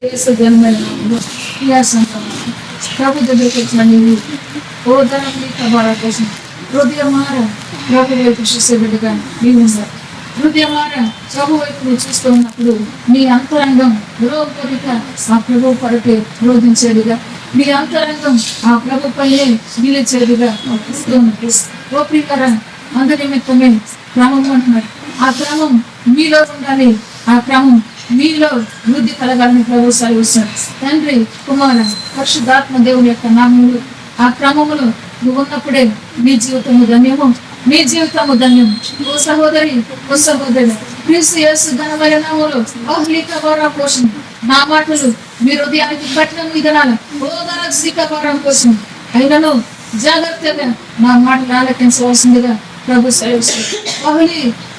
యేసు జన్మైన ప్రభు దగ్గరికి వచ్చిన నీవు ఓ ధనం కబాల కోసం హృదయమార ప్రభు వైపు చూసే బిడ్డగా నీవు ఉన్నారు. హృదయమార ప్రభు వైపు నువ్వు చూస్తూ ఉన్నప్పుడు నీ అంతరంగం రోగరిక ఆ ప్రభు కొరకే రోధించేదిగా, నీ అంతరంగం ఆ ప్రభు పైనే నిలిచేదిగా ఓ ప్రియులారా, అందు నిమిత్తమే క్రమం అంటున్నాడు. ఆ క్రమం మీలో ఉండాలి, ఆ క్రమం మీలో వృద్ధి కలగాలని ప్రభు సెలవిస్తాడు. తండ్రి, కుమార, పరిశుద్ధాత్మ దేవుని యొక్క నామములు ఆ క్రమములు నువ్వు ఉన్నప్పుడే నీ జీవితము ధన్యము, నీ జీవితము ధన్యము. ఓ సహోదరి, ఓ సహోదరి, క్రీస్తు యేసు ఘనమైన నామములో ఆహ్లిక వారా పోషణ నా మాటలు మీ హృదయానికి కఠినం విధానాలు ఓదరక్షిక వారం కోసం అయినను జాగ్రత్తగా నా మాటలు ఆలకించవలసిందిగా ప్రభు సెలవిస్తాడు.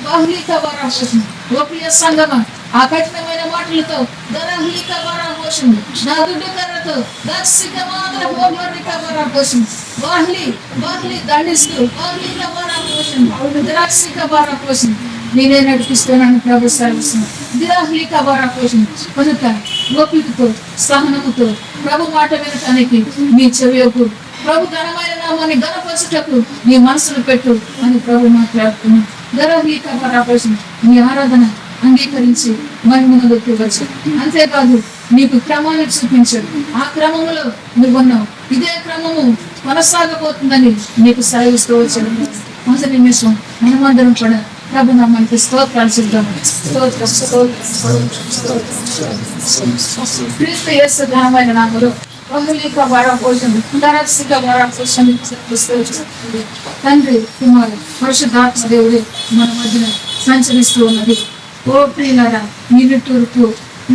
బాహ్లిక వారా పోషణ ఓ ప్రియ సంగమ, ఆ కఠినమైన మాటలతో దరహ్లిక వారా పోషణ నా దుడ్డు కర్రతో దర్శిక మాత్ర హోమరిక వారా పోషణ బాహ్లి దండిస్తూ బాహ్లిక వారా పోషణ దరక్షిక వారా పోషణ నేనే నడిపిస్తున్నాను ప్రభు సెలవిస్తున్నాను. దిరాహ్లిక వారా పోషణ కనుక ఓపికతో సహనముతో ప్రభు మాట వినటానికి నీ చెవియకు, ప్రభు ఘనమైన నామాన్ని ఘనపరచుటకు నీ మనసును పెట్టు అని ప్రభు మాట్లాడుతున్నాను. ధరహ్లిక వారా పోషణ నీ ఆరాధన అంగీకరించి మహిమలోకి వచ్చు. అంతేకాదు నీకు క్రమాన్ని చూపించాడు. ఆ క్రమములో నువ్వు ఉన్నావు, ఇదే క్రమము కొనసాగబోతుందని నీకు సెలవిస్తూ వచ్చాడు. మొదటి నిమిషం మనమందరం కూడా ప్రభు నామానికి స్తోత్రాలు చెప్తాము. క్రీస్తు యేసు ఘనమైన నామములో బాహ్లిక వారా పోషణ దరక్షిక వారా పోషణ తండ్రి, కుమారు, పరిశుద్ధాత్మ దేవుడే మన మధ్యన సంచరిస్తూ ఉన్నది. ఓ ప్రియులారా, మీ నిట్టూర్పు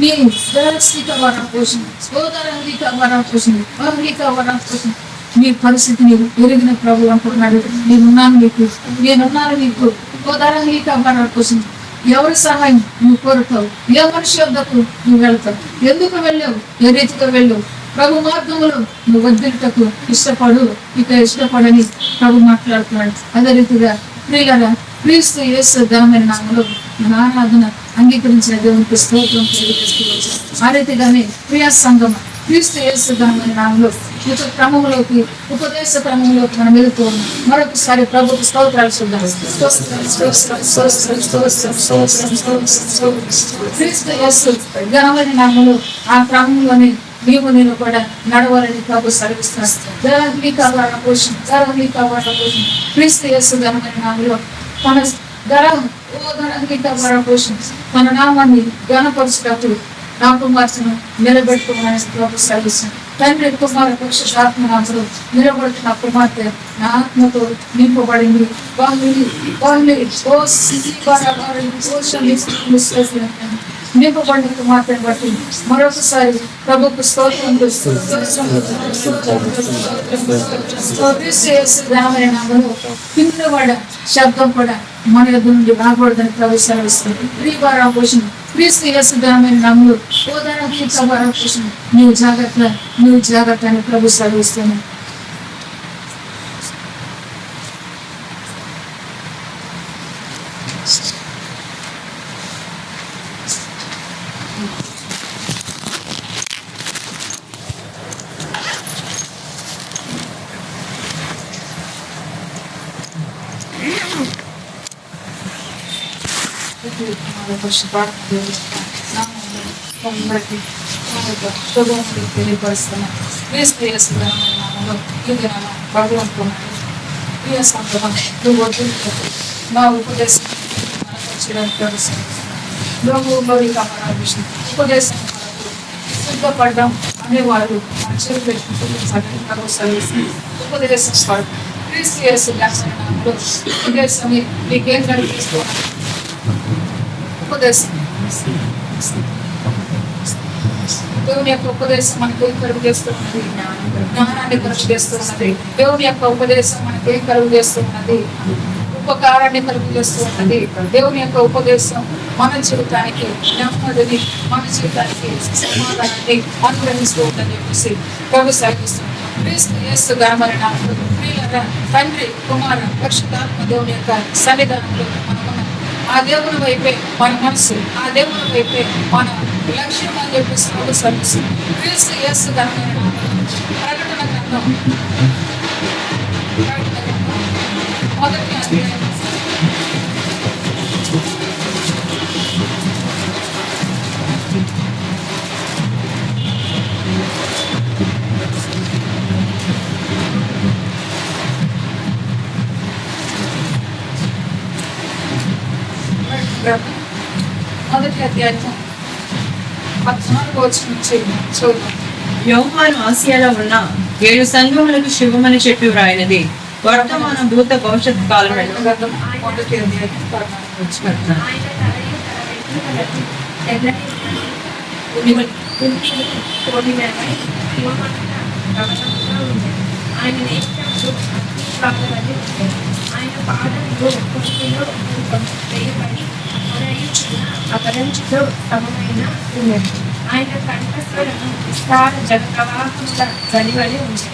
మీ దరక్షిక వారా పోషణ సోదరంగిక వారా పోషణ బాహ్లిక వారా పోషణ మీ పరిస్థితిని ఎరిగిన ప్రభు అంటున్నాడు. నేనున్నాను నీకు ఓదరంగిక వారా పోషణ. ఎవరి సహాయం నువ్వు కోరుతావు? ఏ మనిషి వద్దకు నువ్వు వెళ్తావు? ఎందుకు వెళ్ళావు? ఏ రీతిగా వెళ్ళావు? ప్రభు మార్గములు నువ్వు వద్దుటకు ఇష్టపడని ప్రభు మాట్లాడుతున్నాడు. అదే రీతిగా ప్రియులారా, క్రీస్తు యేసు ఘనమైన నామములో మన ఆరాధన అంగీకరించిన దేవునికి స్తోత్రం తెలియజేసుకోవచ్చు. ఆ రీతిగానే ప్రియా సంగమ క్రీస్తు యేసు ఘనమైన నామములో క్రమంలోకి ఉపదేశ క్రమంలోకి మనం వెళుతూ ఉన్నాం. మరొకసారి ప్రభుకు స్తోత్రాలు చూద్దాం. క్రీస్తు యేసు ఘనమైన నామములో ఆ క్రమంలోనే నేను కూడా నడవాలని ప్రభు సెలవిస్తున్నాను. క్రీస్తు యేసు ఘనమైన నామములో తన నామాన్ని ఘనపరుచుటకు నా కుమార్తెను నిలబెట్టుకోమని ప్రభు సెలవిస్తున్నాను. తండ్రి, కుమార, పరిశుద్ధాత్మ నామములో నిలబడుతున్న కుమార్తె నా ఆత్మతో నింపబడింది. నింపబడిన కుమార్తెను బట్టి మరొకసారి ప్రభుకు స్తోత్రం కిందవాడ శబ్దం కూడా మన యొద్ద నుండి రాకూడదని ప్రభు సెలవిస్తుంది. ప్రియవారా పోషణ క్రీస్తు యేసు ఘనమైన నామములో ఓదరహ్లిక పోషణ నీవు జాగ్రత్త అని ప్రభు సెలవిస్తున్నాను. తెలియపరుస్తున్నాను. క్రీస్తు యేసు ఘనమైన నామములో ఈ దినాన భగవంతుడు ప్రియ సంగమం నువ్వు నా ఉపదేశం ఉపదేశం సిద్ధపడ్డం అనేవారు మన చేతి పెట్టుకుంటూ ఉపదేశం క్రీస్తు యేసు ఘనమైన నామములో ఉపదేశం నీకేం కనిపిస్తున్నాను. ఉపదేశం దేవుని యొక్క ఉపదేశం మనకు ఏం కలుగు చేస్తున్నది? జ్ఞానాన్ని కలుగు చేస్తున్నది. దేవుని యొక్క ఉపదేశం మనకు ఏం కలుగు చేస్తున్నది? ఉపకారాన్ని కలుగు చేస్తున్నది. దేవుని యొక్క ఉపదేశం మన జీవితానికి నెమ్మదిని, మన జీవితానికి సమాధానాన్ని అనుగ్రహిస్తూ ఉందని చెప్పేసి ప్రభు సెలవిస్తున్నాడు. క్రీస్తు యేసు ఘనమైన నామములో ప్రియులారా, తండ్రి, కుమార, పరిశుద్ధాత్మ దేవుని యొక్క సన్నిధానంలో మనం ఆ దేవుని వైపే మన మనసు, ఆ దేవుని వైపే మన లక్ష్యం అని చెప్పేసి సర్వీస్ క్రీస్తు యేసు ఘనమైన నామములో ప్రకటన గ్రంథం మొదటి అధ్యాయం మొదటి అధ్యాయం 14 వచనం నుంచి చూద్దాం. యోహాను ఆసియాలో ఉన్న 7 సంఘములకు శుభమని చెప్పి వ్రాయినది వర్తమాన భూత భవిష్యత్ కాలములలో గ్రంథం మొదటి అధ్యాయం 14 వచనం. ఆయన పాదములు కొమ్మిలో వేయబడి అపరంచుతో సమమైన ఉన్నది. ఆయన కంఠస్వరము విస్తార జలప్రవాహముల వెలువడి ఉంది.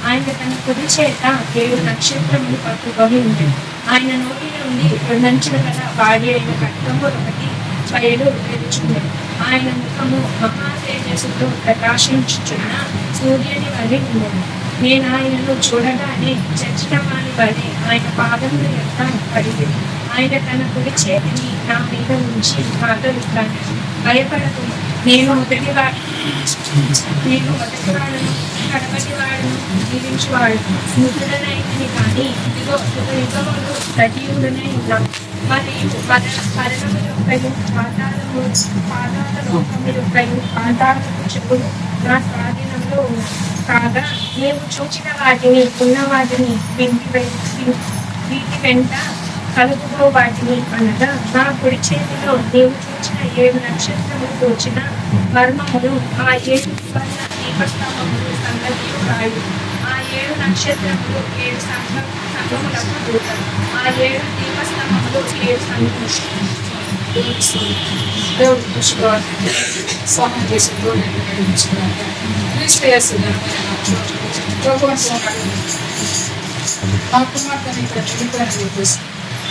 ఆయన తన కుడి చేత 7 నక్షత్రములు పట్టుకొని ఉంది. ఆయన నోటి నుండి 2 అంచుల గల వాడి అయిన ఖడ్గము ఒకటి బయలు తెరుచున్నది. ఆయన ముఖము మహా తేజస్సుతో ప్రకాశించుచున్న సూర్యుని వలె ఉన్నది. నేను ఆయనను చూడగానే చచ్చిన వాని వలె ఆయన పాదముల యొక్క పడింది. ఆయన తన కుడి చేతిని నా మీద ఉంచి నాతో ఇట్లాను, భయపడకు, నేను మొదటివాడను, కడపటివాడను, జీవించువాడు, మృతుడనైనని కానీ ఇదిగో యుగములు సజీవుడనై ఉన్నాను. మరియు పరణము యొక్కయు పాతాళ లోకము యొక్కయు పాతాళపు చెప్పులు నా స్వాధీనంలో ఉన్నాయి. కాగా నీవు చూచిన వాటిని ఉన్న వాటిని వీటి వెంట కలుపుకో వాటిని అనగా నా కుడి చేతిలో నీవు చూచిన 7 నక్షత్రములు తోచిన మర్మములు, ఆ 7 సువర్ణ దీపస్తంభములు సంగతి రాయు. ఆ 7 నక్షత్రములు 7 సంఘములకు దూతలు. ఆ 7 దీపస్తంభములు 7 సంఘములు. దేవుడు దృష్టిలో సహాయం చేసి క్రీస్తు యేసు ఘనమైన నామములో ప్రభువు అంటున్నాడు, ఆ కుమార్తెని ఇక్కడ నిలిపానని చెప్పేసి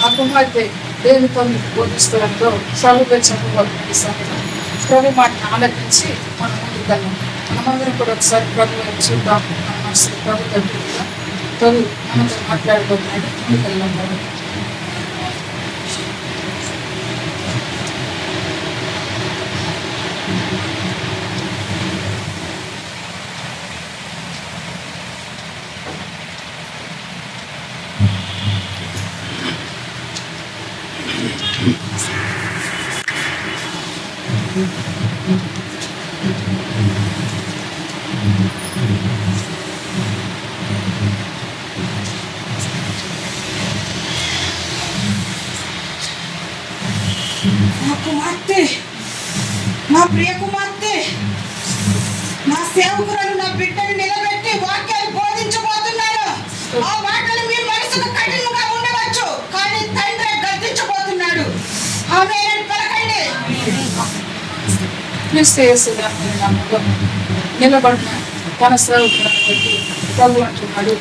ఆ కుమార్తె దేవునితో మీకు బోధిస్తున్నతో ప్రభుత్వ చెప్పబోతున్న సమయంలో ప్రభు మాటను ఆలకించి మనం ముందుకు వెళ్ళాం. మనమందరం కూడా ఒకసారి ప్రభు వైపు చూద్దాం. మన మనసు ప్రభు దగ్గర ప్రభు మనతో మాట్లాడబోతున్నాడు. ముందుకు వెళ్దాం. నా కుమార్తె, నా ప్రియ కుమార్తె, నా సేవకురాలు నా బిడ్డను నిలబెట్టి వాక్యాలు బోధించబోతున్నాను. ఆ మాటలు మీ మనసుకు కఠినంగా ఉండవచ్చు, కానీ తండ్రి గద్దించబోతున్నాడు. ఆమేన్ పలకండి. క్రీస్తు యేసు ఘనమైన నామములో నిలబడిన తన సేవకులను బట్టి ప్రభు అంటున్నాడు,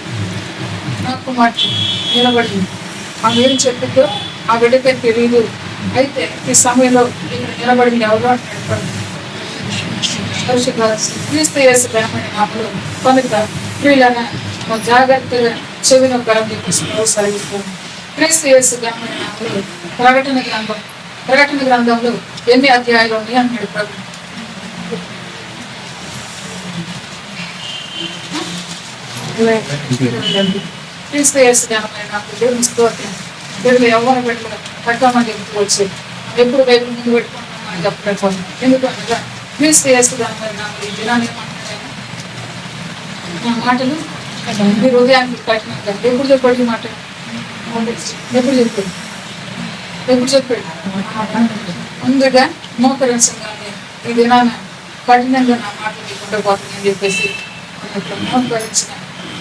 నా కుమార్తె నిలబడి ఆమె ఏం చెప్పిందో ఆ బిడ్డకే తెలియదు. అయితే ఈ సమయంలో ఇక్కడ నిలబడింది ఎవరో అంటాడు. క్రీస్తు యేసు ఘనమైన నామములో కనుక వీళ్ళని జాగ్రత్తగా చెవిన కరం చెప్పేసి ప్రోత్సహిస్తాను. క్రీస్తు యేసు ఘనమైన నామములో ప్రకటన గ్రంథంలో ఎన్ని అధ్యాయాలు ఉన్నాయి అన్నాడు ప్రభు. క్రీస్తు యేసు ఘనమైన నామములో దేవుని స్తోత్రం. దేవుడు ఎవరు పెట్టలేదు కట్టమని చెప్పుకోవచ్చు. ఎప్పుడు బైబిల్ ముందు పెట్టుకుంటామని చెప్పలేదు. ఎందుకనగా క్రీస్తు యేసు ఘనమైన నామములో ఈ దినాన్ని ఏమంటున్నాను, నా మాటలు మీరు హృదయానికి కట్టినాక ఎప్పుడు చెప్పాడు మాట, ఎప్పుడు చెప్పాడు ముందుగా మోకరించగానే ఈ దినాన కఠినంగా నా మాటలు లేకుండా పోతుందని చెప్పేసి మోకరించిన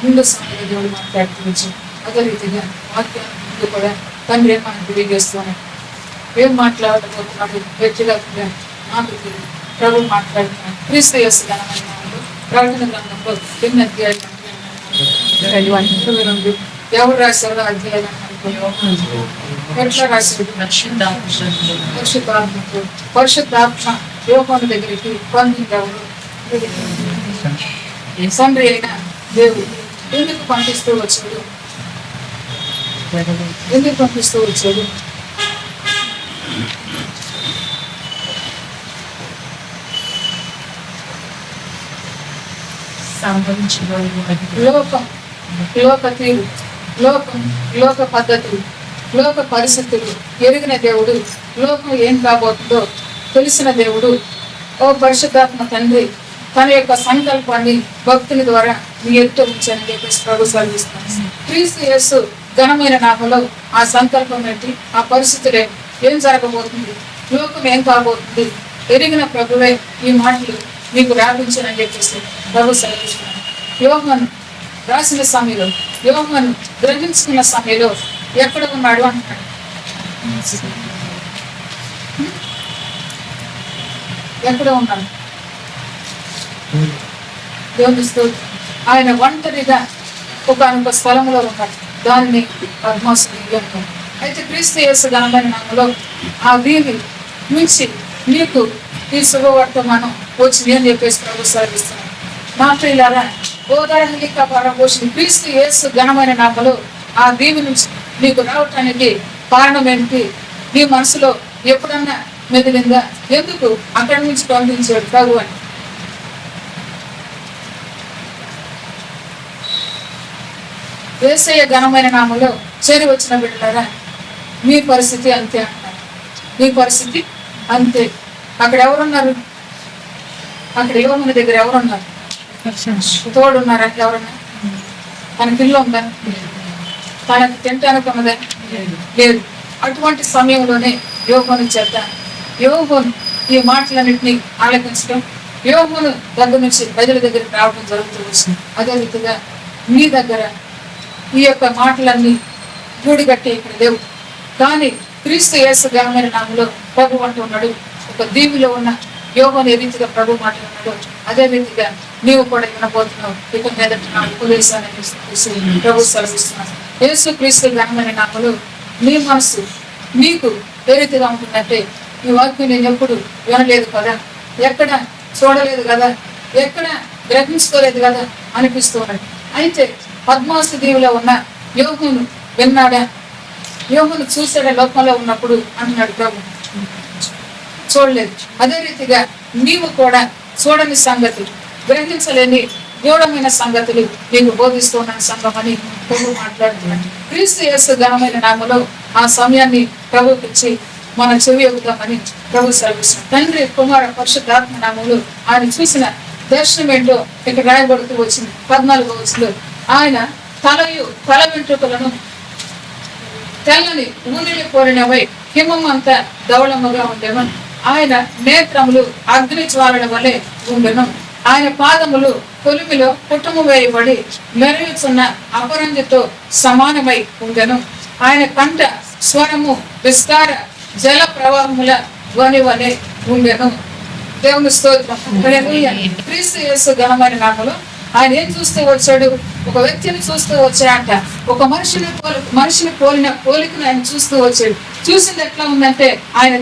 ముందు సమయంలో దేవుడు మాట్లాడుతూ అదే రీతిగా వాక్యాన్ని ముందు కూడా తండ్రి మనకు తెలియజేస్తున్నాడు. ఏం మాట్లాడబోతున్నాడు వ్యక్తిగతంగా నాకు ప్రభు మాట్లాడుతున్నాడు. క్రీస్తు యేసు ఘనమైన నామములో ప్రకటన గ్రంథంలో ఎన్ని అధ్యాయాలు ఎవరు రాశారో అధ్యాయాలు ఎట్లా రాశాడు? పరిశుద్ధాత్మతో. పరిశుద్ధాత్మ యోహాను దగ్గరికి పంపించాడు. తండ్రి అయిన దేవుడు ఎందుకు పంపిస్తూ వచ్చాడు? ఎందుకు పంపిస్తూ వచ్చాడు? లోకం, లోక తీరు, లోక పద్ధతులు, లోక పరిస్థితులు ఎరిగిన దేవుడు, లోకం ఏం కాబోతుందో తెలిసిన దేవుడు, ఓ పరిశుద్ధాత్మ తండ్రి తన యొక్క సంకల్పాన్ని భక్తుని ద్వారా మీ ఎదుట ఉంచానని చెప్పేసి ప్రభు సెలవిస్తున్నాను. క్రీస్తు యేసు ఘనమైన నామలో ఆ సంకల్పం ఏంటి, ఆ పరిస్థితులే, ఏం జరగబోతుంది, లోకం ఏం కాబోతుంది ఎరిగిన ప్రభువే ఈ మాటలు మీకు రాపించానని చెప్పేసి ప్రభు సెలవిస్తున్నాను. యోహాను రాసిన సమయంలో, యోహాను గ్రహించుకున్న సమయంలో ఎక్కడ ఉన్నాడు అంటున్నాడు. ఎక్కడ ఉన్నాడు? దేవుని స్తోత్రం. ఆయన ఒంటరిగా ఒక స్థలంలో ఉన్నాడు, దానిని పద్మాసు దీవి అంటారు. అయితే క్రీస్తు యేసు ఘనమైన నామములో ఆ దీవి నుంచి మీకు ఈ శుభవర్తమానం వచ్చింది అని చెప్పేసి ప్రభు సెలవిస్తున్నాడు. నా ప్రియులారా, గోదావరి పరపోషిని క్రీస్తు యేసు ఘనమైన నామములో ఆ దీవి నుంచి మీకు రావటానికి కారణం ఏంటి? మీ మనసులో ఎప్పుడన్నా మెదిలిందా? ఎందుకు అక్కడి నుంచి పంపించాడు ప్రభు అని? యేసయ్య ఘనమైన నామములో చేరి వచ్చిన బిడ్డలారా, మీ పరిస్థితి అంతే అంటారు. మీ పరిస్థితి అంతే. అక్కడ ఎవరున్నారు? అక్కడ యోహాను దగ్గర ఎవరున్నారు? తోడున్నారా? ఎవరన్నా? తనకి ఇల్లు ఉందా? తనకు తింటానికి ఉన్నదా? లేదు. అటువంటి సమయంలోనే యోహాను చేత యోహాను ఈ మాటలన్నింటినీ ఆలకించడం, యోహాను దగ్గర నుంచి ప్రజల దగ్గరికి రావడం జరుగుతూ వచ్చింది. అదే రీతిగా మీ దగ్గర ఈ యొక్క మాటలన్నీ గూడిగట్టి ఇక్కడ లేవు. కానీ క్రీస్తు యేసు ఘనమైన నామములో ప్రభు అంటున్నాడు, ఒక దీవిలో ఉన్న యోహాను ఏ రీతిగా ప్రభు మాట్లాడుతున్నాడు అదే రీతిగా నీవు కూడా వినబోతున్నావు. ఇక మీదట నా ఉపదేశాన్ని ప్రభు సెలవిస్తున్నాడు. యేసు క్రీస్తు ఘనమైన నామములో నీ మనసు నీకు ఏ రీతిగా ఉంటుందంటే, ఈ వాక్యం నేను ఎప్పుడు వినలేదు కదా, ఎక్కడ చూడలేదు కదా, ఎక్కడ గ్రహించుకోలేదు కదా అనిపిస్తూ ఉన్నది. అయితే పద్మాసు దీవిలో ఉన్న యోహాను విన్నాడా? యోహాను చూసాడా లోకంలో ఉన్నప్పుడు అంటున్నాడు ప్రభు? చూడలేదు. అదే రీతిగా నీవు కూడా చూడని సంగతి, గ్రహించలేని గూఢమైన సంగతులు నీకు బోధిస్తూ ఉన్న సంఘం అని ప్రభు మాట్లాడుతున్నాడు. క్రీస్తు యేసు ఘనమైన నామములో ఆ సమయాన్ని ప్రభుకి ఇచ్చి మనం చెవి ఎగుతామని ప్రభు సెలవిస్తున్నాడు. తండ్రి కుమార పరిశుద్ధాత్మ నామములు ఆయన చూసిన దర్శనం ఏంటో ఇక్కడ రాయబడుతూ వచ్చింది. 14వ వచనంలో ఆయన తల వెంట్రుకలను తెల్లని ఊరిని పోలినవై హిమం అంతా ధవళముగా ఉండెను. ఆయన నేత్రములు అగ్ని జ్వాలల వలె ఉండెను. ఆయన పాదములు కొలిమిలో పుట్టము వేయబడి మెరుగుచున్న అపరంజితో సమానమై ఉండెను. ఆయన కంట స్వరము విస్తార జల ప్రవాహముల ధ్వని వలె ఉండెను. దేవుని స్తోత్రం. క్రీస్తు యేసు ఘనమైన నామములో ఆయన ఏం చూస్తూ వచ్చాడు? ఒక వ్యక్తిని చూస్తూ వచ్చాడంట. ఒక మనిషిని పోలిన పోలికను ఆయన చూస్తూ వచ్చాడు. చూసింది ఎట్లా ఉందంటే, ఆయన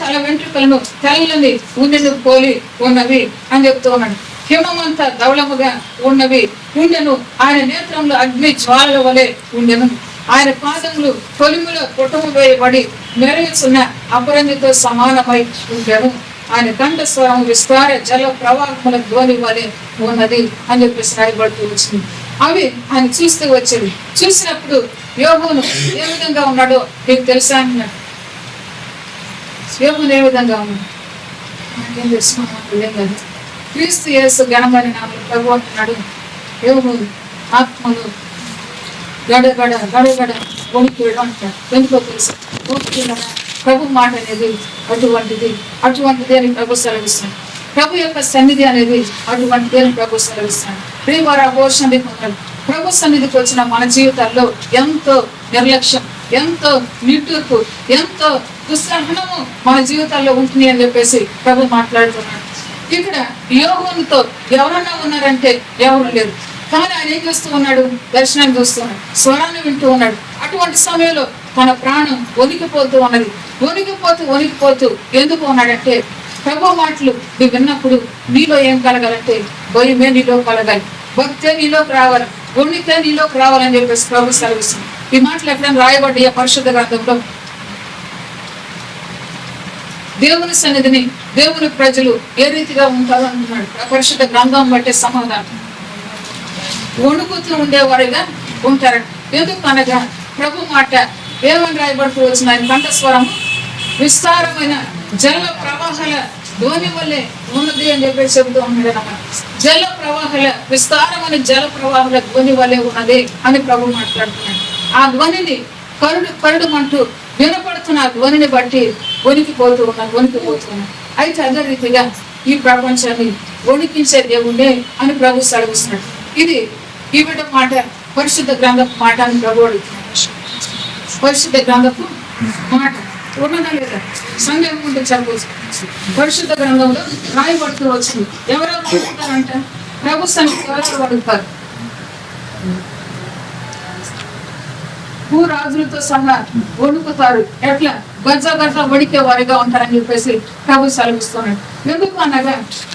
తల వెంట్రుకలను తెల్లని ఉండెను పోలి ఉన్నవి అని చెప్తూ ఉన్నాడు. హిమమంతా ధవళముగా ఉండెను. ఆయన నేత్రంలో అగ్ని జ్వాలల వలె ఉండెను. ఆయన పాదములు కొలిములో పుటము వేయబడి మెరుగుచున్న అపరంజితో సమానమై ఉండెను. ఆయన కంఠ స్వరం విస్తార జల ప్రవాహముల ధ్వని వలె ఉన్నది అని చెప్పేసి రాయబడుతూ వచ్చింది. అవి ఆయన చూస్తూ వచ్చేది. చూసినప్పుడు యోహాను ఏ విధంగా ఉన్నాడో నీకు తెలుసా అన్నాడు. యోహాను ఏ విధంగా ఉన్నాడు నాకేం తెలుసుకున్నాం కదా. క్రీస్తు యేసు ఘనమైన నామములో ప్రభు అంటున్నాడు, యోహాను ఆత్మలు గడగడ వణికి అంటాడు. ఎందుకో తెలుసు, ప్రభు మాట అనేది అటువంటిది అని ప్రభు సెలవిస్తాడు. ప్రభు యొక్క సన్నిధి అనేది అటువంటిది అని ప్రభు సెలవిస్తాడు. ప్రభు సన్నిధికి వచ్చిన మన జీవితాల్లో ఎంతో నిర్లక్ష్యం, ఎంతో నిట్టూర్పు, ఎంతో దుస్సహనము మన జీవితాల్లో ఉంటుంది అని చెప్పేసి ప్రభు మాట్లాడుతున్నాడు. ఇక్కడ యోహానుతో ఎవరన్నా ఉన్నారంటే ఎవరు లేరు. కానీ ఆయన ఏం చేస్తూ ఉన్నాడు? దర్శనాన్ని చూస్తున్నాడు, స్వరాన్ని వింటూ ఉన్నాడు. అటువంటి సమయంలో తన ప్రాణం వణికిపోతూ ఉన్నది. వణికిపోతూ ఎందుకు ఉన్నాడంటే, ప్రభు మాటలు నువ్వు విన్నప్పుడు నీలో ఏం కలగాలంటే భయమే నీలో కలగాలి, భక్తే నీలోకి రావాలి, వణికే నీలోకి రావాలని చెప్పేసి ప్రభు సెలవిస్తుంది. ఈ మాటలు ఎక్కడైనా రాయబడ్డ పరిశుద్ధ గ్రంథంలో దేవుని సన్నిధిని దేవుని ప్రజలు ఏ రీతిగా ఉంటారు అంటున్నాడు. ఆ పరిశుద్ధ గ్రంథం బట్టే సమాధానం వణుకుతూ ఉండేవారుగా ఉంటారట. ఎందుకు అనగా ప్రభు మాట ఏమని రాయబడుతూ వచ్చిన ఆయన కంఠస్వరం విస్తారమైన జల ప్రవాహాల ధ్వని వల్లే ఉన్నది అని చెప్పేసి చెబుతూ ఉన్నాడు అన్నమాట. జల ప్రవాహాల విస్తారమైన జల ప్రవాహాల ధ్వని వల్లే ఉన్నది అని ప్రభు మాట్లాడుతున్నాడు. ఆ ధ్వనిని కరుడుమంటూ వినపడుతున్న ఆ ధ్వనిని బట్టి వణికిపోతూ ఉన్నాను. అయితే అదే రీతిగా ఈ ప్రపంచాన్ని వణికించే దేవుడే అని ప్రభు సెలవిస్తున్నాడు. ఇది ఈ బిడ్డ మాట పరిశుద్ధ గ్రంథపు మాట అని ప్రభు అడుగుతున్నాడు. పరిశుద్ధ గ్రంథపు మాట ఉన్నదా లేదా? సంఘం ఉంటే చెప్పవచ్చు. పరిశుద్ధ గ్రంథంలో రాయబడుతూ వచ్చింది. ఎవరెవరు అడుగుతారంట? ప్రభు సన్నిధికి ఎవరెవరు అడుగుతారు? భూరాజులతో సహా వణుకుతారు. ఎట్లా? గజ వణికే వారిగా ఉంటారని చెప్పేసి ప్రభు సెలవిస్తున్నాడు. ఎందుకు అనగా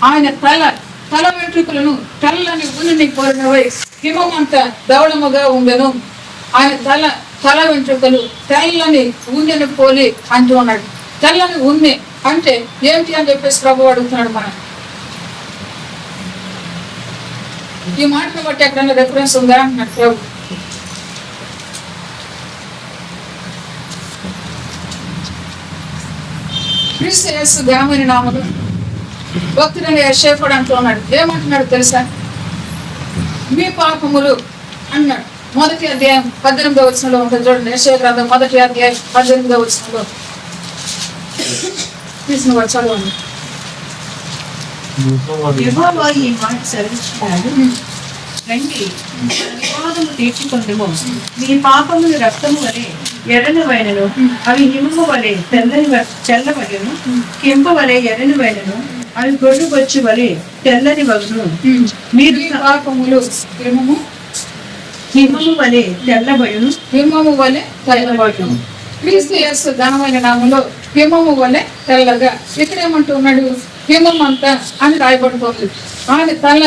ఆయన తల వెంట్రుకలను తెల్లని ఉన్ని కోరినవై హిమం అంత దవళముగా ఉండెను. ఆయన తల వెంట్రుకలు తెల్లని ఉన్నిని పోలి అంటూ ఉన్నాడు. తెల్లని ఉన్ని అంటే ఏమిటి అని చెప్పేసి ప్రభు అడుగుతున్నాడు. మనం ఈ మాటను బట్టి ఎక్కడైనా రెఫరెన్స్ ఉందా అంటున్నాడు ప్రభు. క్రీస్తు యేసు ఘనమైన నామములో భక్తుడని యెషయా అంటూ ఉన్నాడు. ఏమంటున్నాడు తెలుసా? మీ పాపములు అన్నాడు. 1వ అధ్యాయం 18వ వచనంలో ఉంటుంది చూడండి. యెషయా గ్రంథం 1వ అధ్యాయం 18వ వచనంలో చదవండి. యెహోవా ఈ మాట సెలవిస్తున్నాడు, రండి వివాదము తీర్చుకొందుము. మీ పాపములు రక్తము వలె ఎర్రనివైనను, అవి హిమము వలె చల్లవలెను. కెంపు వలె ఎర్రనివైనను, అవి గొడ్డు బొచ్చు వలె తెల్లని వగును. మీరు పాపములు హిమము వలె తెల్లబడును. క్రీస్తు యేసు ఘనమైన నామములో హిమము వలె తెల్లగా. ఇక్కడ ఏమంటున్నాడు? హిమం అంతా అని రాయబడుతోంది. ఆయన తల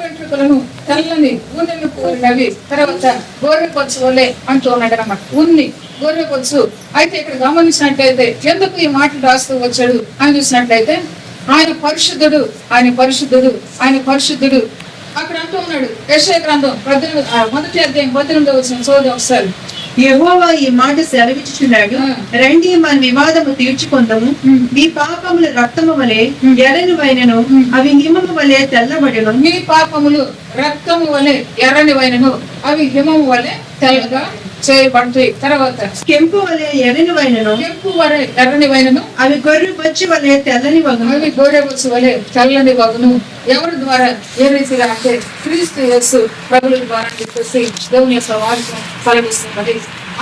వెంట్రుకలను తెల్లని ఉన్నిని పోలినవి. తర్వాత గొర్రెపొచ్చు వలె అంటూ ఉన్నాడు అన్నమాట. ఉన్ని గొర్రెపొచ్చు. అయితే ఇక్కడ గమనించినట్లయితే ఎందుకు ఈ మాటలు రాస్తూ వచ్చాడు అని చూసినట్లయితే ఆయన పరిశుద్ధుడు. అక్కడ అంటూ ఉన్నాడు. యెషయా గ్రంథం 1వ అధ్యాయం 18వ వచనం చదువు ఒకసారి. యెహోవా ఈ మాట సెలవిచ్చుచున్నాడు, రండి మన వివాదము తీర్చుకొందము. మీ పాపములు రక్తము వలె ఎర్రనివైనను, అవి హిమము వలె తెల్లబడెను. మీ పాపములు రక్తము వలె ఎర్రనివైనను, అవి హిమము వలె తెల్లగా చేయబడుతాయి. తర్వాత కెంపు వలె ఎర్రనివైనను, అవి గొర్రె బొచ్చు వలె తెల్లని వగును. ఎవరి ద్వారా? ఏ రీతిగా అంటే క్రీస్తు యేసు ప్రభుల ద్వారా చెప్పేసి దేవుని యొక్క వాక్యం ఫలిస్తున్నది.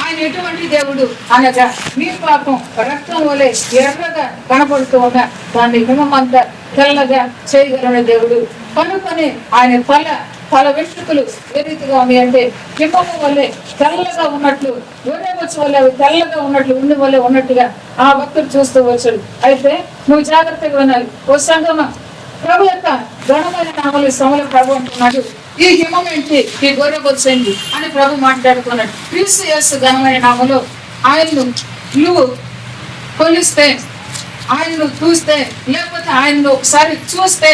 ఆయన ఎటువంటి దేవుడు అనగా మీ పాపం రక్తం వలె ఎర్రగా కనపడుతూ ఉన్న దాన్ని హిమమంతా తెల్లగా చేయగలిగిన దేవుడు. కనుకొని ఆయన తల వెంట్రుకలు ఏ రీతిగా ఉంది అంటే హిమము వల్లే తెల్లగా ఉన్నట్లు, గొర్రెబొచ్చు వల్ల అవి తెల్లగా ఉన్నట్లు, ఉండి వల్లే ఉన్నట్టుగా ఆ భక్తుడు చూస్తూ వచ్చాడు. అయితే నువ్వు జాగ్రత్తగా వినాలి. ఓ సంగమ, ప్రభు యొక్క ఘనమైన నామలు సమల ప్రభు అంటున్నాడు. ఈ హిమం ఏంటి, ఈ గొర్రెబొచ్చు ఏంటి అని ప్రభు మాట్లాడుకున్నాడు. క్రీస్తు యేసు ఘనమైన నామలో ఆయన్ను నువ్వు కొలిస్తే, ఆయన్ను చూస్తే, లేకపోతే ఆయన్ను ఒకసారి చూస్తే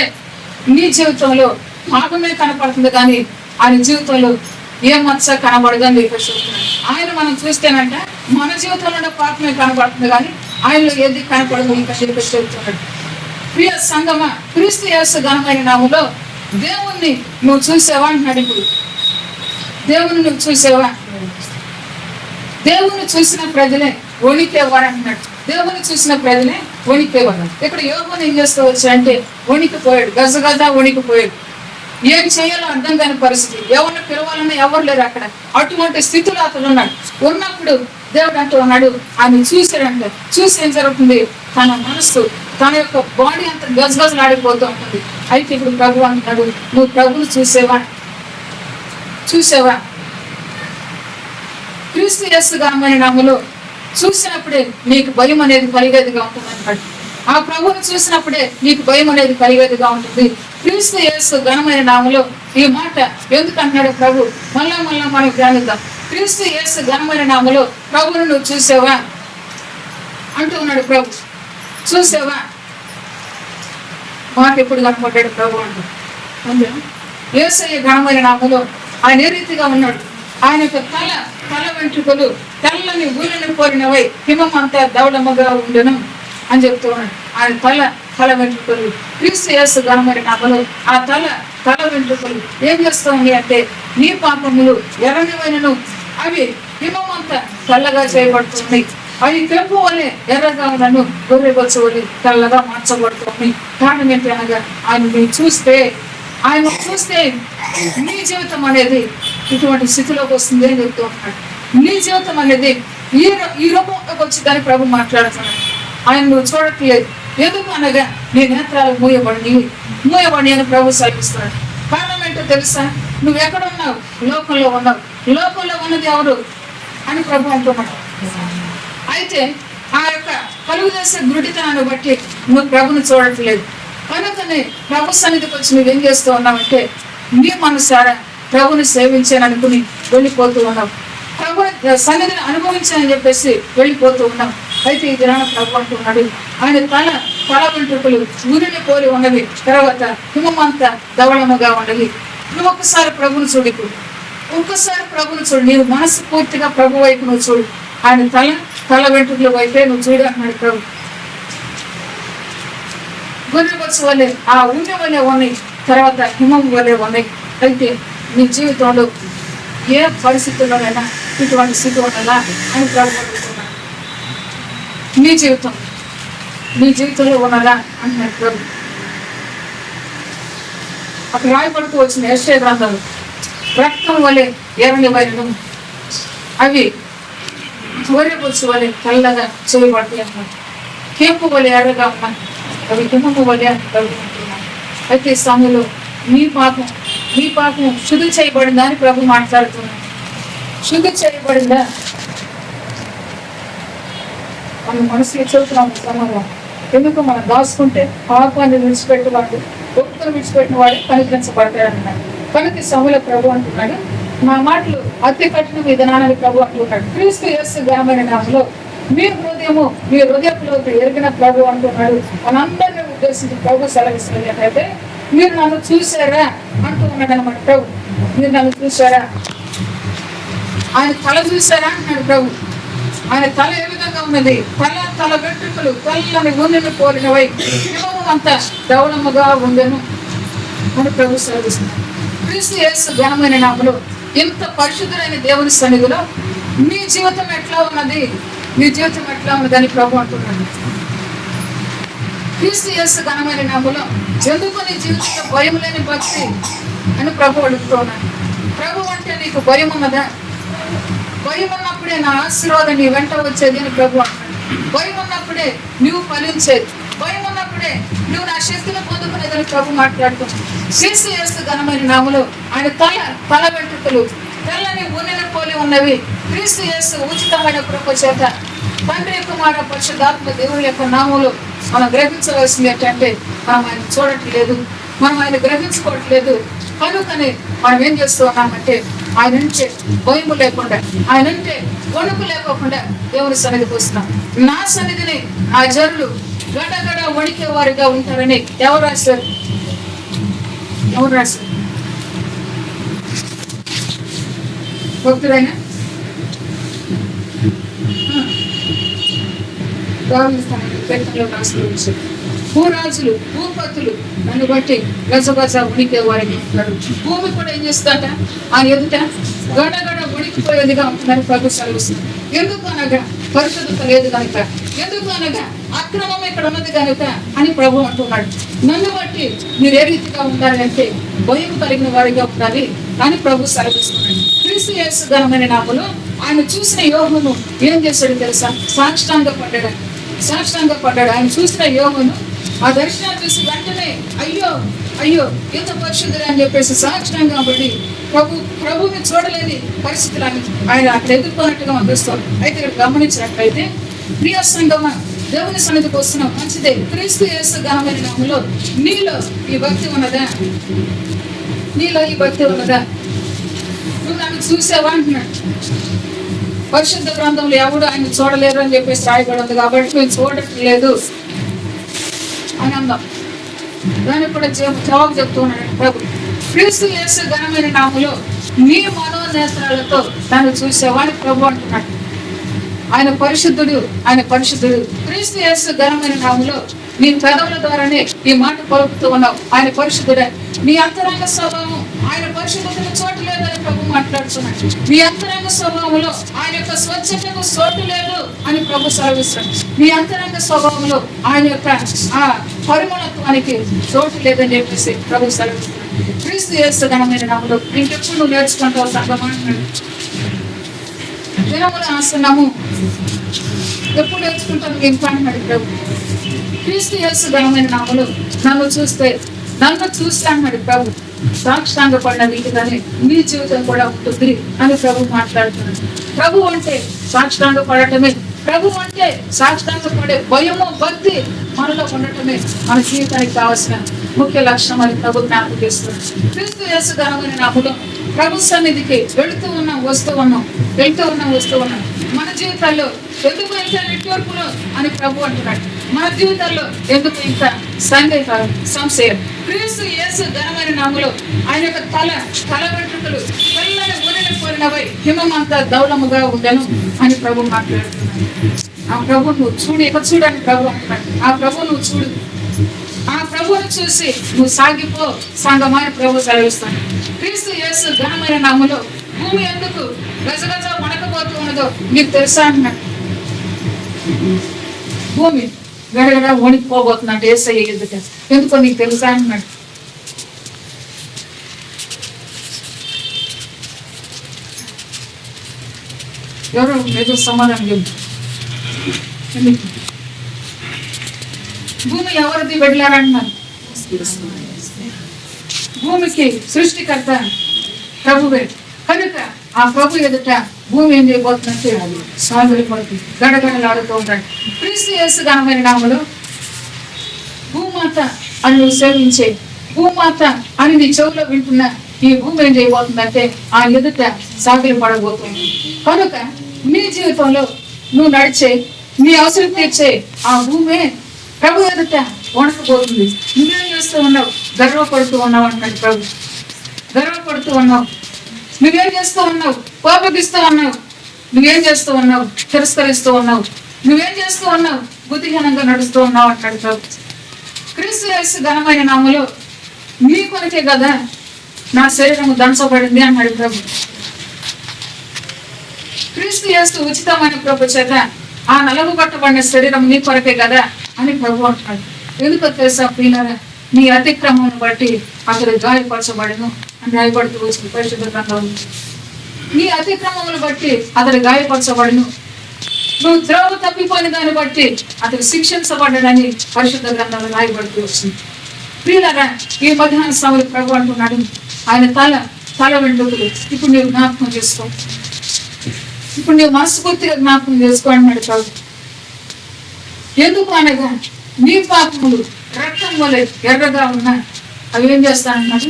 నీ జీవితంలో పాపమే కనపడుతుంది, కానీ ఆయన జీవితంలో ఏ మచ్చ కనబడదని చూస్తున్నాడు. ఆయన మనం చూస్తేనంట మన జీవితంలో పాపమే కనబడుతుంది, కానీ ఆయనలో ఏది కనపడదు ఇంకా చెబుతున్నాడు. ప్రియ సంగమ, క్రీస్తు యేసు ఘనమైన నామములో దేవుణ్ణి నువ్వు చూసావా అంటున్నాడు. ఇప్పుడు దేవుని నువ్వు చూసావా? దేవుణ్ణి చూసిన ప్రజలే వణికేవాడు అంటున్నాడు. దేవుని చూసిన ప్రజలే వణికేవాడు. ఇక్కడ యోగుని ఏం చేస్తూ వచ్చాడంటే వణికిపోయాడు, గజగజ వణికిపోయాడు. ఏం చేయాలో అర్థం కాని పరిస్థితి. ఎవరిని పిలవాలన్నా ఎవరు లేరు అక్కడ. అటువంటి స్థితిలో అతను ఉన్నాడు. ఉన్నప్పుడు దేవుడు అంటూ ఉన్నాడు, ఆయన చూసాడంటే చూసి ఏం జరుగుతుంది? తన మనసు, తన యొక్క బాడీ అంత గజగజలాడిపోతూ ఉంటుంది. అయితే ఇప్పుడు ప్రభు అంటున్నాడు, నువ్వు ప్రభుని చూసావా? క్రీస్తు యేసు ఘనమైన నామములో చూసినప్పుడే నీకు భయం అనేది కలిగేదిగా ఉంటుంది అన్నాడు. ఆ ప్రభువును చూసినప్పుడే నీకు భయం అనేది కలిగేదిగా ఉంటుంది. క్రీస్తు యేసు ఘనమైన నామములో ఈ మాట ఎందుకు అంటున్నాడు ప్రభు? మళ్ళా మనం ధ్యానిద్దాం. క్రీస్తు యేసు ఘనమైన నామములో ప్రభువును నువ్వు చూసావా అంటూ ఉన్నాడు ప్రభు. చూసావా? మాట ఎప్పుడు కనపడ్డాడు ప్రభు అంటూ అంతే. యేసయ్య ఘనమైన నామములో ఆయన ఏ రీతిగా ఉన్నాడు? ఆయన యొక్క తల వెంట్రుకలు తెల్లని ఊరిని పోలినవై హిమం అంతా దౌడమ్మగా ఉండను అని చెప్తూ ఉన్నాడు. ఆయన తల వెంట్రుకలు క్రీస్తు యేసు ఘనమైన నామములో ఆ తల వెంట్రుకలు ఏం చేస్తూ ఉంది అంటే నీ పాపములు ఎర్రనివైనను అవి హిమం అంతా తెల్లగా చేయబడుతుంది. అవి పెంపు వలె ఎర్రగా ఉన్నను గొర్రెబొచ్చు వలె తెల్లగా మార్చబడుతుంది. కారణం ఏంటి అనగా ఆయన చూస్తే నీ జీవితం అనేది ఇటువంటి స్థితిలోకి వస్తుంది అని చెప్తూ ఉన్నాడు. నీ జీవితం అనేది ఈ రూపంలోకి వచ్చిందని ప్రభు మాట్లాడుతున్నాడు. ఆయన నువ్వు చూడట్లేదు. ఎందుకు అనగా నీ నేత్రాలు మూయబడి అని ప్రభు సెలవిస్తున్నాడు. కారణం ఏంటో తెలుసా? నువ్వు ఎక్కడున్నావు? లోకంలో ఉన్నావు. లోకంలో ఉన్నది ఎవరు అని ప్రభు అంటున్నాడు. అయితే ఆ యొక్క కలుగు చేసే గుడితనాన్ని బట్టి నువ్వు ప్రభుని చూడట్లేదు. కనుకనే ప్రభు సన్నిధికి వచ్చి నువ్వేం చేస్తూ ఉన్నావంటే నీ మనసారా ప్రభుని సేవించాననుకుని వెళ్ళిపోతూ ఉన్నావు. ప్రభు సన్నిధిని అనుభవించానని చెప్పేసి వెళ్ళిపోతూ ఉన్నావు. అయితే ఈ దినాన ప్రభు అంటున్నాడు ఆయన తల వెంట్రుకలు ఊరిని పోలి ఉన్నవి, తర్వాత హిమమంతా ధవళముగా ఉన్నవి. నువ్వు ఒక్కసారి ప్రభుని చూడు. ఒక్కసారి ప్రభుని చూడు. నీవు మనసు పూర్తిగా ప్రభు వైపు నువ్వు చూడు. ఆయన తల వెంట్రుకల వైపే నువ్వు చూడు అన్నాడు ప్రభు. గొర్రెబొచ్చు వలె ఆ ఉన్ని వలె ఉన్నాయి, తర్వాత హిమం వలె ఉన్నాయి. అయితే నీ జీవితంలో ఏ పరిస్థితుల్లోనైనా ఇటువంటి స్థితి ఉన్నదా అని ప్రభు అడుగుతున్నాడు. నీ జీవితంలో ఉన్నదా అంటున్నాడు ప్రభు. అక్కడ రాయపడుతూ వచ్చిన యెషయా గ్రంథాలు రక్తం వలె ఎర్రనివైనను అవి గొర్రెబొచ్చు వలె తెల్లగా చేయబడతాయి అన్నాడు. కేంపు వలె ఎర్రగా ఉన్నాయి, అవి హిమము వలె అని ప్రభుత్వం. అయితే ఈ సమయంలో నీ పాపం శుద్ధి చేయబడిందా అని ప్రభు మాట్లాడుతున్నాడు. శుద్ధి చేయబడిందా? మనం మనసులో చెబుతున్నాం సమయంలో. ఎందుకు మనం దాచుకుంటే పాపాన్ని విడిచిపెట్టేవాడు, ఒప్పుకొని విడిచిపెట్టిన వాడు కనికరించబడతాడన్నాడు. కనుక ఈ సమయంలో ప్రభు అంటున్నాడు నా మాటలు అతి కఠిన విధానాన్ని ప్రభు అంటున్నాడు. క్రీస్తు యేసు ఘనమైన నామములో మీ హృదయంలోకి ఎరిగిన ప్రభు అంటున్నాడు. మనందరినీ ఉద్దేశించి ప్రభు సెలవిస్తుంది ఏంటంటే మీరు నన్ను చూసారా అంటూ ఉన్నాడు అనమాట ప్రభు. మీరు నన్ను చూసారా? ఆయన తల చూసారా అంటున్నాడు ప్రభు. ఆయన తల ఏ విధంగా ఉన్నది? తల వెంట్రుకలు తెల్లని ఊరిని పోలినవై హిమము అంతా ధవళముగా ఉండెను అని ప్రభు సెలవిస్తున్నాడు. క్రీస్తు యేసు ఘనమైన నామములో ఇంత పరిశుద్ధులైన దేవుని సన్నిధిలో నీ జీవితం ఎట్లా ఉన్నది? నీ జీవితం ఎట్లా ఉన్నదని ప్రభు అంటున్నాడు. క్రీస్తు యేసు ఘనమైన నామములో ఎందుకు నీ జీవితంలో భయం లేని భక్తి అని ప్రభు అడుగుతున్నాడు. ప్రభు అంటే నీకు భయం ఉన్నదా? భయం ఉన్నప్పుడే నా ఆశీర్వాదం నీ వెంట వచ్చేది అని ప్రభు అంటాడు. భయం ఉన్నప్పుడే నువ్వు ఫలించేది, భయం ఉన్నప్పుడే నువ్వు నా శక్తిని పొందుకునేదని ప్రభు మాట్లాడుతున్నాడు. క్రీస్తు యేసు ఘనమైన నామములో ఆయన తల వెంట్రుకలు తెల్లని ఊనిని పోలి ఉన్నవి. క్రీస్తు యేసు ఉచితమైన కృప చేత తండ్రి కుమార పరిశుద్ధాత్మ దేవుని యొక్క నామములో మనం గ్రహించవలసింది ఏంటంటే మనం ఆయన చూడట్లేదు, మనం ఆయన గ్రహించుకోవట్లేదు. కనుకని మనం ఏం చేస్తూ ఉన్నామంటే ఆయన అంటే భయము లేకుండా, ఆయన అంటే వణుకు లేకోకుండా దేవుని సన్నిధికి వస్తున్నాం. నా సన్నిధిని ఆ జనులు గడగడ వణికే వారిగా ఉంటారని ఎవరు రాశారు? భక్తుడైనా భూరాజులు భూపతులు నన్ను బట్టి గజగజ ఉనికి వారికి ఉంటాడు. భూమి కూడా ఏం చేస్తుందట? ఆ ఎదుట గడగడ ఉనికిపోయేదిగా ఉంటుందని ప్రభు సెలవిస్తుంది. ఎందుకు అనగా పరిశుద్ధత లేదు కనుక, ఎందుకు అనగా అక్రమం ఇక్కడ ఉన్నది కనుక అని ప్రభు అంటున్నాడు. నన్ను బట్టి మీరు ఏ రీతిగా ఉండాలి అంటే భయం కలిగిన వారిగా ఉండాలి అని ప్రభు సెలవిస్తున్నాడు. క్రీస్తు యేసు ఘనమైన నామములో ఆయన చూసిన యోగును ఏం చేశాడు తెలుసా? సాష్టాంగ పడ్డాడు. ఆయన చూసిన యోగును ఆ దర్శనాన్ని చూసి వెంటనే అయ్యో అయ్యో ఇంత పరిశుద్ధులు అని చెప్పేసి సాక్షిగా కాబట్టి ప్రభువుని చూడలేని పరిస్థితులని ఆయన అక్కడ ఎదుర్కొన్నట్టుగా అనిపిస్తాం. అయితే ఇక్కడ గమనించినట్లయితే ప్రియ సంగమ దేవుని సన్నిధికి వస్తున్నాం, మంచిదే. క్రీస్తు యేసు ఘనమైన నామములో నీలో ఈ భక్తి ఉన్నదా? నీలో ఈ భక్తి ఉన్నదా? నువ్వు నన్ను చూసావా అంటున్నాడు. పరిశుద్ధ గ్రంథంలో ఎవడు ఆయన చూడలేరు అని చెప్పేసి రాయబడి ఉంది కాబట్టి మేము చూడట్లేదు అని అందాం. దానికి కూడా జవాబు చెప్తూ ఉన్నాడు ప్రభు. క్రీస్తు యేసు ఘనమైన నామములో నీ మనోనేత్రాలతో నన్ను చూసావా అని ప్రభు అంటున్నాడు. ఆయన పరిశుద్ధుడు, ఆయన పరిశుద్ధుడు. క్రీస్తు యేసు ఘనమైన నామములో నీ పెదవుల ద్వారానే ఈ మాట పలుకుతూ ఉన్నావు, ఆయన పరిశుద్ధుడే. నీ అంతరంగ స్వభావం ఆయన పరిశుద్ధతను చోటు లేదని ప్రభు మాట్లాడుతున్నాడు. నీ అంతరంగ స్వభావంలో ఆయన యొక్క స్వచ్ఛతకు చోటు లేదు అని ప్రభు సెలవిస్తున్నాడు. నీ అంతరంగ స్వభావంలో ఆయన యొక్క ఆ పరిమళత్వానికి చోటు లేదని చెప్పేసి ప్రభు సెలవిస్తున్నాడు. క్రీస్తు యేసు ఘనమైన నామములో ఇంకెప్పుడు నువ్వు నేర్చుకుంటావు సంగమా అంటున్నాడు. దినములు ఆసనము ఎప్పుడు నేర్చుకుంటాను ఇంకా అంటున్నాడు ప్రభు. క్రీస్తు యేసు ఘనమైన నామములో నన్ను చూస్తే అన్నాడు ప్రభు. సాక్షాంగ పడిన రీతిగానే నీ జీవితం కూడా ఉంటుంది అని ప్రభు మాట్లాడుతున్నాడు. ప్రభు అంటే సాక్షాంగ పడటమే. ప్రభు అంటే సాక్షాంగ పడే భయము భక్తి మనలో ఉండటమే మన జీవితానికి కావాల్సిన ముఖ్య లక్షణం అని ప్రభు జ్ఞాపకం చేస్తున్నాడు. క్రీస్తు యేసు ఘనమైన నామములో ప్రభు సన్నిధికి వెళుతూ ఉన్నాం, వస్తూ ఉన్నాం. మన జీవితాల్లో ఎందుకు ఇంత నెట్వర్క్లు అని ప్రభు అంటున్నాడు. మన జీవితాల్లో ఎందుకు ఇంత సంశయం? క్రీస్తు యేసు ఘనమైన నామములో ఆయన యొక్క తల వెంట్రుకలు తెల్లని ఊరిని పోలినవై హిమమంతా ధవళముగా ఉండెను అని ప్రభు మాట్లాడుతున్నాడు. ఆ ప్రభు నువ్వు చూడు, ఇక్కడ చూడని ప్రభు అంటున్నాడు. ఆ ప్రభు నువ్వు చూడు, ఆ ప్రభువును చూసి నువ్వు సాగిపో సంగమని ప్రభు సెలవిస్తాను. క్రీస్తు యేసు ఘనమైన నామములో భూమి ఎందుకు గజగజ వణకపోతూ ఉన్నదో నీకు తెలుసా అంటున్నాడు. భూమి గడగడ వణికిపోబోతున్నట్టు యేసయ్య ఎదుట ఎందుకో నీకు తెలుసా అంటున్నాడు. ఎవరో ఏదో సమాధానం చెప్పు. భూమి ఎవరిది వెళ్ళారంటున్నారు. భూమికి సృష్టికర్త ప్రభువే కనుక ఆ ప్రభు ఎదుట భూమి ఏం చేయబోతున్నట్టు సాగులు పడుతుంది, గడగడలాడుతూ ఉంటాడు. క్రీస్తు యేసు ఘనమైన నామములో భూమాత అని నువ్వు సేవించే, భూమాత అని నీ చెవులో వింటున్న ఈ భూమి ఏం చేయబోతుందంటే ఆ ఎదుట సాగులు పడబోతుంది. కనుక నీ జీవితంలో నువ్వు నడిచే, నీ అవసరం తీర్చే ఆ భూమే ప్రభు ఎదుట వణకపోతుంది. నువ్వేం చేస్తూ ఉన్నావు? గర్వపడుతూ ఉన్నావు అంటాడు ప్రభు. గర్వపడుతూ ఉన్నావు. నువ్వేం చేస్తూ ఉన్నావు? కోపగిస్తూ ఉన్నావు. నువ్వేం చేస్తూ ఉన్నావు? తిరస్కరిస్తూ ఉన్నావు. నువ్వేం చేస్తూ ఉన్నావు? బుద్ధిహీనంగా నడుస్తూ ఉన్నావు అంటాడు ప్రభు. క్రీస్తు యేసు ఘనమైన నామములో నీ కొరకే కదా నా శరీరము దంచబడింది అన్నాడు ప్రభు. క్రీస్తు యేసు ఉచితమైన ప్రభు చేత ఆ నలుగు పట్టబడిన శరీరం నీ కొరకే కదా అని ప్రభు అంటాడు. ఎందుకో తెలుసా ప్రియులారా? నీ అతిక్రమం బట్టి అతడు గాయపరచబడను అని రాయబడుతూ వచ్చింది పరిశుద్ధ గ్రంథంలో. నీ అతిక్రమమును బట్టి అతడు గాయపరచబడను, నువ్వు ద్రోవ తప్పిపోయిన దాన్ని బట్టి అతడు శిక్షించబడ్డాడని పరిశుద్ధ గ్రంథంలో రాయబడుతూ వచ్చింది. ప్రియులారా, ఈ మధ్యాహ్న సమయంలో ప్రభు అంటున్నాడు ఆయన తల వెంట్రుకలు ఇప్పుడు నీవు జ్ఞాపకం చేసుకో, ఇప్పుడు నీవు మనస్ఫూర్తిగా జ్ఞాపకం చేసుకో అన్నాడు ప్రభు. ఎందుకు అనగా నీ పాపములు రక్తం వలె ఎర్రగా ఉన్నా అవి ఏం చేస్తానన్నాడు?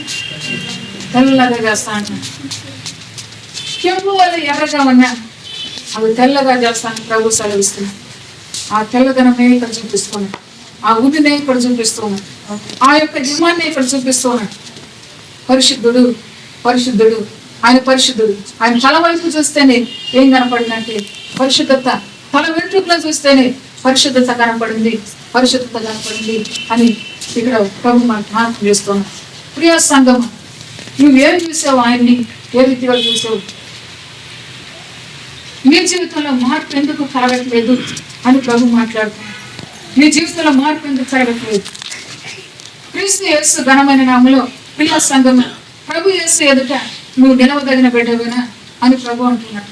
తెల్లగా చేస్తానన్నాడు. కెంపు వలె ఎర్రగా ఉన్నా అవి తెల్లగా చేస్తాను ప్రభు సెలవిస్తున్నాడు. ఆ తెల్లదనమే ఇక్కడ చూపిస్తున్నాడు, ఆ ఉనినే ఇక్కడ చూపిస్తున్నాడు, ఆ యొక్క జిమాన్ని ఇక్కడ చూపిస్తున్నాడు. పరిశుద్ధుడు పరిశుద్ధుడు ఆయన పరిశుద్ధుడు. ఆయన తల వైపు చూస్తేనే ఏం కనపడిందంటే పరిశుద్ధత, తల వెంట్రుకలో చూస్తేనే పరిశుద్ధత కనపడింది, పరిశుద్ధత కనపడింది అని ఇక్కడ ప్రభు మనకు జ్ఞాపకం చేస్తున్నాడు. ప్రియ సంగమ, నువ్వేం చూసావు? ఆయన్ని ఏ రీతిగా చూసావు? నీ జీవితంలో మార్పు ఎందుకు కలగట్లేదు అని ప్రభు మాట్లాడుతున్నాడు. నీ జీవితంలో మార్పు ఎందుకు కలగట్లేదు? క్రీస్తు యేసు ఘనమైన నామములో ప్రియ సంగమ, ప్రభు యేసు ఎదుట నువ్వు నిలవదగిన బిడ్డవేనా అని ప్రభు అంటున్నాడు.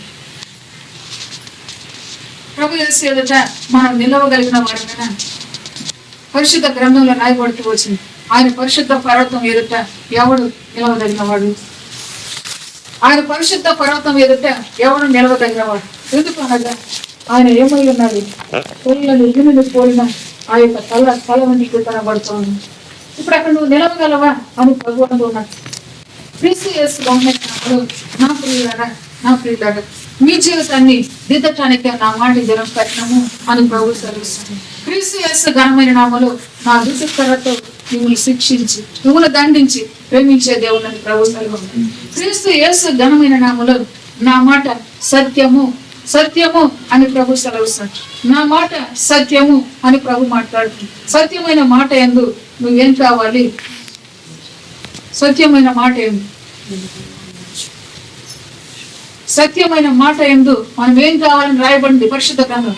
ప్రభు యేసు ఎదుట మనం నిలవగలిగిన వారమేనా? పరిశుద్ధ గ్రంథంలో రాయబడుతూ వచ్చింది. ఆయన పరిశుద్ధ పర్వతం ఎదుట ఎవడు నిలవదగినవాడు? ఆయన పరిశుద్ధ పర్వతం ఎదుట ఎవడు నిలవదగినవాడు? ఎందుకు అనగా ఆయన ఏమై ఉన్నాడు? పొల్లని ఇల్లుని పోలిన ఆ యొక్క తల వంటికి కనబడుతుంది. ఇప్పుడు అక్కడ నువ్వు నిలవగలవా అని ప్రభు అంటున్నాడు. క్రీస్తు యేసు గమనించినప్పుడు నా ప్రియులారా మీ జీవితాన్ని దిద్దటానికి నా మాట జనం కఠినము అని ప్రభు సెలవిస్తుంది. క్రీస్తు యేసు ఘనమైన నామములో నా దుష్టతలతో మిమ్మల్ని శిక్షించి మిమ్మల్ని దండించి ప్రేమించే దేవుని ప్రభు సెలవు. క్రీస్తు యేసు ఘనమైన నామములో నా మాట సత్యము అని ప్రభు సెలవుస్తాడు. నా మాట సత్యము అని ప్రభు మాట్లాడుతుంది. సత్యమైన మాట యందు నువ్వేం కావాలి? సత్యమైన మాట యందు సత్యమైన మాట యందు మనం ఏం కావాలని రాయబడింది పరిశుద్ధ గ్రంథం.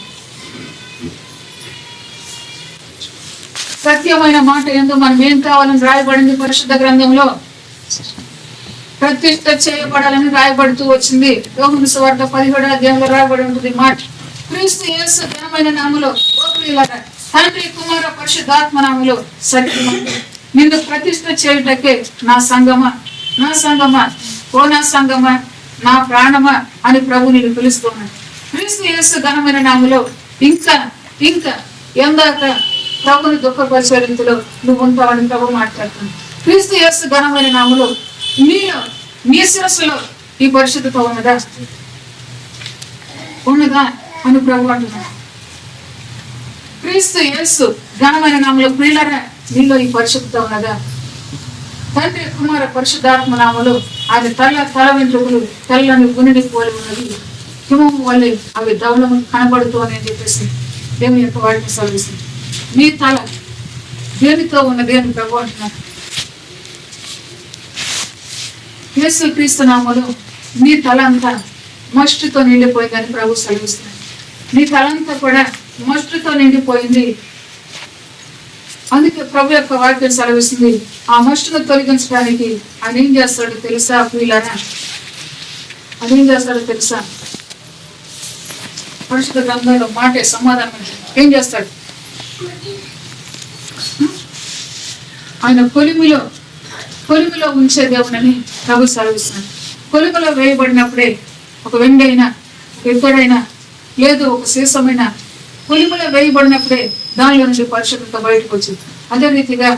సత్యమైన మాట యందు మనం ఏం కావాలని రాయబడింది పరిశుద్ధ గ్రంథంలో. ప్రతిష్ఠ చేయబడాలని రాయబడుతూ వచ్చింది. యోహాను సువార్త 17వ అధ్యాయంలో రాయబడి ఉంటుంది మాట. క్రీస్తు యేసు ఘనమైన నామములో ఓ ప్రియులారా తండ్రి కుమార పరిశుద్ధాత్మ నామములో సత్యమందు నిన్ను ప్రతిష్ఠ చేయుటకే నా సంగమా ఓ నా సంగమా నా ప్రాణమా అని ప్రభు నేను పిలుస్తున్నాను. క్రీస్తు యేసు ఘనమైన నామములో ఇంకా ఎందాక ప్రభుని దుఃఖపరిచే రీతిలో నువ్వు ఉంటావని ప్రభు మాట్లాడుతున్నాను. క్రీస్తు యేసు ఘనమైన నామములో నీలో నీ శిరస్సులో ఈ పరిశుద్ధత ఉన్నదా అని ప్రభు అంటున్నాడు. క్రీస్తు యేసు ఘనమైన నామములో ప్రియులారా నీలో ఈ పరిశుద్ధత ఉన్నదా? తండ్రి కుమార పరిశుద్ధాత్మ నామములో ఆయన తల వెంట్రుకలు తెల్లని గుణిని పోలి ఉన్నది, హిమము వల్లే అవి ధవళము కనబడుతూ అని చెప్పేసి దేవుని యొక్క వాటిని సెలవిస్తుంది. నీ తల దేనితో ఉన్నది అని ప్రభు అంటున్నాడు. యేసు క్రీస్తు నామములో నీ తల అంతా మస్టుతో నిండిపోయిందని ప్రభు సెలవిస్తున్నాడు. నీ తలంతా కూడా మస్టుతో నిండిపోయింది. అందుకే ప్రభు యొక్క వాక్యం సెలవిస్తుంది. ఆ మస్టును తొలగించడానికి ఆయన ఏం చేస్తాడో తెలుసా ప్రియులారా? అదేం చేస్తాడో తెలుసా? పరిశుద్ధ గ్రంథంలో మాటే సమాధానం. ఏం చేస్తాడు? ఆయన కొలిమిలో ఉంచే దేవునని ప్రభు సెలవిస్తున్నాడు. కొలిమిలో వేయబడినప్పుడే ఒక వెండి అయినా ఒక ఇత్తడైనా లేదు ఒక సీసమైనా కొలిమిలో వేయబడినప్పుడే దానిలో నుంచి పరిశుద్ధత బయటకు వచ్చింది. అదే రీతిగా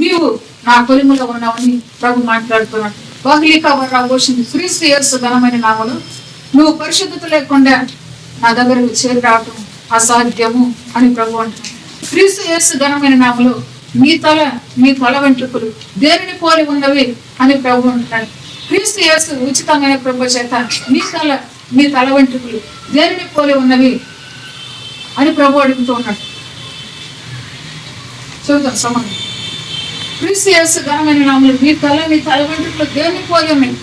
నీవు నా కొలిమిలో ఉన్నావని ప్రభు మాట్లాడుతున్నాడు. వాహలిక వరాబోషింది క్రీస్తు యేసు ఘనమైన నామములో నువ్వు పరిశుద్ధత లేకుండా నా దగ్గరకు చేరి రావటం అసాధ్యము అని ప్రభు అంటున్నాడు. క్రీస్తు యేసు ఘనమైన నామములో మీ తల వెంట్రుకలు దేనిని పోలి ఉన్నవి అని ప్రభు అంటున్నాడు. క్రీస్తు యేసు ఉచితమైన ప్రభు చేత మీ తల వెంట్రుకలు దేనిని పోలి ఉన్నవి అని ప్రభు అడుగుతూ ఉన్నాడు. చూద్దాం సమానం. క్రీస్తు యేసు ఘనమైన నామములో మీ తల వెంట్రుకలు దేనిని పోలి ఉన్నాయి?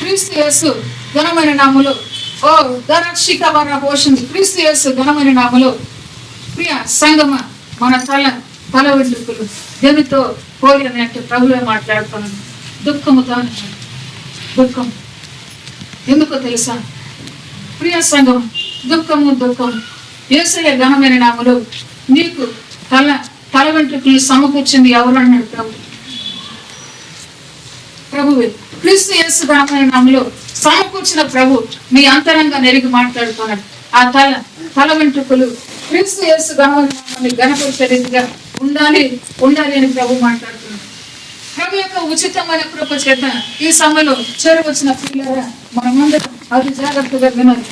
క్రీస్తు యేసు ఘనమైన నామములో ఓ దరక్షిక వర పోషింది. క్రీస్తు యేసు ఘనమైన నామములో ప్రియ సంగమ మన తల వెంట్రుకలు దేనితో పోలి అని అంటే ప్రభువే మాట్లాడుతున్నాను. దుఃఖముతో దుఃఖం ఎందుకో తెలుసా ప్రియ సంగం? దుఃఖం యేసయ్య ఘనమైన నామములో నీకు తల వెంట్రుకలు సమకూర్చింది ఎవరు అన్నాడు ప్రభువే. క్రీస్తు యేసు ఘనమైన నామములో సమకూర్చిన ప్రభు మీ అంతరంగా నెరిగి మాట్లాడుతున్నాడు. ఆ తల వెంట్రుకలు క్రీస్తు యేసు ఘనమైన నామాన్ని ఘనపరిచే రీతిగా ఉండాలి అని ప్రభు మాట్లాడుతున్నాడు. ప్రభు యొక్క ఉచితమైన కృప చేత ఈ సమయంలో చేరవచ్చిన పిల్లరా మనమందరం అది జాగ్రత్తగా వినాలి.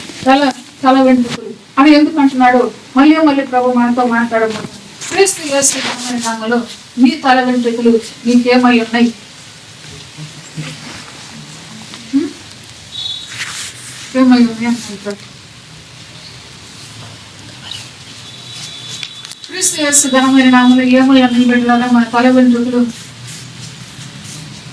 తల వెంట్రుకలు అని ఎందుకు అంటున్నాడు? మళ్ళీ ప్రభు మనతో మాట్లాడబోతున్నాడు. క్రీస్తు యేసు ఘనమైన నామములో నీ తల వెంట్రుకలు నీకేమై ఉన్నాయి? ఏమై ఉన్నాయి అంటారు. క్రీస్తు యేసు ఘనమైన నామములో ఏమయ్యా నిలబెట్టాలా? మన తల వెంట్రుకలు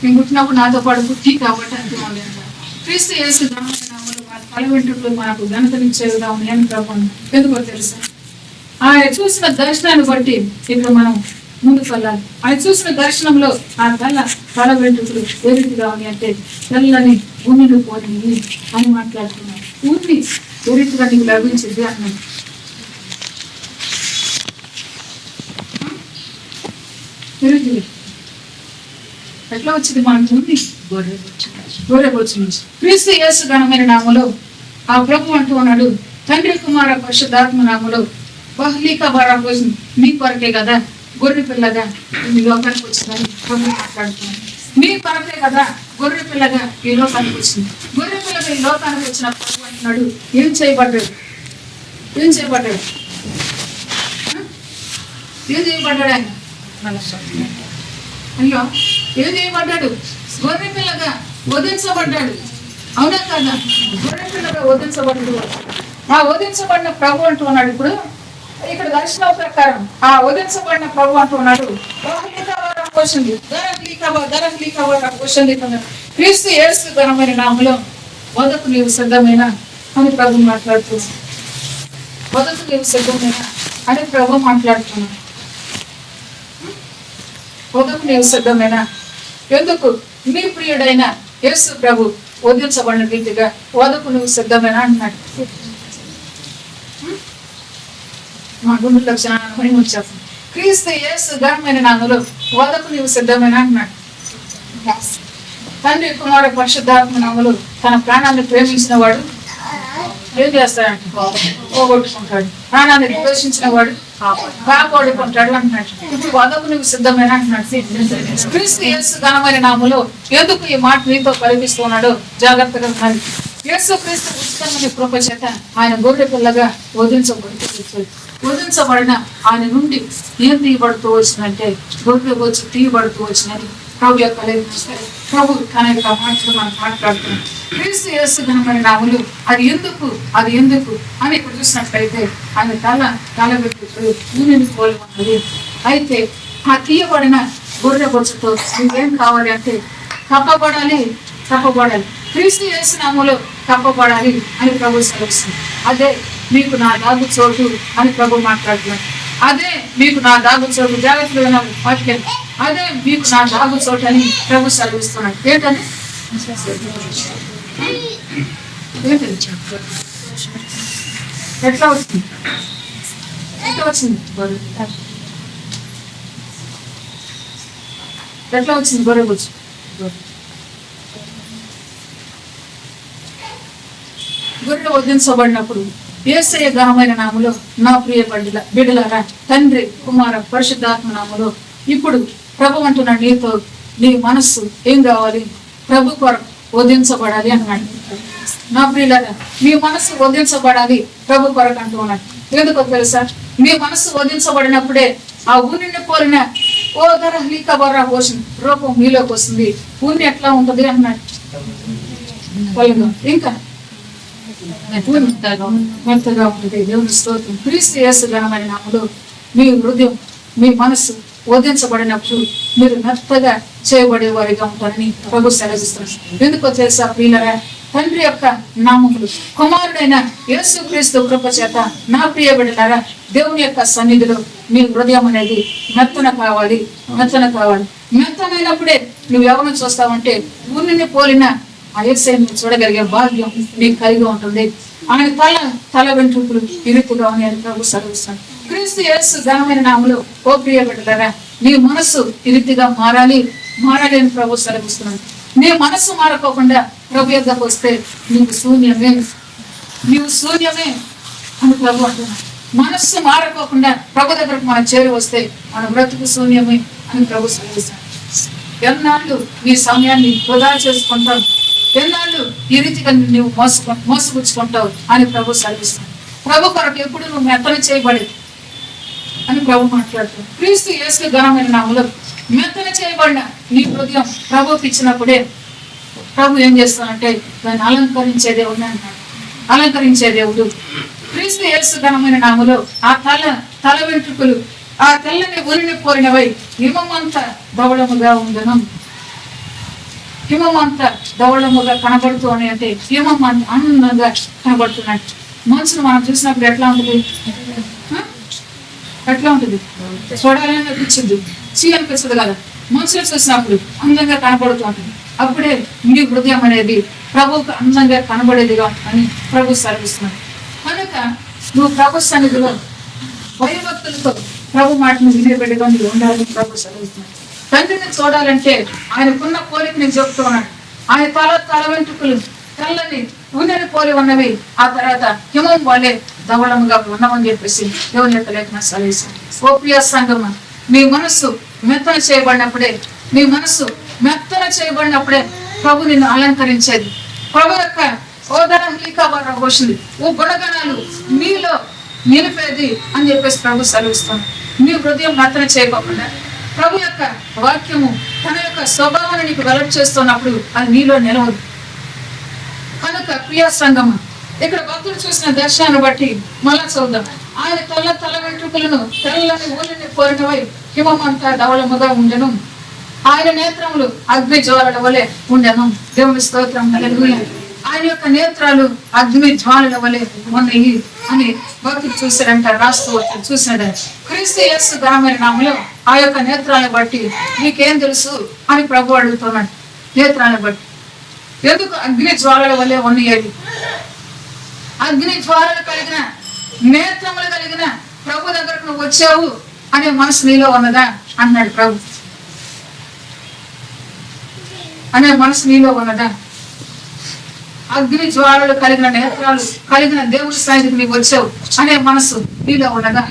నేను పుట్టినప్పుడు నాతో పాటు పుట్టి కాబట్టి అంతే అంటారు. క్రీస్తు యేసు ఘనమైన నామములో మన తల వెంట్రుకలు మనకు ఘనతనిచ్చే విధానం అని ప్రభు ఎందుకో తెలుసా? ఆయన చూసిన దర్శనాన్ని బట్టి ఇప్పుడు మనం ముందుకు వెళ్ళాలి. ఆయన చూసిన దర్శనంలో ఆ తల వెంట్రుకలు ఏ రీతిగా ఉంది అంటే తెల్లని భూమిని పోయింది అని మాట్లాడుతున్నాడు. ఊరిని ఏ రీతిగా నీకు లభించింది అన్నాడు. తిరిగి ఎట్లా వచ్చింది మనకు ఉంది గొర్రెబొచ్చు నుంచి. క్రీస్తు యేసు ఘనమైన నామములో ఆ ప్రభు అంటూ ఉన్నాడు, తండ్రి కుమార పరిశుద్ధాత్మ నామములో బహ్లీక బరాబోసు మీ కొరకే కదా గొర్రె పిల్లగా ఈ లోకానికి వచ్చిందని ప్రభు మాట్లాడుతున్నాడు. మీ కొరకే కదా గొర్రె పిల్లగా ఈ లోకానికి వచ్చింది. గొర్రె పిల్లగా ఈ లోకానికి వచ్చిన ప్రభు అంటున్నాడు, ఏం చేయబడ్డాడు? ఏం చేయబడ్డాడు? ఏం చేయబడ్డాడు ఆయన? అయ్యో, ఏం చేయబడ్డాడు? గొర్రె పిల్లగా వధించబడ్డాడు. అవునా కదా? గొర్రె పిల్లగా వధించబడ్డాడు. ఆ వధించబడిన ప్రభు అంటూ ఉన్నాడు. ఇప్పుడు ఇక్కడ దర్శనం ప్రకారం ఆ వధించబడిన ప్రభు అంటూ ఉన్నాడు, క్రీస్తు యేసు ఘనమైన నామములో వదకు నీవు సిద్ధమైన అని ప్రభు మాట్లాడుతున్నాడు. వదకు నీవు సిద్ధమైన అని ప్రభు మాట్లాడుతున్నాడు. వదకు నీవు సిద్ధమైన ఎందుకు? మీ ప్రియుడైన యేసు ప్రభు వధించబడిన రీతిగా వదకు నువ్వు సిద్ధమైన అంటున్నాడు. మా గుండె లక్షణాన్ని వచ్చేస్తుంది. క్రీస్తు యేసు ఘనమైన నామములో వదకు నీవు సిద్ధమైన అంటున్నాడు. తండ్రి కుమార పరిశుద్ధాత్మ నామములో తన ప్రాణాన్ని ప్రేమించిన వాడు ఏం చేస్తాడంటే పోగొట్టుకుంటాడు. ప్రాణాన్ని ద్వేషించిన వాడు కాపాడుకుంటాడు అంటున్నాడు. ఇప్పుడు వదకు నువ్వు సిద్ధమైన అంటున్నాడు. క్రీస్తు యేసు ఘనమైన నామములో ఎందుకు ఈ మాట నీతో కలిగిస్తున్నాడో జాగ్రత్తగా కానీ యేసు క్రీస్తు ఉచితమైన కృప చేత ఆయన గొర్రె పిల్లగా వధించబడిన ఆయన నుండి ఏం తీయబడుతూ వచ్చిందంటే గొర్రె వచ్చి తీయబడుతూ వచ్చినది ప్రభు యొక్క ప్రభు తన యొక్క మాటలు మనం మాట్లాడుతున్నాం. క్రీస్తు యేసు ఘనమైన నామములు అది ఎందుకు అని ఇప్పుడు చూసినట్లయితే ఆయన తల పెట్టుకుని భూమిని పోలి ఉన్నది. అయితే ఆ తీయబడిన గొర్రె బొచ్చుతో నువ్వేం కావాలి అంటే కప్పబడాలి. క్రీస్తు యేసు నామములో కప్పబడాలి అని ప్రభు సెలవుస్తుంది. అదే మీకు నా దాగు చోటు అని ప్రభు మాట్లాడుతున్నాడు. అదే మీకు నా దాగు చోటు. జాగ్రత్తగా మాట్లాడు. అదే మీకు నా దాగు చోటు అని ప్రభు సెలవిస్తున్నాడు. ఏంటని ఎట్లా వచ్చింది? ఎట్లా వచ్చింది గొర్రె బొచ్చు? గొర్రె వధించబడినప్పుడు యేసయ్య ఘనమైన నామములో నా ప్రియ బిడ్డలారా తండ్రి కుమార పరిశుద్ధాత్మ నామములో ఇప్పుడు ప్రభు అంటున్నాడు, నీతో నీ మనస్సు ఏం కావాలి? ప్రభు కొరకు వధించబడాలి అన్నాడు. నా ప్రియులారా మీ మనస్సు వధించబడాలి ప్రభు కొరకు అంటూ ఉన్నాడు. ఎందుకో తెలుసా? మీ మనస్సు వధించబడినప్పుడే ఆ ఊరిని పోలిన ఓ ధర లీకబర్రా పోషణ రూపం మీలోకి వస్తుంది. ఊరిని ఎట్లా ఉంటుంది అన్నాడు. ఇంకా మెత్తగా ఉంటుంది. దేవుని స్తోత్రం. క్రీస్తు యేసు ఘనమైన నామములో మీ హృదయం మీ మనస్సు వధించబడినప్పుడు మీరు మెత్తగా చేయబడే వారిగా ఉంటారని ప్రభు సెలవిస్తున్నారు. ఎందుకో తెలుసా ప్రియులరా? తండ్రి యొక్క నామములు కుమారుడైన యేసు క్రీస్తు కృప చేత నా ప్రియ బిడ్డలారా దేవుని యొక్క సన్నిధిలో మీ హృదయం అనేది మెత్తన కావాలి. మెత్తనైనప్పుడే నువ్వు ఎవరిని చూస్తావంటే ఊరిని పోలిన ఆ యేసయ్యను చూడగలిగే భాగ్యం నీకు కలిగి ఉంటుంది. ఆయన తల వెంట్రుకలు ఇరుకుగా ఉన్నాయని ప్రభు సెలవిస్తాడు. క్రీస్తు యేసు ఘనమైన నామములో ఓ ప్రియ బిడ్డలారా నీ మనస్సు ఇరుతిగా మారాలి అని ప్రభు సెలవిస్తున్నాడు. నీ మనస్సు మారకోకుండా ప్రభు యొద్దకు వస్తే నీవు శూన్యమే అని ప్రభు అంటున్నాడు. మనస్సు మారకోకుండా ప్రభు దగ్గరకు మనం చేరి వస్తే మన బ్రతుకు శూన్యమే అని ప్రభు సెలవిస్తాడు. ఎన్నాళ్ళు నీ సమయాన్ని వృధా చేసుకుంటావు? ఎన్నాళ్ళు ఈ రీతిగా నువ్వు మోసపుచ్చుకుంటావు అని ప్రభు సెలవిస్తాడు. ప్రభు కొరకు ఎప్పుడు నువ్వు మెత్తన చేయబడి అని ప్రభు మాట్లాడుతాడు. క్రీస్తు యేసు ఘనమైన నామములో మెత్తన చేయబడిన నీ హృదయం ప్రభుకి ఇచ్చినప్పుడే ప్రభు ఏం చేస్తానంటే దాన్ని అలంకరించే దేవుడు అంటాడు. అలంకరించే దేవుడు క్రీస్తు యేసు ఘనమైన నామములో ఆ తల వెంట్రుకలు ఆ తెల్లని ఊరిని పోరినవై హిమమంతా ధవళముగా ఉండను. హిమమంతా ధవళముగా కనబడుతూ అని అంటే హిమమంతా అందంగా కనబడుతున్నాడు. మనుషులు మనం చూసినప్పుడు ఎట్లా ఉంటుంది? చూడాలని అనిపించింది, అనిపిస్తుంది కదా. మనుషులు చూసినప్పుడు అందంగా కనబడుతూ ఉంటుంది. అప్పుడే మీ హృదయం అనేది ప్రభువుకు అందంగా కనబడేదిగా అని ప్రభు సెలవిస్తున్నాడు. కనుక నువ్వు ప్రభు సన్నిధిలో భయభక్తులతో ప్రభు మాటను వినే బిడ్డగా నీవు ఉండాలని ప్రభు సెలవుతున్నాడు. తండ్రిని చూడాలంటే ఆయనకున్న పోలిక నేను చెప్తూ ఉన్నాడు. ఆయన తల వెంట్రుకలు తెల్లని నూనెని పోలి ఉన్నవి, ఆ తర్వాత హిమం వలె ధవళముగా ఉన్నామని చెప్పేసి దేవుని యొక్క లేఖన సెలవిస్తాను. ఓ ప్రియ సంగమ, మీ మనస్సు మెత్తన చేయబడినప్పుడే ప్రభు నిన్ను అలంకరించేది. ప్రభు యొక్క ఓ గుణగణాలు నీలో నిలిపేది అని చెప్పేసి ప్రభు సెలవిస్తాను. నీ హృదయం మెత్తన చేయకుండా ప్రభు యొక్క వాక్యము తన యొక్క స్వభావాన్ని నీకు వెల్లడి చేస్తున్నప్పుడు అది నీలో నిలవదు. కనుక ప్రియ సంగమ, ఇక్కడ భక్తుడు చూసిన దర్శనాన్ని బట్టి మళ్ళా చూద్దాం. ఆయన తల వెంట్రుకలను తెల్లని ఊరిని కోరినవై హిమమంతా ధవళముగా ఉండెను. ఆయన నేత్రములు అగ్ని జ్వాలల వలె ఉండెను. దేవుని స్తోత్రం, హల్లెలూయా. ఆయన యొక్క నేత్రాలు అగ్ని జ్వాలల వలె ఉన్నాయి అని భక్తుడు చూశాడంట, రాస్తూ చూశాడు. క్రీస్తు యేసు ఘనమైన నామములో ఆ యొక్క నేత్రాలను బట్టి నీకేం తెలుసు అని ప్రభు అడుగుతున్నాడు. నేత్రాలను బట్టి ఎందుకు అగ్ని జ్వాలల వలె ఉన్నాయి? అగ్ని జ్వాలలు కలిగిన నేత్రములు కలిగిన ప్రభు దగ్గరకు నువ్వు వచ్చావు అనే మనసు నీలో ఉన్నదా అన్నాడు ప్రభు. అనే మనసు నీలో ఉన్నదా? అగ్ని జ్వాలలు కలిగిన నేత్రాలు కలిగిన దేవుడి స్థాయికి నీవు వచ్చావు అనే మనసు నీలో ఉన్నదా?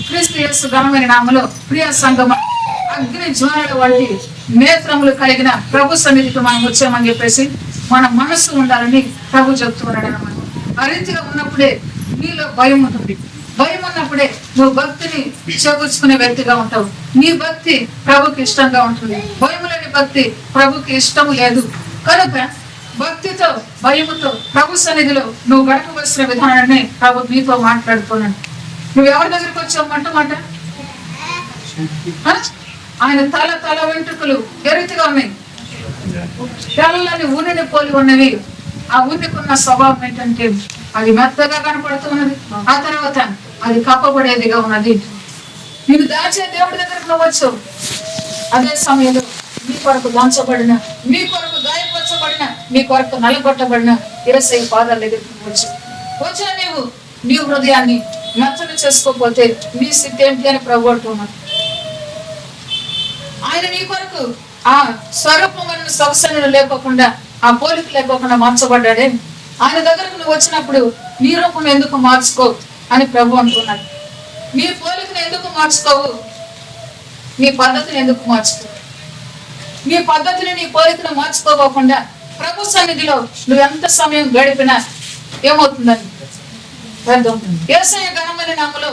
క్రీస్తు యేసు ఘనమైన నామములో ప్రియ సంగమ, అగ్ని జ్వాలల వంటి నేత్రములు కలిగిన ప్రభు సన్నిధికి మనం వచ్చామని చెప్పేసి మన మనస్సు ఉండాలని ప్రభు చెప్తున్నాడు అన్నమాట. ఆ రీతిగా ఉన్నప్పుడే నీలో భయం ఉంటుంది. భయం ఉన్నప్పుడే నువ్వు భక్తిని చేకూర్చుకునే వ్యక్తిగా ఉంటావు. నీ భక్తి ప్రభుకి ఇష్టంగా ఉంటుంది. భయం లేని భక్తి ప్రభుకి ఇష్టం లేదు. కనుక భక్తితో భయముతో ప్రభు సన్నిధిలో నువ్వు గడపవలసిన విధానాన్ని ప్రభు నీతో మాట్లాడుతున్నాడు. నువ్వు ఎవరి దగ్గరికి వచ్చావు? మాట ఆయన తల వెంట్రుకలు ఏ రీతిగా ఉన్నాయి? తెల్లని ఊరిని పోలి ఉన్నవి. ఆ ఊరికున్న స్వభావం ఏంటంటే అది మెత్తగా కనపడుతున్నది, ఆ తర్వాత అది కప్పబడేదిగా ఉన్నది. నీకు దాచే దేవుడి దగ్గరకు నువ్వు వచ్చావు. అదే సమయంలో మీ కొరకు దాంచబడిన, మీ కొరకు గాయపరచబడిన, మీ కొరకు నలగొట్టబడిన యేసయ్య పాదాల దగ్గరికి వచ్చిన నీ హృదయాన్ని మెత్తన చేసుకోకపోతే నీ స్థితి ఏంటి అని ప్రభు అంటున్నాడు. ఆయన నీ కొరకు ఆ స్వరూపమైన సొగసనులు లేకోకుండా, ఆ పోలిక లేకోకుండా మార్చబడ్డాడే. ఆయన దగ్గరకు నువ్వు వచ్చినప్పుడు నీ రూపం ఎందుకు మార్చుకో అని ప్రభు అంటున్నాడు. నీ పోలికను ఎందుకు మార్చుకోవు? నీ పద్ధతిని ఎందుకు మార్చుకో? నీ పద్ధతిని, నీ పోలికను మార్చుకోకుండా ప్రభు సన్నిధిలో నువ్వు ఎంత సమయం గడిపినా ఏమవుతుందని అర్థం. యేసయ్య ఘనమైన నామములో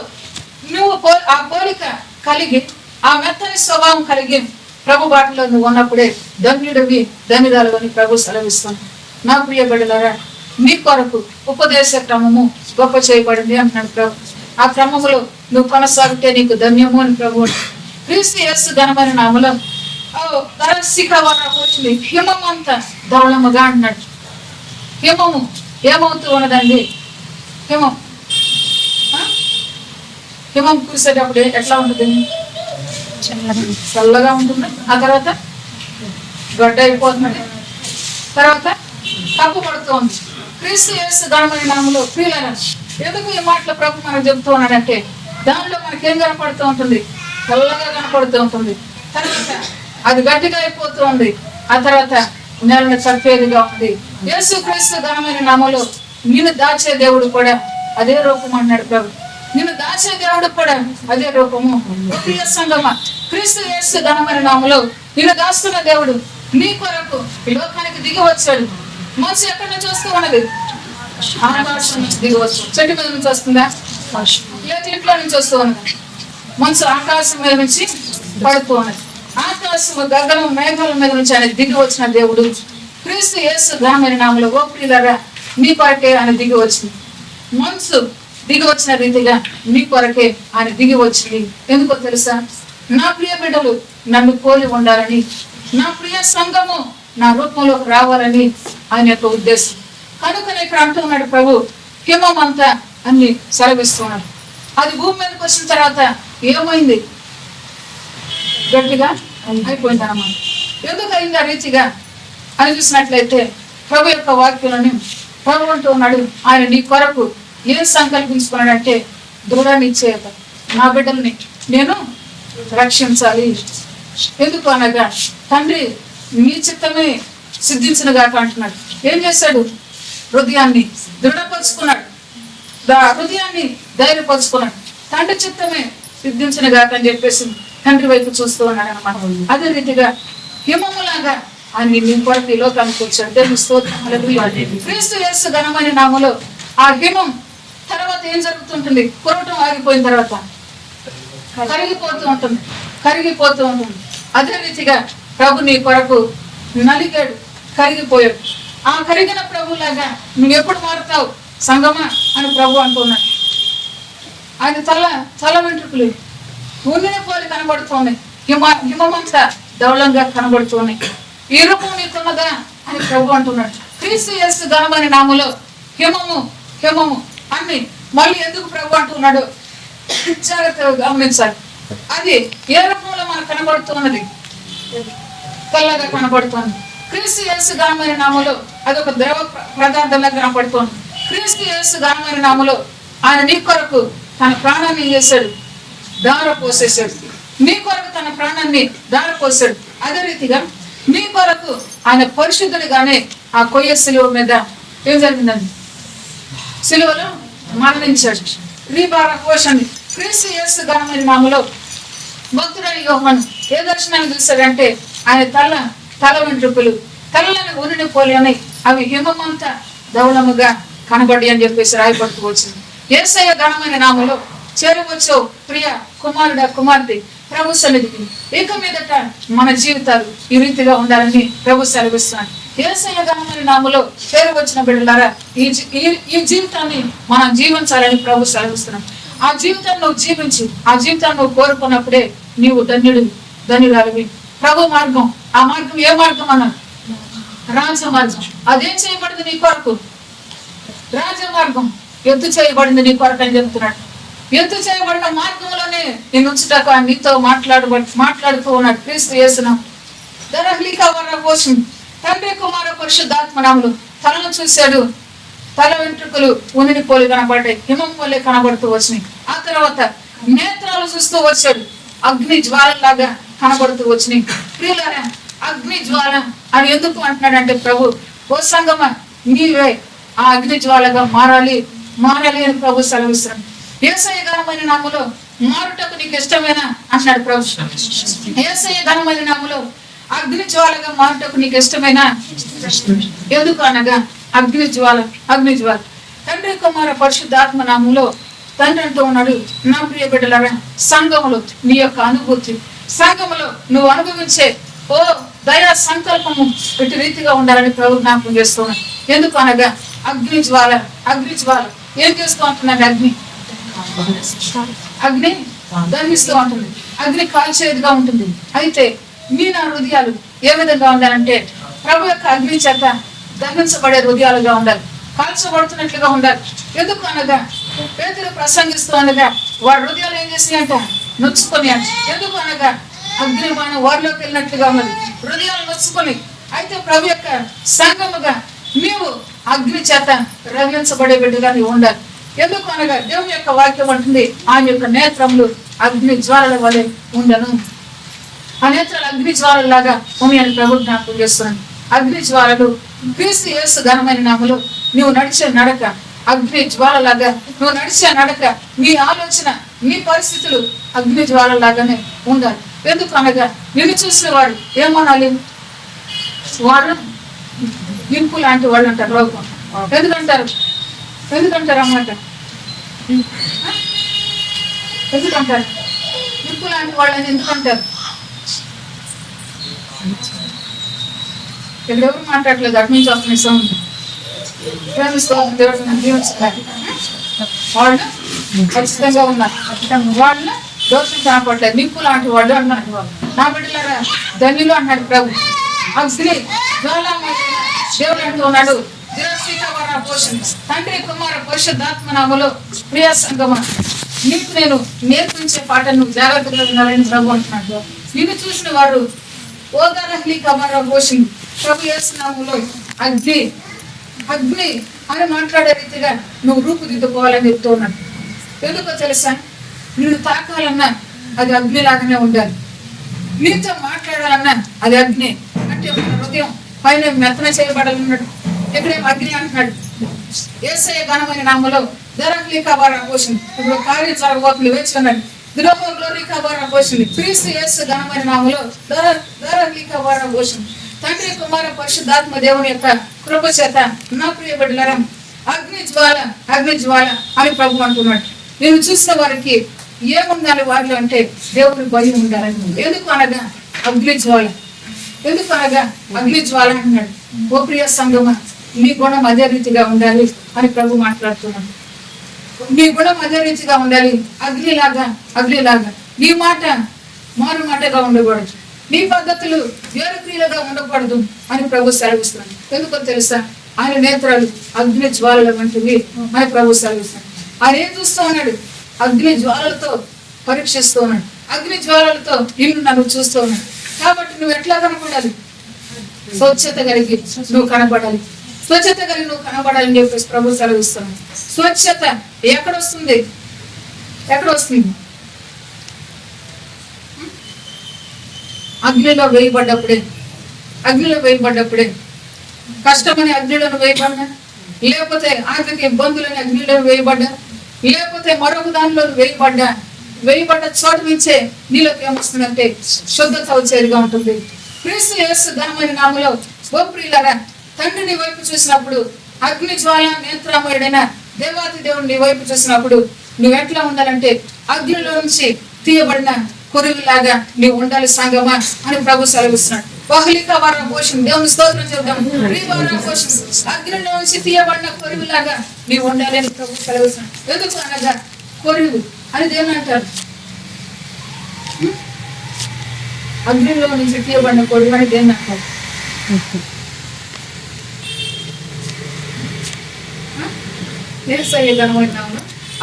నువ్వు ఆ పోలిక కలిగి, ఆ మెత్తని స్వభావం కలిగి ప్రభు బాటలో నువ్వు ఉన్నప్పుడే ధన్యుడివి, ధన్యురాలు అని ప్రభు సెలవిస్తాను. నా ప్రియ బిడ్డలారా, నీ కొరకు ఉపదేశ క్రమము గొప్ప చేయబడింది అంటున్నాడు ప్రభు. ఆ క్రమములో నువ్వు కొనసాగితే నీకు ధన్యము అని ప్రభు. క్రీస్తు యేసు ఘనమైన నామములో వచ్చింది హిమం అంతా ధవళముగా అంటున్నాడు. హిమము ఏమవుతూ ఉన్నదండి? హిమం కురిసేటప్పుడు ఎట్లా ఉంటుంది? చల్లగా ఉంటుంది. ఆ తర్వాత గడ్డ అయిపోతుంది, తర్వాత కప్పు పడుతుంది. క్రీస్తు యేసు ఘనమైన నామములో ప్రియులారా, ఎందుకు ఈ మాటలు ప్రభు మనకు చెబుతూ ఉన్నాడంటే దానిలో మనకేం కనపడుతూ ఉంటుంది? చల్లగా కనపడుతూ ఉంటుంది. తర్వాత అది గట్టిగా అయిపోతూ ఉంది. ఆ తర్వాత నెలను చంపేదిగా ఉంది. యేసు క్రీస్తు ఘనమైన నామములో నిన్ను దాచే దేవుడు కూడా అదే రూపం అన్నాడు ప్రభు. నిన్ను దాచే దేవుడు కూడా అదే రూపము. ప్రియ సంగమ, క్రీస్తు యేసు ఘనమైన నామములో నిన్ను దాస్తున్న దేవుడు నీ కొరకు ఈ లోకానికి దిగి వచ్చాడు. మనసు ఎక్కడి నుంచి వస్తూ ఉన్నది? ఆకాశం నుంచి దిగి వచ్చు. చెట్టు మీద నుంచి వస్తుందా? లేదా ఇంట్లో నుంచి వస్తూ ఉన్నది? మనసు ఆకాశం మీద నుంచి పడుతూ ఉన్నది. ఆకాశము గగనము మేఘాల మీద నుంచి ఆయన దిగి వచ్చిన దేవుడు క్రీస్తు యేసు ఘనమైన నామములో ఓ ప్రియులారా, నీ కొరకే ఆయన దిగి వచ్చింది. మనసు దిగి వచ్చిన రీతిగా నీ కొరకే ఆయన దిగి వచ్చింది. ఎందుకో తెలుసా? నా ప్రియ బిడ్డలు నన్ను పోలి ఉండాలని, నా ప్రియ సంఘము నా రూపంలోకి రావాలని ఆయన యొక్క ఉద్దేశం. కనుక ఇక్కడ అంటున్నాడు ప్రభు, హిమం అంతా అన్ని సెలవిస్తున్నాడు. అది భూమి మీదకి వచ్చిన తర్వాత ఏమైంది? గట్టిగా అయిపోయింది అన్నమాట. ఎందుకు అయింది ఆ రీతిగా అని చూసినట్లయితే ప్రభు యొక్క వాక్యాలను ప్రభు అంటూ ఉన్నాడు, ఆయన నీ కొరకు ఏం సంకల్పించుకున్నాడంటే దృఢ నిశ్చయత, నా బిడ్డల్ని నేను రక్షించాలి. ఎందుకు అనగా తండ్రి నీ చిత్తమే సిద్ధించిన గాక అంటున్నాడు. ఏం చేశాడు? హృదయాన్ని దృఢపరుచుకున్నాడు, హృదయాన్ని ధైర్యపరుచుకున్నాడు. తండ్రి చిత్తమే సిద్ధించిన గాక అని చెప్పేసి తండ్రి వైపు చూస్తూ ఉన్నాడు అన్నమాట. అదే రీతిగా హిమములాగా ఆయన నీ కొరకు ఈ లోకానికి వచ్చాడు. దేవుని స్తోత్రం, హల్లెలూయా. క్రీస్తు యేసు ఘనమైన నామములో ఆ హిమం తర్వాత ఏం జరుగుతుంటుంది? కురవటం ఆగిపోయిన తర్వాత కరిగిపోతూ ఉంటుంది. అదే రీతిగా ప్రభు నీ కొరకు నలిగాడు, కరిగిపోయాడు. ఆ కరిగిన ప్రభులాగా నువ్వు ఎప్పుడు మారుతావు సంగమా అని ప్రభు అంటున్నాడు. ఆయన తల వెంట్రుకలు ఉన్నిన పోలి కనబడుతున్నాయి, హిమమంతా ధవళంగా కనబడుతున్నాయి. ఈ రూపం నీకున్నదా అని ప్రభు అంటున్నాడు. క్రీస్తు యేసు ఘనమైన నామములో హిమము అన్ని మళ్ళీ ఎందుకు ప్రభు అంటున్నాడు జాగ్రత్తగా గమనించాలి. అది ఏ రూపంలో మనకు కనబడుతున్నది? తెల్లగా కనబడుతుంది. క్రీస్తు యేసు ఘనమైన నామములో అదొక ద్రవ పదార్థంగా కనబడుతుంది. క్రీస్తు యేసు ఘనమైన నామములో ఆయన నీ కొరకు తన ప్రాణాన్ని చేశాడు, దార పోసేశాడు. నీ కొరకు తన ప్రాణాన్ని దార పోసాడు. అదే రీతిగా నీ కొరకు ఆయన పరిశుద్ధుడిగానే ఆ కొయ్య శిలువ మీద ఏం జరిగిందండి? శిలువలో మరణించాడు. రీబార పోషండి. క్రీస్తు యేసు ఘనమైన నామములో భక్తుడైన యోహాను ఏ దర్శనాన్ని చూశాడంటే ఆయన తల వెంట్రుకలు తెల్లని ఉరిని పోలి అని అవి హిమమంతా ధవళముగా కనబడి అని చెప్పేసి రాయబడుతూ వచ్చింది. యేసయ్య ఘనమైన నామములో చేరవచ్చు ప్రియ కుమారుడ కుమార్తె ప్రభు సన్నిధికి. ఇక మీదట మన జీవితాలు ఈ రీతిగా ఉండాలని ప్రభు సెలవిస్తున్నాడు. యేసయ్య ఘనమైన నామములో చేరవచ్చిన బిడ్డలారా, ఈ జీవితాన్ని మనం జీవించాలని ప్రభు సెలవిస్తున్నాడు. ఆ జీవితాన్ని నువ్వు జీవించి ఆ జీవితాన్ని నువ్వు కోరుకున్నప్పుడే నీవు ధన్యురాలివి. ప్రభు మార్గం, ఆ మార్గం ఏ మార్గం అన్నాడు? రాజమార్గం. అదేం చేయబడింది నీ కొరకు? రాజమార్గం ఎత్తు చేయబడింది నీ కొరకు అని చెప్తున్నాడు. ఎత్తు చేయబడిన మార్గంలోనే నేను ఉంచుటకు నీతో మాట్లాడుతూ ఉన్నాడు. క్రీస్తు యేసును పోషం తండ్రి కుమార పరిశుద్ధాత్మ నామములు తలను చూశాడు, తల వెంట్రుకలు ఉనిని పోలి కనబడ్డాయి, హిమం పోలే కనబడుతూ వచ్చినాయి. ఆ తర్వాత నేత్రాలు చూస్తూ వచ్చాడు, అగ్ని జ్వాలలాగా కనబడుతూ వచ్చినాయి. ప్రియులారా, అగ్ని జ్వాల అని ఎందుకు అంటున్నాడంటే ప్రభు ఓ సంగమ నీవే ఆ అగ్ని జ్వాలగా మారాలి అని ప్రభు సెలవిస్తున్నాడు. యేసయ్య ఘనమైన నామములో మారుటకు నీకు ఇష్టమేనా అంటున్నాడు ప్రభు. యేసయ్య ఘనమైన నామములో అగ్ని జ్వాలగా మారుటకు నీకు ఇష్టమేనా? ఎందుకు అనగా అగ్ని జ్వాల తండ్రి కుమార పరిశుద్ధాత్మ నామములో తండ్రి అంటూ ఉన్నాడు, నా ప్రియ బిడ్డలారా, సంఘములో నీ యొక్క అనుభూతి, సంఘములో నువ్వు అనుభవించే ఓ దయా సంకల్పము ఇటు రీతిగా ఉండాలని ప్రభు జ్ఞాపకం చేస్తున్నాడు. ఎందుకు అనగా అగ్ని జ్వాల ఏం చేస్తూ ఉంటున్నాడు? అగ్ని దహిస్తూ ఉంటుంది, అగ్ని కాల్చేదిగా ఉంటుంది. అయితే నా హృదయాలు ఏ విధంగా ఉండాలంటే ప్రభు యొక్క అగ్ని చేత దహించబడే హృదయాలుగా ఉండాలి, కాల్చబడుతున్నట్లుగా ఉండాలి. ఎందుకు అనగా పేతురు ప్రసంగిస్తూ అనగా వారి హృదయాలు ఏం చేసినాయంట? నొచ్చుకొని. ఎందుకు అనగా అగ్ని బాణం వారిలోకి వెళ్ళినట్లుగా ఉన్నది, హృదయాలు నొచ్చుకొని. అయితే ప్రభు యొక్క సంఘముగా నీవు అగ్ని చేత రగిలించబడే బిడ్డగా నీవు ఉండాలి. ఎందుకు అనగా దేవుని యొక్క వాక్యం అంటుంది, ఆయన యొక్క నేత్రములు అగ్ని జ్వాలల వలె ఉండను. ఆ నేత్రాలు అగ్ని జ్వాలలాగా ఉన్నాయని ప్రభు జ్ఞాపకం చేస్తున్నాను. అగ్ని జ్వాలలు క్రీస్తు యేసు ఘనమైన నామములో నువ్వు నడిచే నడక అగ్ని జ్వాలలాగా, నువ్వు నడిచే నడక, నీ ఆలోచన, నీ పరిస్థితులు అగ్ని జ్వాలలాగానే ఉండాలి. ఎందుకు అనగా నిన్ను చూసిన వాడు ఏమనాలి? వాడు నింపు లాంటి వాళ్ళు అంటారు లోకం. ఎందుకంటారు అన్నమాట? ఎందుకంటారు నింపు లాంటి వాళ్ళని? ఎందుకంటారు? ఇక్కడ ఎవరు మాట్లాడలేదు, అటు నుంచి వస్తున్న సౌండ్. ప్రేమిస్తాం దేవుడు జీవించాలి. వాళ్ళు ఖచ్చితంగా ఉన్నారు, వాళ్ళు దోషం కనపడలేదు, నింపు లాంటి వాళ్ళు అన్నారు. నా బిడ్డలారా ధన్యులు అన్నాడు ప్రభు. అగ్ని జ్వాలామయ దేవుడు అంటూ ఉన్నాడు, తండ్రి కుమార పరిశుద్ధాత్మ నామములో ప్రియ సంగమ నీకు నేను నేర్పించే పాటను నువ్వు జాగ్రత్తగా వినాలని ప్రభు అంటున్నాడు. నిన్ను చూసిన వారు ఓదారహ్లి కమర పోషింది ప్రభు యేసు నామములో అగ్ని అగ్ని అని మాట్లాడే రీతిగా నువ్వు రూపుదిద్దుకోవాలని చెప్తూ ఉన్నాడు. ఎందుకో తెలుసా? నిన్ను తాకాలన్నా అది అగ్నిలాగానే ఉండాలి. నీతో మాట్లాడాలన్నా అది అగ్ని. అంటే మన హృదయం పైన మెత్తన చేయబడాలన్నాడు. ఎక్కడేమో అగ్ని అంటున్నాడు. యేసయ్య ఘనమైన నామములో ధరగ్లి కబారా పోషింది. ఇప్పుడు కార్యం జరగబోతుంది, వేచుకున్నాడు. గ్లోరీ కబారా పోషింది. క్రీస్తు యేసు ఘనమైన నామములో ధరగ్లి కబారా పోషింది. తండ్రి కుమార పరిశుద్ధాత్మ దేవుని యొక్క కృప చేత నా ప్రియ బిడ్డలారా అగ్ని జ్వాల అని ప్రభు అంటున్నాడు. నేను చూసిన వారికి ఏముండాలి వారిలో అంటే దేవుని భయం ఉండాలని. ఎందుకు అనగా అగ్ని జ్వాల అంటున్నాడు. ఓ ప్రియ సంగమ, నీ గుణం అదే రీతిగా ఉండాలి అని ప్రభు మాట్లాడుతున్నాడు. నీ గుణం అదే రీతిగా ఉండాలి. అగ్నిలాగా నీ మాట మారు మాటగా ఉండకూడదు. నీ పద్ధతులు వేరు క్రియలుగా ఉండకూడదు అని ప్రభు సెలవిస్తున్నాడు. ఎందుకో తెలుసా? ఆయన నేత్రాలు అగ్ని జ్వాలల వంటివి అని ప్రభు సెలవిస్తున్నాడు. ఆయన ఏం చూస్తూ ఉన్నాడు? అగ్ని జ్వాలలతో పరీక్షిస్తూ ఉన్నాడు. అగ్ని జ్వాలలతో నన్ను చూస్తూ ఉన్నాడు. కాబట్టి నువ్వు ఎట్లా కనపడాలి? స్వచ్ఛత కలిగి నువ్వు కనపడాలి. అని చెప్పేసి ప్రభు సెలవిస్తున్నాడు. స్వచ్ఛత ఎక్కడ వస్తుంది? అగ్నిలో వేయబడ్డప్పుడే కష్టమని అగ్నిలో వేయబడ్డా, లేకపోతే ఆర్థిక ఇబ్బందులని అగ్నిలో వేయబడ్డా, లేకపోతే మరొక దానిలో వేయబడ్డ చోటు నుంచే నీలోకి ఏమొస్తుందంటే శుద్ధత వచ్చేదిగా ఉంటుంది. క్రీస్తు యేసు ఘనమైన నామములో ఓ ప్రియులారా, తండ్రి నీ వైపు చూసినప్పుడు, అగ్ని జ్వాల నేత్రమయుడైన దేవాతి దేవుడు నీ వైపు చూసినప్పుడు నువ్వు ఎట్లా ఉండాలంటే అగ్నిలో నుంచి తీయబడిన కొరువులాగా నీవు ఉండాలి సంగమా అని ప్రభు సెలవిస్తున్నాడు. దేవుని స్తోత్రం చెప్తాం. అగ్నిలో నుంచి తీయబడిన కొరువులాగా నీవు ఉండాలి అని ప్రభు సెలవిస్తున్నాడు. ఎందుకు అనగా కొరువు అని దేవుని అంటారు. అగ్నిలో నుంచి తీయబడిన కొరువు అని దేవుని అంటారు.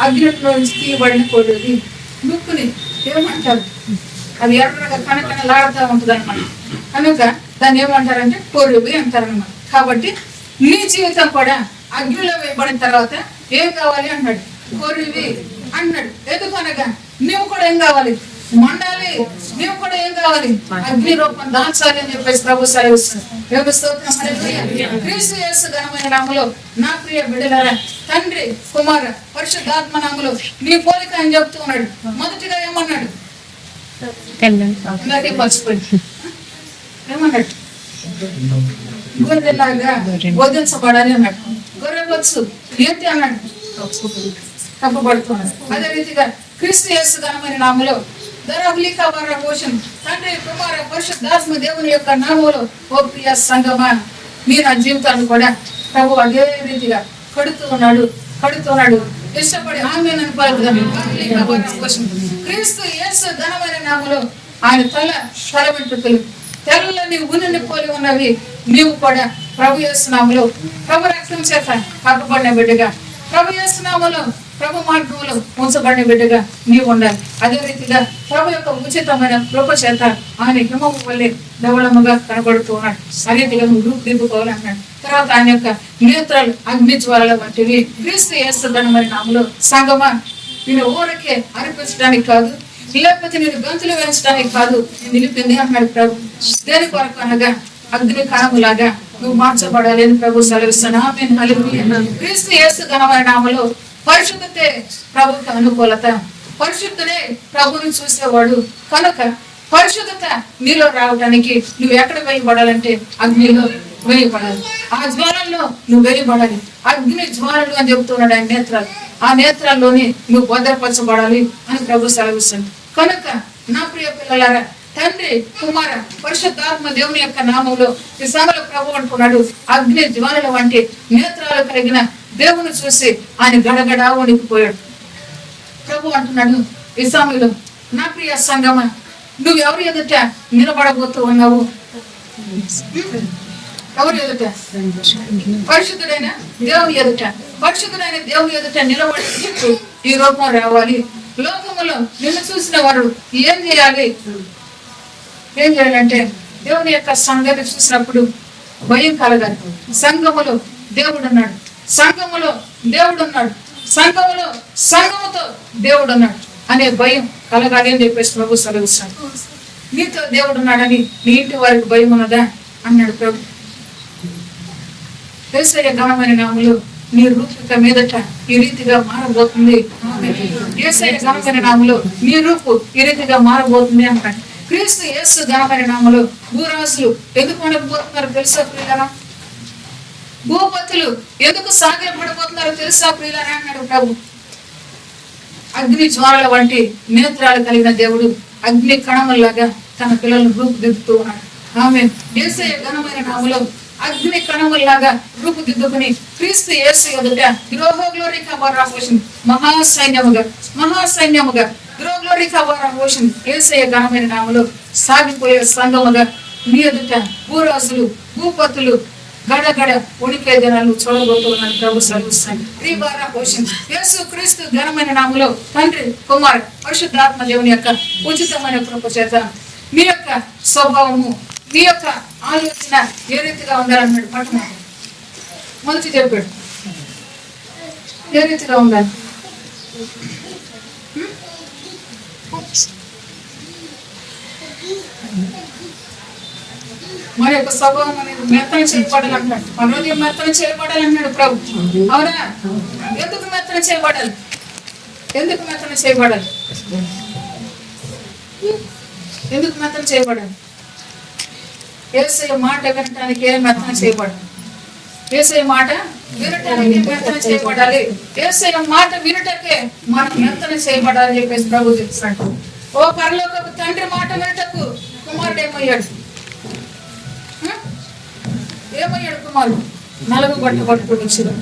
అగ్నిలో నుంచి తీయబడిన కొరువు ముక్కుని ఏమంటారు? అది ఎర్రగా కనకనలాడుతూ ఉంటుంది అనమాట. కనుక దాన్ని ఏమంటారంటే కొరువి అంటారనమాట. కాబట్టి నీ జీవితం కూడా అగ్నిలో వేయబడిన తర్వాత ఏం కావాలి అన్నాడు? కొరువి అన్నాడు. ఎందుకు అనగా నువ్వు కూడా ఏం కావాలి? మండాలి. నువ్వు కూడా ఏం కావాలి? అగ్ని రూపం దాచాలి అని చెప్పేసి ప్రభు సెలవిస్తున్నాడు. క్రీస్తు యేసు ఘనమైన నామములో నా ప్రియ బిడ్డలారా, తండ్రి కుమార పరిశుద్ధాత్మ నామములో నీ పోలిక అని చెప్తూ ఉన్నాడు. మొదటిగా ఏమన్నాడు? ఏమన్నాడు? గొర్రెలాగా బోధించబడాలి అన్నాడు. గొర్రెవచ్చు ఏంటి అన్నాడు? తప్పబడుతున్నాడు. అదే రీతిగా క్రీస్తు యేసు ఘనమైన నామములో తండ్రి కుమార పరిశుద్ధాత్మ దేవుని యొక్క నామములో ఓ ప్రియ సంగమా, నీ నా జీవితాన్ని కూడా ప్రభు అదే రీతిగా కడుతున్నాడు. ఇష్టపడి ఆమె క్రీస్తు యేసు ఘనమైన నామములో ఆయన తల వెంట్రుకలు తెల్లని ఉనిని పోలి ఉన్నవి. నీవు కూడా ప్రభు యేసు నామములో ప్రభు రక్తం చేత కప్పబడిన బిడ్డగా, ప్రభు యేసు నామములో ప్రభు మార్గంలో ఉంచబడిన బిడ్డగా నీవు ఉండాలి. అదే రీతిగా ప్రభు యొక్క ఉచితమైన కృప చేత ఆయన హిమము వల్లే ధవళముగా కనబడుతూ ఉన్నాడు. ఆ రీతిగా నువ్వు రూపుదిద్దుకోవాలన్నాడు. తర్వాత ఆయన యొక్క నేత్రాలు అగ్ని జ్వాలల వంటివి. క్రీస్తు యేసు ఘనమైన నామములో సంగమా, నేను ఊరకే అర్పించడానికి కాదు, లేకపోతే నేను గంతులు వేయించడానికి కాదు నేను నిలిపింది అన్నాడు ప్రభు. దేని కొరకు అనగా అగ్ని కణములాగా నువ్వు మార్చబడాలి అని ప్రభు సెలవిస్తాను. ఆమేన్, హల్లెలూయా. క్రీస్తు యేసు ఘనమైన నామములో పరిశుద్ధతే ప్రభుకి అనుకూలత. పరిశుద్ధుడే ప్రభుని చూసేవాడు. కనుక పరిశుద్ధత నీలో రావడానికి నువ్వు ఎక్కడ వేయబడాలంటే అగ్నిలో వేయబడాలి. ఆ జ్వాలల్లో నువ్వు వేయబడాలి. అగ్ని జ్వాలలు అని చెబుతున్నాడు ఆయన నేత్రాలు. ఆ నేత్రాల్లోనే నువ్వు భద్రపరచబడాలి అని ప్రభు సెలవిస్తుంది. కనుక నా ప్రియ పిల్లలారా, తండ్రి కుమార పరిశుద్ధాత్మ దేవుని యొక్క నామంలో ఈ సమయంలో ప్రభు అంటున్నాడు, అగ్ని జ్వాలల వంటి నేత్రాలు కలిగిన దేవుని చూసి ఆయన గడగడ వణికిపోయాడు. ప్రభు అంటున్నాడు ఈ సమయంలో, నా ప్రియ సంగమ, నువ్వు ఎవరు ఎదుట నిలబడబోతూ ఉన్నావు? ఎవరు ఎదుట? పరిశుద్ధుడైన దేవుని ఎదుట నిలబడి ఈ రూపం రావాలి. లోకములో నిన్ను చూసిన వారు ఏం చేయాలంటే దేవుని యొక్క సంగతి చూసినప్పుడు భయం కలగాలి. సంఘములో దేవుడు ఉన్నాడు, సంఘములో దేవుడు ఉన్నాడు, సంఘముతో దేవుడు ఉన్నాడు అనే భయం కలగాలి అని చెప్పేసి ప్రభు సెలవిస్తాడు. నీతో దేవుడు ఉన్నాడని నీ ఇంటి వారికి భయం ఉన్నదా అన్నాడు ప్రభు. యేసయ్య ఘనమైన నామములో నీ రూపు మీదట ఈ రీతిగా మారబోతుంది. యేసయ్య ఘనమైన నామములో నీ రూపు ఈ రీతిగా మారబోతుంది అంటాడు. క్రీస్తు యేసు ఘనమైన నామములో భూరాజులు ఎందుకు వణకపోతున్నారో తెలుసా ప్రియులారా? భూపతులు ఎందుకు సాగిలపడిపోతున్నారో తెలుసా ప్రియులారా అన్నాడు ప్రభు. అగ్ని జ్వాలల వంటి నేత్రాలు కలిగిన దేవుడు అగ్ని కణములాగా తన పిల్లలను రూపుదిద్దుతూ ఉన్నాడు. ఆమె యేసయ్య ఘనమైన నామములో అగ్ని కణములాగా రూపుదిద్దుకుని క్రీస్తు యేసు ఎదుట గ్లోరికా వారాపోషన్ మహాసైన్యముగా గ్లోరికా వారాపోషన్ యేసయ్య ఘనమైన నామములో సాగిపోయే సంఘముగా నీ ఎదుట భూరాజులు భూపతులు గడగడ ఉనికే జనాలు చూడబోతున్నాను ప్రభు సెలవిస్తాను. యేసు క్రీస్తు ఘనమైన నామములో తండ్రి కుమార్ పరిశుద్ధాత్మ దేవుని యొక్క ఉచితమైన కృప చేత మీ యొక్క స్వభావము మీ యొక్క ఆలోచన ఏ రీతిగా ఉండాలన్నాడు. పట్టణ మొదటి చెప్పాడు ఏ రీతిగా ఉండాలి. మన యొక్క స్వభావం అనేది మెత్తన చేయబడాలన్నాడు. మన హృదయం మెత్తన చేయబడాలన్నాడు ప్రభు. అవునా? ఎందుకు మెత్తన చేయబడాలి? ఎందుకు మెత్తన చేయబడాలి? ఎందుకు మెత్తన చేయబడాలి? యేసయ్య మాట వినటానికి ఏం మెత్తన చేయబడాలి? యేసయ్య మాట వినటానికి మెత్తన చేయబడాలి. యేసయ్య మాట వినటకే మనం మెత్తన చేయబడాలని చెప్పేసి ప్రభు చెప్తాడు. ఓ పరలోకపు తండ్రి మాట వినటకు కుమారుడు ఏమయ్యాడు? కుమారుడు నలుగు పట్టుకొని వచ్చాడు.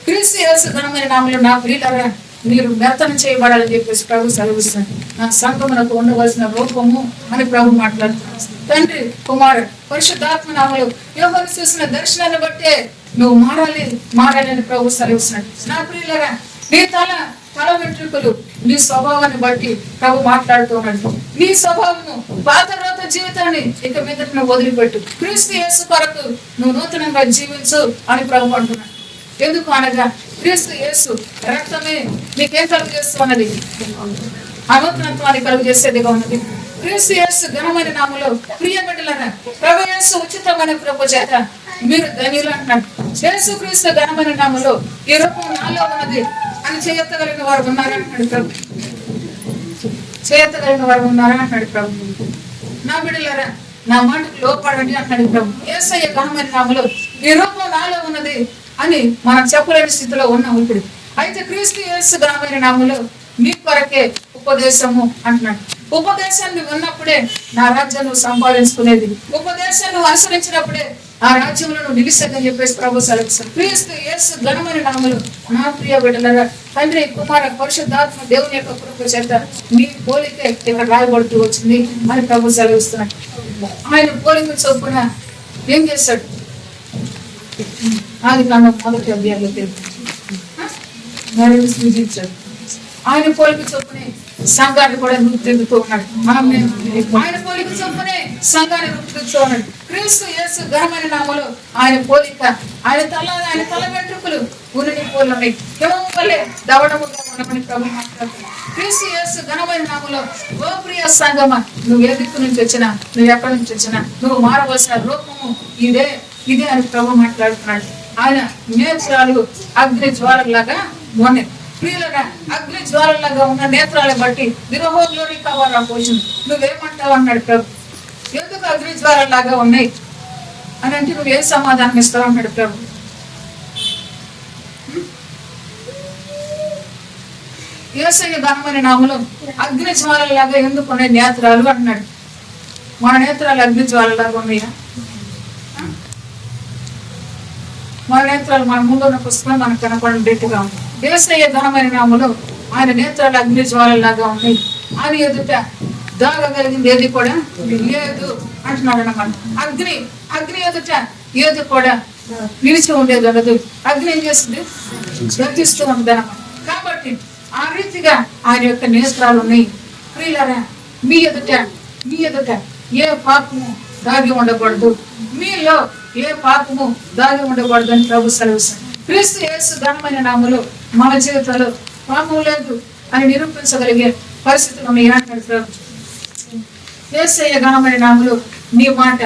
క్రీస్తు యేసు ఘనమైన నామములో నా ప్రియులారా మీరు మెత్తన చేయబడాలని చెప్పేసి ప్రభు సెలవిస్తాడు. నా సంఘమునకు ఉండవలసిన రూపము అని ప్రభు మాట్లాడుతున్నాడు. తండ్రి కుమారుడు పరిశుద్ధాత్మ నామములో యోహాను చూసిన దర్శనాన్ని బట్టే నువ్వు మారాలి అని ప్రభు సెలవిస్తున్నాడు. నా ప్రియులారా నీ తల వెంట్రుకలు నీ స్వభావాన్ని బట్టి ప్రభు మాట్లాడుతూ ఉన్నాడు. నీ స్వభావము పాత రోత జీవితాన్ని ఇక మీద నువ్వు వదిలిపెట్టు. క్రీస్తు యేసు కొరకు నువ్వు నూతనంగా జీవించు అని ప్రభు అంటున్నాడు. ఎందుకు అనగా క్రీస్తు యేసు రక్తమే నీకేం కలుగు చేస్తున్నది? అనూతనత్వాన్ని కలుగు చేసేదిగా ఉన్నది. క్రీస్తు యేసు ఘనమైన నామములో ప్రియ బిడ్డలారా ప్రభు యేసు ఉచితమైన కృప చేత మీరు ధన్యులు అంటున్నాడు. యేసు క్రీస్తు ఘనమైన నామములో ఈ రూపం నాలో ఉన్నది అని చేయగలిగిన వారు ఉన్నారా అంటున్నాడు ప్రభు. చేయగలిగిన వారు ఉన్నారా అంటున్నాడు ప్రభు. నా బిడ్డలారా నా మాటకు లోపడండి అంటున్నాడు ప్రభు. యేసయ్య ఘనమైన నామములో ఈ రూపం నాలో ఉన్నది అని మనం చెప్పలేని స్థితిలో ఉన్నాం ఇప్పుడు. అయితే క్రీస్తు యేసు ఘనమైన నామములో నీ కొరకే ఉపదేశము అంటున్నాడు. ఉపదేశాన్ని ఉన్నప్పుడే నా రాజ్యం నువ్వు సంపాదించుకునేది. ఉపదేశాన్ని అనుసరించినప్పుడే ఆ రాజ్యంలో నువ్వు నిలిసేదని చెప్పేసి ప్రభు సెలవిస్తాడు. క్రీస్తు యేసు ఘనమైన నామములో నా ప్రియ బిడ్డలారా తండ్రి కుమార పరిశుద్ధాత్మ దేవుని యొక్క కృప చేత నీ పోలికే ఇక్కడ రాయబడుతూ వచ్చింది అని ప్రభు సెలవిస్తున్నాడు. ఆయన పోలిక చొప్పున ఏం చేస్తాడు? ఆది కాండం మొదటి అధ్యాయంలో సృజించాడు. ఆయన పోలిక చొప్పునే సంఘాన్ని కూడా రూపుదిద్దుతూ ఉన్నాడు. ఆయన పోలిక చొప్పునే సంఘాన్ని రూపుదిద్దుతూ ఉన్నాడు. క్రీస్తు యేసు ఘనమైన నామములో ఆయన పోలిక ఆయన తల వెంట్రుకలు ఉనికి పోలని హిమము వలె దవడముగా ఉండమని ప్రభు మాట్లాడుతున్నాడు. క్రీస్తు యేసు ఘనమైన నామములో ఓ ప్రియ సంగమా నువ్వు ఏ దిక్కు నుంచి వచ్చినా నువ్వు ఎక్కడి నుంచి వచ్చినా నువ్వు మారవలసిన రూపము ఇదే అని ప్రభు మాట్లాడుతున్నాడు. ఆయన నేత్రాలు అగ్ని జ్వాలలాగా ఉన్నాయి. ప్రియులగా అగ్ని జ్వాలలాగా ఉన్న నేత్రాలను బట్టి గ్లోరికా వారాపోషన్ నువ్వేమంటావు అన్నాడు ప్రభు. ఎందుకు అగ్ని జ్వాలలాగా ఉన్నాయి అని అంటే నువ్వు ఏ సమాధానం ఇస్తావు అన్నాడు ప్రభు. యేసయ్య ఘనమైన నామములో అగ్ని జ్వాలలాగా ఎందుకు ఉన్నాయి నేత్రాలు అన్నాడు. మన నేత్రాలు అగ్ని జ్వాలలాగా ఉన్నాయా? మన నేత్రాలు మన ముందు ఉన్న పుస్తకం మనకు కనపడేట్టుగా ఉంది. యేసయ్య ఘనమైన నామములో ఆయన నేత్రాలు అగ్ని జ్వాలలాగా ఉన్నాయి. ఆయన ఎదుట దాగగలిగింది ఏది కూడా లేదు అంటున్నాడు అన్నమాట. అగ్ని ఎదుట ఏది కూడా నిలిచి ఉండేది ఉండదు. అగ్ని ఏం చేస్తుంది? జ్వలిస్తూ ఉంటుంది అన్నమాట. కాబట్టి ఆ రీతిగా ఆయన యొక్క నేత్రాలు ఉన్నాయి. ప్రియులారా మీ ఎదుట ఏ పాపము దాగి ఉండకూడదు. మీలో ఏ పాపము దాగి ఉండకూడదని ప్రభు సెలవిస్తాడు. క్రీస్తు యేసు ఘనమైన నామములో మన జీవితంలో పాపం లేదు అని నిరూపించగలిగే పరిస్థితులు మీ అంటాడు ప్రభు. యేసయ్య ఘనమైన నామములో నీ మాట,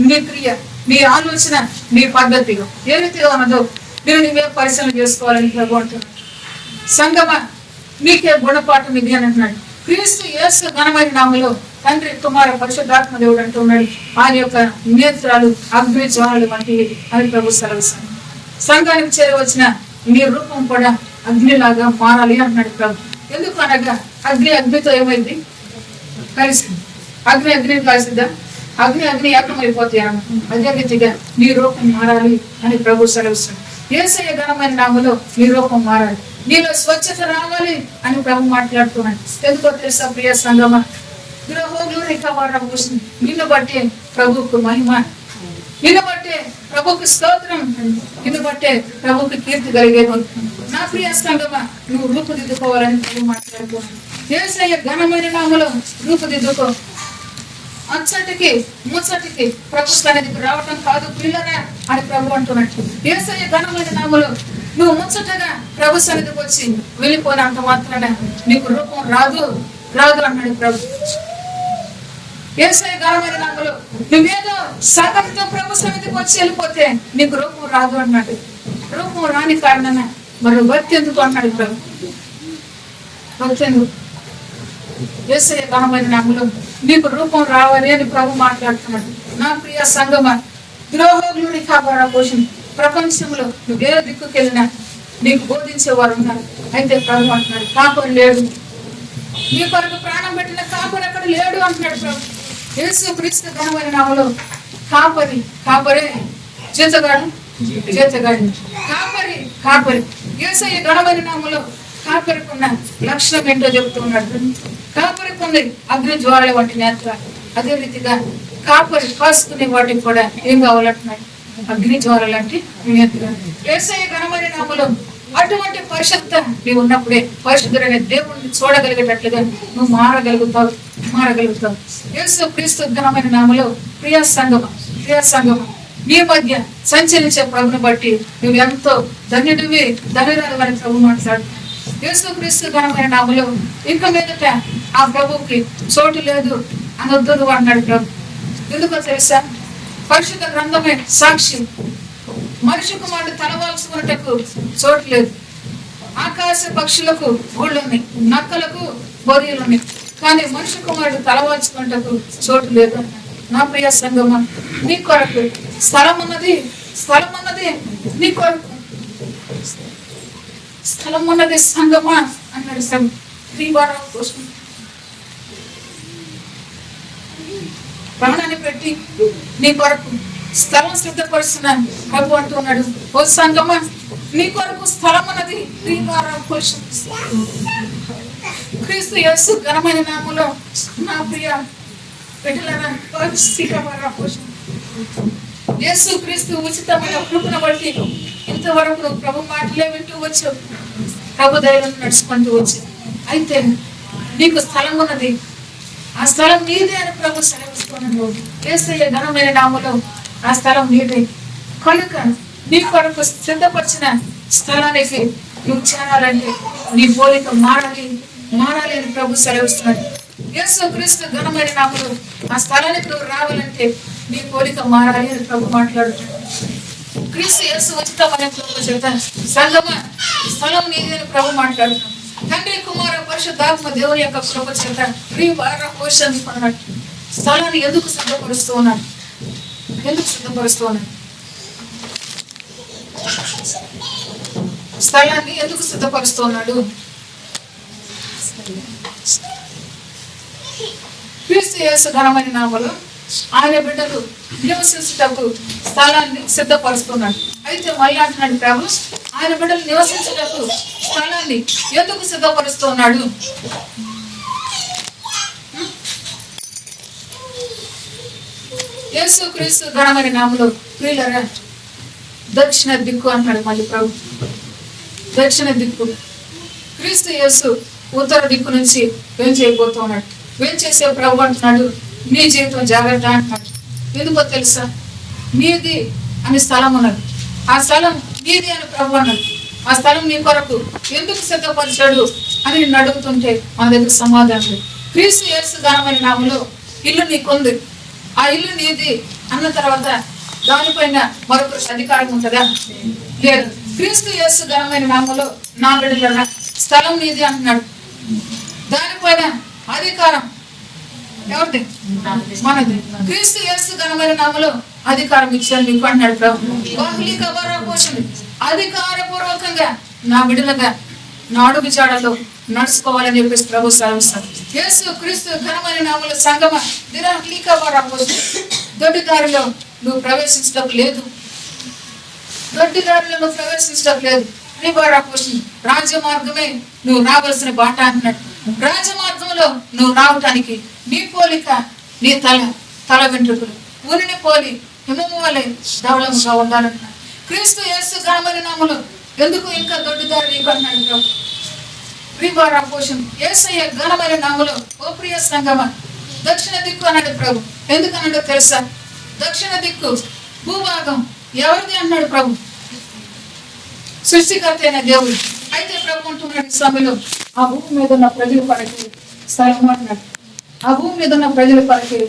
నీ క్రియ, నీ ఆలోచన, నీ పద్ధతి ఏ రీతిగా ఉన్నదో నువ్వే పరిశీలన చేసుకోవాలని ప్రభు అంటున్నాడు. సంగమ నీకే గుణపాఠం ఇది అని అంటున్నాడు. క్రీస్తు యేసు ఘనమైన నామములో తండ్రి, కుమార, పరిశుద్ధాత్మ దేవుడు అంటున్నాడు. ఆయన యొక్క నేత్రాలు అగ్ని జ్వాలలు వంటివి అని ప్రభు సెలవిస్తాడు. సంఘానికి చేరవచ్చిన నీ రూపం కూడా అగ్నిలాగా మారాలి అంటున్నాడు ప్రభు. ఎందుకు అనగా అగ్నితో ఏమైంది? కలిసింది. అగ్నిని కలిసిద్దా? అగ్ని ఏకమైపోతాయి. అదే రీతిగా నీ రూపం మారాలి అని ప్రభు సెలవిస్తాడు. యేసయ్య ఘనమైన నామములో నీ రూపం మారాలి, నీలో స్వచ్ఛత రావాలి అని ప్రభు మాట్లాడుతున్నాడు. ఎందుకో తెలుసా ప్రియ సంగమ, నిన్ను బట్టే ప్రభువుకు మహిమ, నిన్ను బట్టే ప్రభువుకు స్తోత్రం, నిన్ను బట్టే ప్రభువుకు కీర్తి కలిగేది. నా ప్రియ సంగమ, నువ్వు రూపుదిద్దుకోవాలని ప్రభు మాట్లాడుతున్నాడు. యేసయ్య ఘనమైన నామములో రూపుదిద్దుకో. అంచటికి ముచ్చటికి ప్రభు సన్నిధికి రావటం కాదు పిల్లరా అని ప్రభు అంటున్నట్టు. యేసయ్య ఘనమైన నామములో నువ్వు ముచ్చటగా ప్రభు సన్నిధికి వచ్చి వెళ్ళిపోయినంత మాత్రాన నీకు రూపం రాదు అన్నాడు ప్రభు. యేసయ్య ఘనమైన నామములో నువ్వేదో సగంతో ప్రభు సన్నిధికి వచ్చి వెళ్ళిపోతే నీకు రూపం రాదు అన్నాడు. రూపం రాని కారణాన మరి భక్తి ఎందుకు అన్నాడు ప్రభు. భక్తి ఎందుకు? యేసయ్య ఘనమైన నామములో నీకు రూపం రావాలి అని ప్రభు మాట్లాడుతున్నాడు. నా ప్రియ సంగమ, ద్రోహులుని కాపాడ పోషణ ప్రపంచంలో నువ్వే దిక్కుకెళ్ళినా నీకు బోధించేవారు ఉన్నారు. అయితే ప్రభు అంటున్నాడు, కాపరి లేడు, నీ కొరకు ప్రాణం పెట్టిన కాపరి అక్కడ లేడు అంటున్నాడు ప్రభు. యేసు క్రీస్తు ఘనమైన నామములో కాపరే జీతగాడు కాపరి యేసయ్య ఘనమైన నామములో కాపరికున్న లక్షణం ఏంటో చెబుతున్నాడు. కాపరికి ఉంది అగ్ని జ్వాలల వంటి నేత్ర. అదే రీతిగా కాపరి కాసుకునే వాటికి కూడా ఏం కావాలంటున్నాడు? అగ్ని జ్వాలల లాంటి నేత్ర. యేసయ్య ఘనమైన నామములో అటువంటి పరిశుద్ధత నీవు ఉన్నప్పుడే పరిశుద్ధుడైన దేవుడిని చూడగలిగేటట్లుగా నువ్వు మారగలుగుతావు. యేసు క్రీస్తు ఘనమైన నామములో ప్రియ సంగమ నీ మధ్య సంచరించే ప్రభుని బట్టి నువ్వు ఎంతో ధన్యురాలు అని ప్రభు మాట్లాడు. యేసు క్రీస్తు ఘనమైన నామములో ఇంక మీదట ఆ ప్రభువుకి చోటు లేదు అనొద్దు అన్నాడు ప్రభు. ఎందుకో తెలుసా? పరిశుద్ధ గ్రంథమే సాక్షి. మనిషి కుమారుడు తలవాల్చుకున్నటకు చోటు లేదు. ఆకాశ పక్షులకు ఊళ్ళున్నాయి, నక్కలకు బొరియలున్నాయి, కానీ మనిషి కుమారుడు తలవాల్చుకున్నటకు చోటు లేదు. నా ప్రియ సంగమ, నీ కొరకు స్థలం ఉన్నది నీ కొరకు స్థలం ఉన్నది సంగమా అన్నాడు. కోసం ప్రాణాన్ని పెట్టి నీ కొరకు స్థలం సిద్ధపరుస్తున్నాను ప్రభు అంటున్నాడు. ఓ సంగమా, నీ కొరకు స్థలం ఉన్నది. కోసం క్రీస్తు యేసు ఘనమైన నామములో నా ప్రియ బిడ్డలారా, కోసం యేసు క్రీస్తు ఉచితమైన కృపను బట్టి ఇంతవరకు నువ్వు ప్రభు మాటలే వింటూ వచ్చావు, ప్రభు దయలను నడుచుకుంటూ వచ్చావు. అయితే నీకు స్థలం ఉన్నది, ఆ స్థలం నీదే అని ప్రభు సెలవిస్తున్నాడు. యేసయ్య ఘనమైన నామములో ఆ స్థలం నీదే కనుక నీ కొరకు సిద్ధపరిచిన స్థలానికి నువ్వు చేరాలంటే నీ పోలిక మారాలి అని ప్రభు సెలవిస్తున్నాడు. యేసు క్రీస్తు ఘనమైన నామములో ఆ స్థలానికి నువ్వు రావాలంటే నీ పోలిక మారాలి అని ప్రభు మాట్లాడుతున్నాడు. క్రీస్తు యేసు ఉచితమైన కృప చేత సంగమ స్థలం నీదని ప్రభు మాట్లాడుతున్నాడు. తండ్రి, కుమార, పరిశుద్ధాత్మ దేవుని యొక్క కృప చేత పోషిస్తున్నాడు. స్థలాన్ని ఎందుకు సిద్ధపరుస్తూ ఉన్నాడు? స్థలాన్ని ఎందుకు సిద్ధపరుస్తున్నాడు? క్రీస్తు యేసు ఘనమైన నామములో ఆయన బిడ్డలు నివసించుటకు స్థలాన్ని సిద్ధపరుస్తున్నాడు. అయితే మళ్ళీ అంటున్నాడు ప్రభు, ఆయన బిడ్డలు నివసించుటకు స్థలాన్ని ఎందుకు సిద్ధపరుస్తున్నాడు? యేసు క్రీస్తు ఘనమైన నామములో ప్రియులారా, దక్షిణ దిక్కు అంటాడు మళ్ళీ ప్రభు. దక్షిణ దిక్కు క్రీస్తు యేసు ఉత్తర దిక్కు నుంచి వేంచేయబోతున్నాడు. వేంచేసే ప్రభు అంటున్నాడు, నీ జీవితం జాగ్రత్త అంటున్నాడు. ఎందుకో తెలుసా? నీది అని స్థలం ఉన్నది. ఆ స్థలం నీది అని ప్రభు అన్నాడు. ఆ స్థలం నీ కొరకు ఎందుకు సిద్ధపరిచాడు అని నిన్ను అడుగుతుంటే మన దగ్గర సమాధానం లేదు. క్రీస్తు యేసు ఘనమైన నామములో ఇల్లు నీకుంది, ఆ ఇల్లు నీది అన్న తర్వాత దానిపైన మరొక అధికారం ఉంటుందా? లేదు. క్రీస్తు యేసు ఘనమైన నామములో నా బిడ్డల స్థలం నీది అంటున్నాడు. దానిపైన అధికారం ఎవరిది? మనది. క్రీస్తు యేసు ఘనమైన నామములో అధికారం ఇచ్చాను మీకు అంటున్నాడు ప్రభు. బాహ్లిక వరపోషణ అధికారపూర్వకంగా నా బిడ్డలుగా నా అడుగు జాడలో నడుచుకోవాలని చెప్పేసి ప్రభు సెలవిస్తాడు. యేసు క్రీస్తు ఘనమైన నామములో సంగమ దిరాహ్లిక వరపోషణ దొడ్డి దారిలో నువ్వు ప్రవేశించడం లేదు. దొడ్డి దారిలో నువ్వు ప్రవేశించడం లేదు. రాజ్య మార్గమే నువ్వు రావాల్సిన బాట అంటున్నాడు. రాజమార్గంలో నువ్వు రావటానికి నీ పోలిక నీ తల వెంట్రుకలు ఊరిని పోలి హిమము వలె ధవళముగా ఉండాలంటున్నాడు. క్రీస్తు యేసు ఘనమైన నామములో ఎందుకు ఇంకా దొడ్డిదారి నీకు అన్నాడు ప్రభు. ప్రివారాపోషణ యేసయ్య ఘనమైన నామములో ఓ ప్రియ సంగమ దక్షిణ దిక్కు అన్నాడు ప్రభు. ఎందుకన్నాడో తెలుసా? దక్షిణ దిక్కు భూభాగం ఎవరిది అన్నాడు ప్రభు? సృష్టికర్త అయిన దేవుడు. అయితే ప్రభు అంటున్నాడు ఈ సమయంలో ఆ భూమి మీద ఉన్న ప్రజల కొరకి స్థలం అంటున్నాడు. ఆ భూమి మీద ఉన్న ప్రజల కొరకి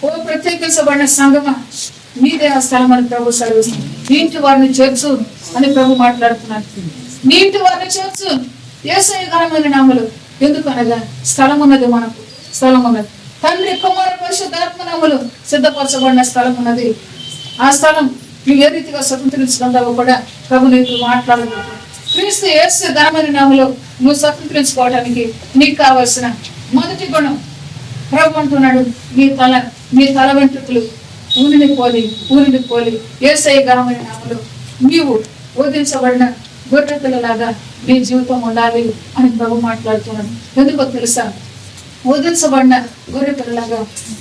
ఓ ప్రత్యేకించబడిన సంగమ మీదే ఆ స్థలం అని ప్రభు సెలవిస్తుంది. నీ ఇంటి వారిని చేర్చు అని ప్రభు మాట్లాడుతున్నాడు. నీ ఇంటి వారిని చేర్చు యేసయ్య ఘనమైన నామములో. ఎందుకు అనగా స్థలం ఉన్నది, మనకు స్థలం ఉన్నది. తండ్రి కుమార పరిశుద్ధాత్మ నామములో సిద్ధపరచబడిన స్థలం ఉన్నది. ఆ స్థలం నువ్వు ఏ రీతిగా స్వతంత్రించుకుంటావో కూడా ప్రభు నీకు మాట్లాడదు. క్రీస్తు యేసు ఘనమైన నామములో నువ్వు స్వతంత్రించుకోవడానికి నీకు కావలసిన మొదటి గుణం ప్రభు అంటున్నాడు, నీ తల వెంట్రుకలు ఊరిని పోలి యేసయ్య ఘనమైన నామములో నీవు వదిలించబడిన గొర్రె పిల్లలాగా నీ జీవితం ఉండాలి అని ప్రభు మాట్లాడుతున్నాడు. ఎందుకో తెలుసా? వదిలించబడిన గొర్రె పిల్లలాగా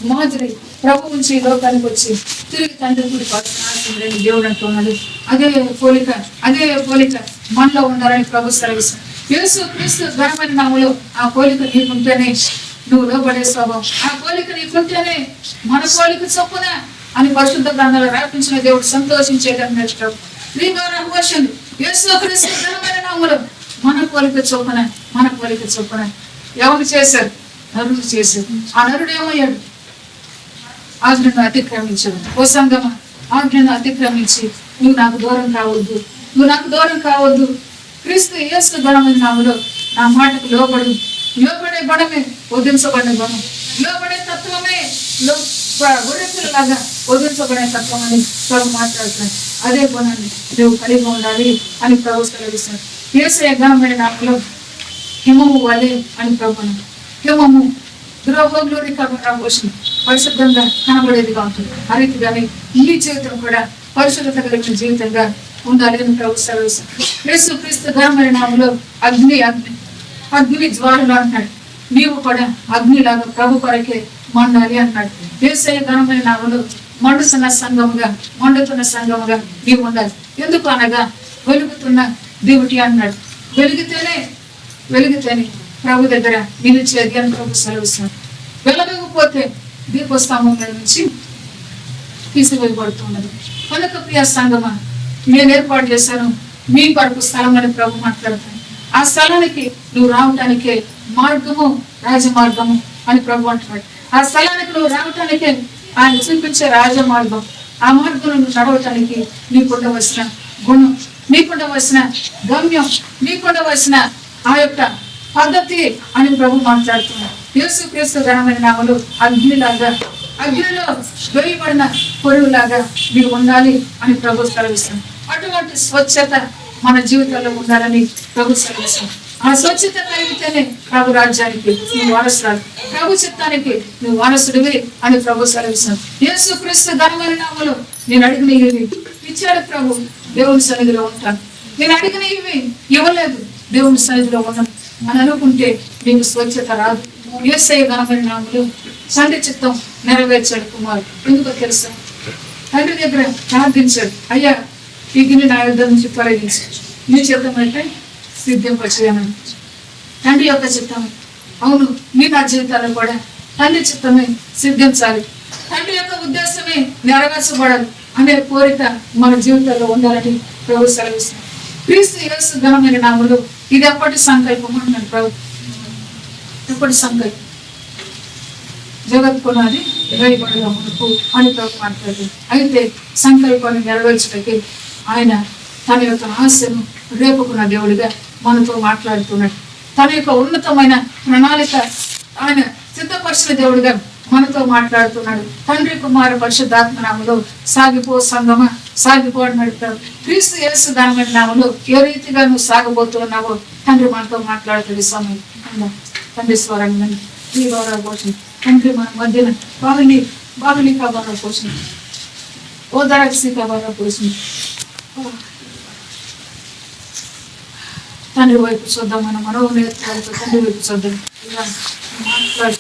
మాదిరి ప్రభు నుంచి ఈ లోకానికి వచ్చి తిరిగి తండ్రి గుడి పడుతున్న దేవుడు అంటున్నాడు. అదే పోలిక మనలో ఉండాలని ప్రభు సెలవిస్తాడు. యేసు క్రీస్తు ఘనమైన నామములో ఆ పోలిక నీకుంటేనే నువ్వు లోబడే స్వభావం, ఆ పోలిక నీకుంటేనే మన పోలిక చొప్పున అని పరిశుద్ధ గ్రంథాలు రాపించిన దేవుడు సంతోషించేదని నేర్చుకోవు. యేసు క్రీస్తు ఘనమైన నామములో మన పోలిక చొప్పున ఎవరు చేశారు? నరుడు చేశారు. ఆ నరుడు ఏమయ్యాడు? ఆజ్ఞను అతిక్రమించాడు. ఓ సంగమ, ఆజ్ఞను అతిక్రమించి నువ్వు నాకు దూరం కావద్దు. క్రీస్తు యేసు ఘనమైన నామములో నా మాటకు లోబడే బడమే వదిలించబడిన గుణం, లోబడే తత్వమే గొర్రెపిల్లలాగా వదిలించబడే తత్వం అని ప్రభు మాట్లాడుతున్నాడు. అదే గుణాన్ని నువ్వు కలిగి ఉండాలి అని ప్రభు సెలవిస్తాడు. యేసయ్య ఘనమైన నామములో హిమము వలె అని ప్రభు అన్నాడు. హిమము ద్రోహంలోని పోషణ పరిశుద్ధంగా కనబడేదిగా ఉంటుంది. ఆ రీతిగానే ఈ జీవితం కూడా పరిశుద్ధత కలిగిన జీవితంగా ఉండాలి అని ప్రభు సెలవిస్తాడు. యేసు క్రీస్తు ఘనమైన నామములో అగ్ని జ్వాలలు అంటాడు. నీవు కూడా అగ్నిలాగా ప్రభు కొరకే మండాలి అన్నాడు. యేసయ్య ఘనమైన నామములో మండుతున్న సంఘముగా నీవు ఉండాలి. ఎందుకు అనగా వెలుగుతున్న దేవుటి అన్నాడు. వెలిగితేనే ప్రభు దగ్గర నిలిచేది అని ప్రభు సెలవిస్తున్నాడు. వెలగకపోతే దీపస్తంభం మీద నుంచి తీసివేయబడుతున్నది. కనుక ప్రియ సంగమా, నేను ఏర్పాటు చేశాను మీ కొరకు స్థలం అని ప్రభు మాట్లాడుతాను. ఆ స్థలానికి నువ్వు రావటానికే మార్గము రాజమార్గము అని ప్రభు అంటున్నాడు. ఆ స్థలానికి నువ్వు రావటానికే ఆయన చూపించే రాజమార్గం. ఆ మార్గంలో నువ్వు నడవటానికి నీకుండవలసిన గుణం, నీకుండవలసిన గమ్యం, నీకుండవలసిన ఆ యొక్క పద్ధతి అని ప్రభు మాట్లాడుతున్నాడు. యేసు క్రీస్తు ఘనమైన నామములో అగ్నిలో వేయబడిన పొరుగులాగా నీవు ఉండాలి అని ప్రభు సెలవిస్తాడు. అటువంటి స్వచ్ఛత మన జీవితంలో ఉండాలని ప్రభు సెలవిస్తాడు. ఆ స్వచ్ఛత కలిగితేనే ప్రభు రాజ్యానికి నువ్వు వారసురాలు, ప్రభు చిత్తానికి నువ్వు వారసుడివి అని ప్రభు సెలవిస్తాడు. యేసు క్రీస్తు ఘనమైన నామములో నేను అడిగిన ఇవి ఇచ్చాడు ప్రభు. దేవుని సన్నిధిలో ఉంటాను. నేను అడిగిన ఇవి ఇవ్వలేదు, దేవుని సన్నిధిలో ఉన్నాను అని అనుకుంటే నీకు స్వచ్ఛత రాదు. యేసయ్య ఘనమైన నామములో తండ్రి చిత్తం నెరవేర్చాడు కుమారుడు. ఎందుకో తెలుసా? తండ్రి దగ్గర ప్రార్థించాడు, అయ్యా ఈ గిన్నె నా యుద్ధం నుంచి తొలగించు, నీ చిత్తం అంటే సిద్ధింపచేయమని. తండ్రి యొక్క చిత్తమే. అవును, మీ నా జీవితాల్లో కూడా తండ్రి చిత్తమే సిద్ధించాలి. తండ్రి యొక్క ఉద్దేశమే నెరవేర్చబడాలి. అనే కోరిక మన జీవితంలో ఉండాలని ప్రభు సెలవిస్తున్నాం. క్రీస్తు యేసు ఘనమైన నామములో ఇది ఎప్పటి సంకల్పం అంటున్నాడు ప్రభు. ఎప్పటి సంకల్పం? జగత్ పునాది వేయబడగా మునుపు అని ప్రభు మాట్లాడారు. అయితే సంకల్పాన్ని నెరవేర్చడానికి ఆయన తన యొక్క ఆశను రేపుకున్న దేవుడిగా మనతో మాట్లాడుతున్నాడు. తన యొక్క ఉన్నతమైన ప్రణాళిక ఆయన సిద్ధపరిచిన దేవుడిగా మనతో మాట్లాడుతున్నాడు. తండ్రి కుమార పరిశుద్ధాత్మ నామములో సాగిపో సంగమా సాగిపో అన్నాడు. క్రీస్తు యేసు ఘనమైన నామములో ఏ రీతిగా నువ్వు సాగబోతున్నావో తండ్రి మనతో మాట్లాడుతుంది. సమయం తండ్రి స్వరంగా ఈ గౌరవ పోషణ తండ్రి మన మధ్యన బాగుని కాబర పోషణ ఓదరసి కాబర పోషణ తండ్రి వైపు చూద్దాం. మన మనోనేత్రాలతో తండ్రి వైపు చూద్దాం. మాట్లాడు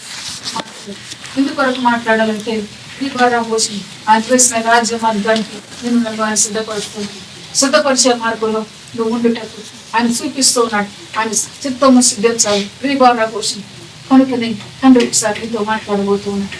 ఎందుకొరకు మాట్లాడాలంటే ఈ ద్వారా పోషణ ఆయన రాజ్య మార్గానికి నేను నన్ను సిద్ధపరిచే మార్గంలో నువ్వు ఉండేటప్పుడు ఆయన చూపిస్తూ ఉన్నాడు. ఆయన చిత్తము సిద్ధించాలి ఈ ద్వారా పోషణ కనుకని తండ్రి ఒకసారి నీతో మాట్లాడబోతూ ఉన్నాడు.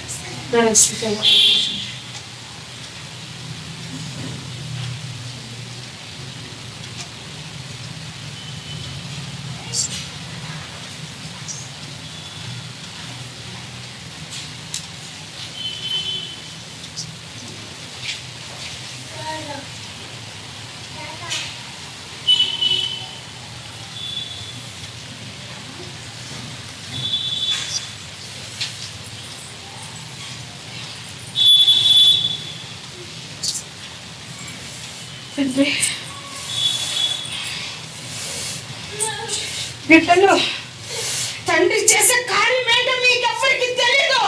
బిడ్డలు తండ్రి చేసే కార్యం ఏంటో మీకు ఎవ్వరికి తెలియదు.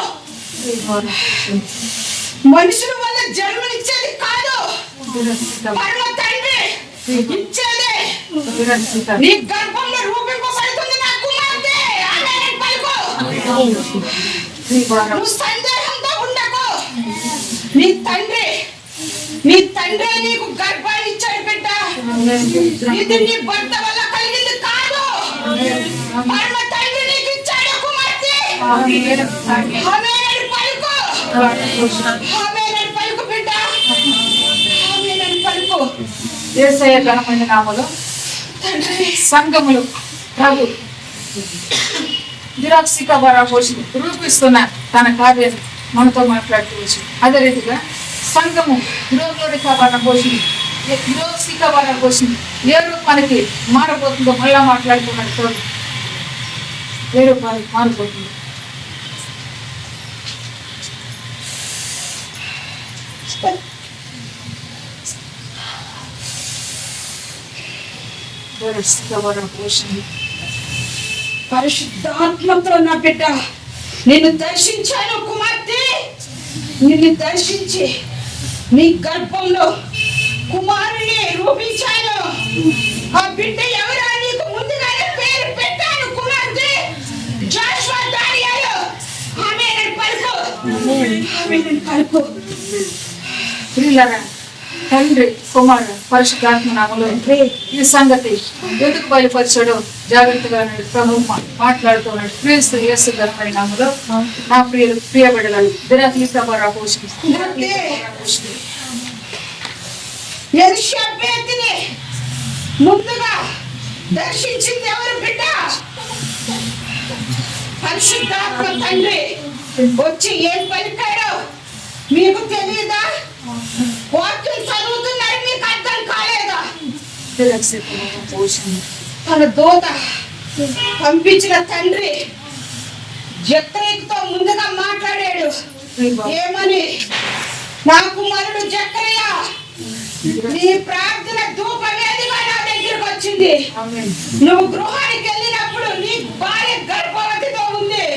మనుషుల వల్ల జన్మనిచ్చేది కాదు, పరమ తండ్రి ఇచ్చేదే. నీ గర్భంలో రూపింపబడుతుంది నా కుమార్తె. నువ్వు సందేహంతో ఉండకు. నీ తండ్రి నీకు గర్భాన్ని ఇచ్చాడు బిడ్డ. ఇది నీ భర్త వల్ల కలిగింది కాదు, పరమ తండ్రి నీకు ఇచ్చాడు కుమార్తె. ఆమేన్ పలుకు. ఆమేన్ పలుకు బిడ్డ. ఆమేన్ పలుకు. యేసయ్య ఘనమైన నామములో సంఘములు ప్రభు దిరాక్షిక వర పోషణ రూపిస్తున్న తన కార్యాన్ని మనతో మాట్లాడుకోవచ్చు. అదే రీతిగా సంఘము దిరోగ్లోడిక వర పోషణ దిరోక్షిక వర పోషణ ఏ రూపానికి మారబోతుందో మళ్ళా మాట్లాడుకున్నాడు ప్రభు. ఏ రూపానికి మారిపోతుంది. పరిశుద్ధాత్మతో నా బిడ్డ నిన్ను దర్శించాను కుమార్తె. నిన్ను దర్శించి నీ గర్భంలో కుమారుని రూపించాను. ఆ బిడ్డ ఎవరా నీకు ముందుగానే పేరు పెట్టాను కుమార్తె. జాషువా దానియేలు. ఆమేన్ పలుకు. ఆమేన్ పలుకు. ప్రియులారా, తండ్రి కుమార పరిశుద్ధాత్మ నామములో ఈ సంగతి ఎందుకు బయలుపరిచాడో జాగ్రత్తగా ప్రభు మాట్లాడుతున్నాడు. క్రీస్తు యేసు ఘనమైన నామములో నా ప్రియ బిడ్డలను దిరాక్షిక వర పోషణ ఎలీషబెతుని ముందుగా దర్శించింది ఎవరు బిడ్డ? పరిశుద్ధాత్మ తండ్రి వచ్చి ఏం పలికాడో మీకు తెలియదా? వాక్యం చదువుతున్నారు, మీకు అర్థం కాలేదా? తన దూత పంపించిన తండ్రి జక్కరియతో ముందుగా మాట్లాడాడు. ఏమని? నా కుమారుడు జక్కరయ్య, నీ ప్రార్థన ధూపవేదిగా నా దగ్గరకు వచ్చింది. నువ్వు గృహానికి వెళ్ళినప్పుడు నీ భార్య గర్భవతితో ఉంది.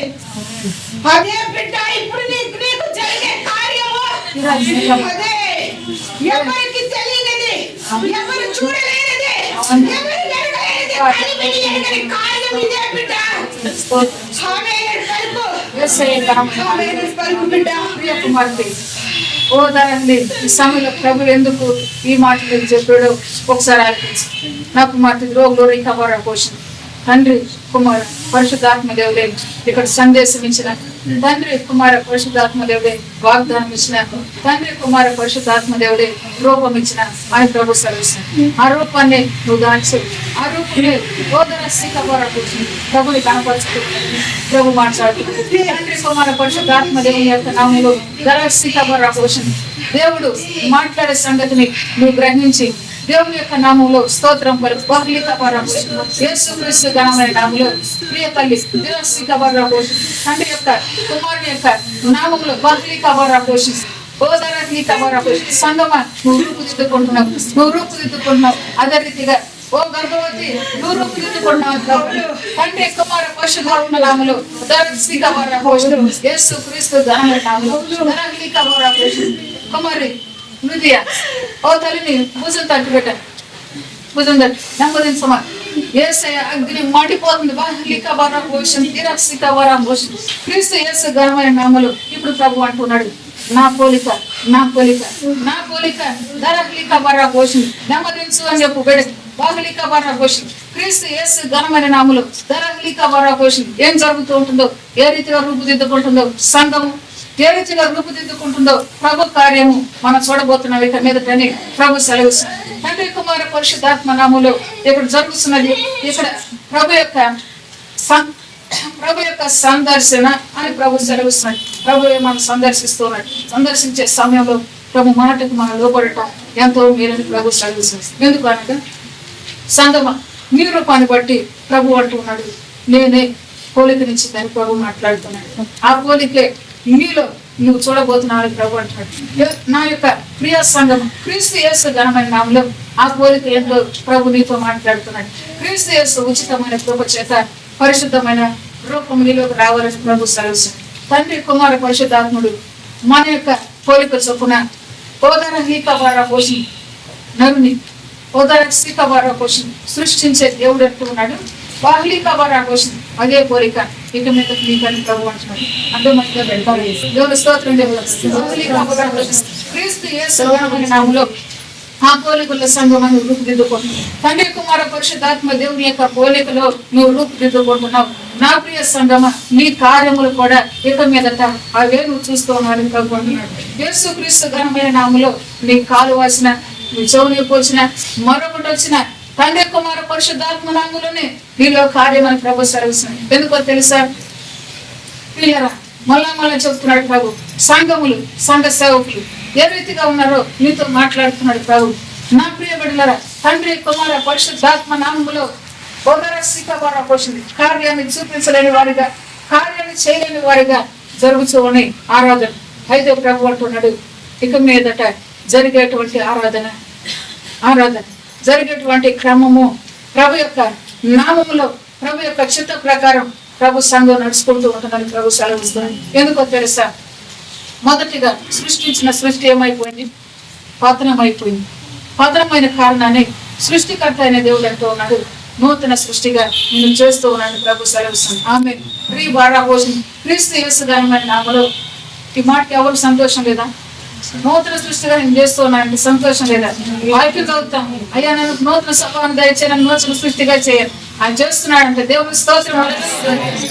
అదే బిడ్డ ఇప్పుడు నీకు జరిగే కార్యము అదే. ఎవరికి తెలియనిది, ఎవరు చూడలేనిది, ఎవరు ఎరగలేనిది, కనివిని ఎరగని కార్యం ఇదే బిడ్డ. ఆమేన్ పలుకు. ఆమేన్ పలుకు బిడ్డ. ప్రియ కుమార్తె, ఓ ధనండి ఈ సమయంలో ప్రభు ఎందుకు ఈ మాటలు చెప్పాడో ఒకసారి ఆలోచించు. నా కుమార్తె రోగులు కవర పోషణ తండ్రి కుమార్ పరిశుద్ధాత్మ దేవుడే ఇక్కడ సందేశం ఇచ్చిన తండ్రి కుమార పరిశుద్ధాత్మ దేవుడే వాగ్దానం ఇచ్చిన, తండ్రి కుమార పరిశుద్ధాత్మ దేవుడే రూపం ఇచ్చిన అని ప్రభు సెలవిస్తాను. ఆ రూపాన్ని నువ్వు దాల్చు, ఆ రూపమే ప్రభుని కనపరుచుకుంటుంది. ప్రభు మాట్లాడుతుంది. తండ్రి కుమార పరిశుద్ధాత్మ దేవుని యొక్క నామంలో దేవుడు మాట్లాడే సంగతిని నువ్వు గ్రహించి దేవుని యొక్క నామంలో స్తోత్రం పలుకు. యేసుక్రీస్తు ఘనమైన నామంలో ప్రియ తల్లి తండ్రి యొక్క కుమారుని యొక్క నామంలో సంగమా నువ్వు రూపుదిద్దుకుంటున్నావు. అదే రీతిగా ఓ గర్భవతి నువ్వు రూపుదిద్దుకుంటున్నావు. తండ్రి కుమార పరిశుద్ధాత్మ నామములో యేసుక్రీస్తు ఘనమైన నామములో కుమారి హృదయ ఓ తల్లిని భుజం తట్టు పెట్ట, భుజం తట్టు నెమ్మదిన సమాన్. యేసయ్య అగ్ని మండిపోతుంది. క్రీస్తు యేసు ఘనమైన నామములో ఇప్పుడు ప్రభు అంటున్నాడు, నా పోలిక నా పోలిక నా పోలిక ధరహ్లిక బరా పోషణ నెమ్మదించు అని చెప్పు. బెడ బాహ్లిక బరా పోషణ క్రీస్తు యేసు ఘనమైన నామములో ధరహ్లిక బరా పోషణ ఏం జరుగుతూ ఉంటుందో, ఏ రీతిగా రూపుదిద్దుకుంటుందో సంఘము, ఏ రీతిగా రూపుదిద్దుకుంటుందో ప్రభు కార్యము మనం చూడబోతున్నాం ఇక మీదటని ప్రభు సెలవిస్తుంది. తండ్రి కుమార పరిశుద్ధాత్మ నామములో ఇక్కడ జరుగుతున్నది. ఇక్కడ ప్రభు యొక్క సందర్శన అని ప్రభు సెలవిస్తున్నాడు. ప్రభు మనం సందర్శిస్తున్నాడు. సందర్శించే సమయంలో ప్రభు మాటకు మనం లోపడటం ఎంతో మేలని ప్రభు సెలవిస్తున్నాడు. ఎందుకు అనగా సంగమ నీ రూపాన్ని బట్టి ప్రభు అంటున్నాడు, నేనే పోలిక నుంచి దాన్ని ప్రభు మాట్లాడుతున్నాడు. ఆ పోలికే నీలో నువ్వు చూడబోతున్నావు ప్రభు అంటున్నాడు. నా యొక్క ప్రియ సంఘం క్రీస్తు యేసు ఘనమైన నామములో ఆ పోలిక ఏంటో ప్రభు నీతో మాట్లాడుతున్నాడు. క్రీస్తు యేసు ఉచితమైన కృప చేత పరిశుద్ధమైన రూపం నీలోకి రావాలని ప్రభు సెలవిస్తాడు. తండ్రి కుమార పరిశుద్ధాత్ముడు మన యొక్క పోలిక చొప్పున నరుని సృష్టించే దేవుడు అంటూ ఉన్నాడు. అదే పోలిక ఇక మీద నీకని ప్రభు అంటున్నాడు. అర్థమంగా పెడతారు. దేవుని స్తోత్రం. క్రీస్తు యేసు నామములో ఆ పోలికల సంఘం రూపుదిద్దుకుంటున్నావు. తండ్రి కుమార పరిశుద్ధాత్మ దేవుని యొక్క పోలికలో నువ్వు రూపుదిద్దుకుంటున్నావు. నా ప్రియ సంగమ నీ కార్యములు కూడా ఇక మీదట అవే నువ్వు చూస్తూ ఉన్నాడు ప్రభు అంటున్నాడు. యేసుక్రీస్తు ఘనమైన నామములో నీ కాలు వాసిన, నీ చెవుని పోసిన, మరొకటి వచ్చిన తండ్రి కుమార పరిశుద్ధాత్మ నామములోనే నీలో కార్యమని ప్రభు సెలవిస్తున్నాడు. ఎందుకో తెలుసా పిల్లరా, మళ్ళా చెప్తున్నాడు ప్రభు. సంఘములు సంఘ సేవకులు ఏ రీతిగా ఉన్నారో నీతో మాట్లాడుతున్నాడు ప్రభు. నా ప్రియ బిడ్డలారా, తండ్రి కుమార పరిశుద్ధాత్మ నామములో కార్యాన్ని చూపించలేని వారిగా, కార్యాన్ని చేయలేని వారిగా జరుగుతూ ఉన్నాయి ఆరాధన. అయితే ప్రభు అంటున్నాడు, ఇక మీదట జరిగేటువంటి ఆరాధన జరిగేటువంటి క్రమము ప్రభు యొక్క నామములో, ప్రభు యొక్క చిత్త ప్రకారం ప్రభు సంఘం నడుచుకుంటూ ఉంటుందని ప్రభు సెలవిస్తున్నాడు. ఎందుకో తెలుసా, మొదటిగా సృష్టించిన సృష్టి ఏమైపోయింది? పతనమైపోయింది. పతనమైన కారణాన్ని సృష్టికర్త అయిన దేవుడు అంటూ ఉన్నాడు, నూతన సృష్టిగా నేను చేస్తూ ఉన్నాను ప్రభు సెలవిస్తున్నాను. ఆమె ప్రీ బారాభోజనం క్రీస్తు యేసు ఘనమైన నామములో. ఈ మాటకి ఎవరు సంతోషం లేదా? నూతన సృష్టిగా నేను చేస్తూ ఉన్నాను సంతోషం లేదా? వాక్యం చదువుతాం, అయ్యా నన్ను నూతన స్వభావాన్ని దయచేయను, నూతన సృష్టిగా చేయను ఆయన చేస్తున్నాడంటే దేవుని స్తోత్రం.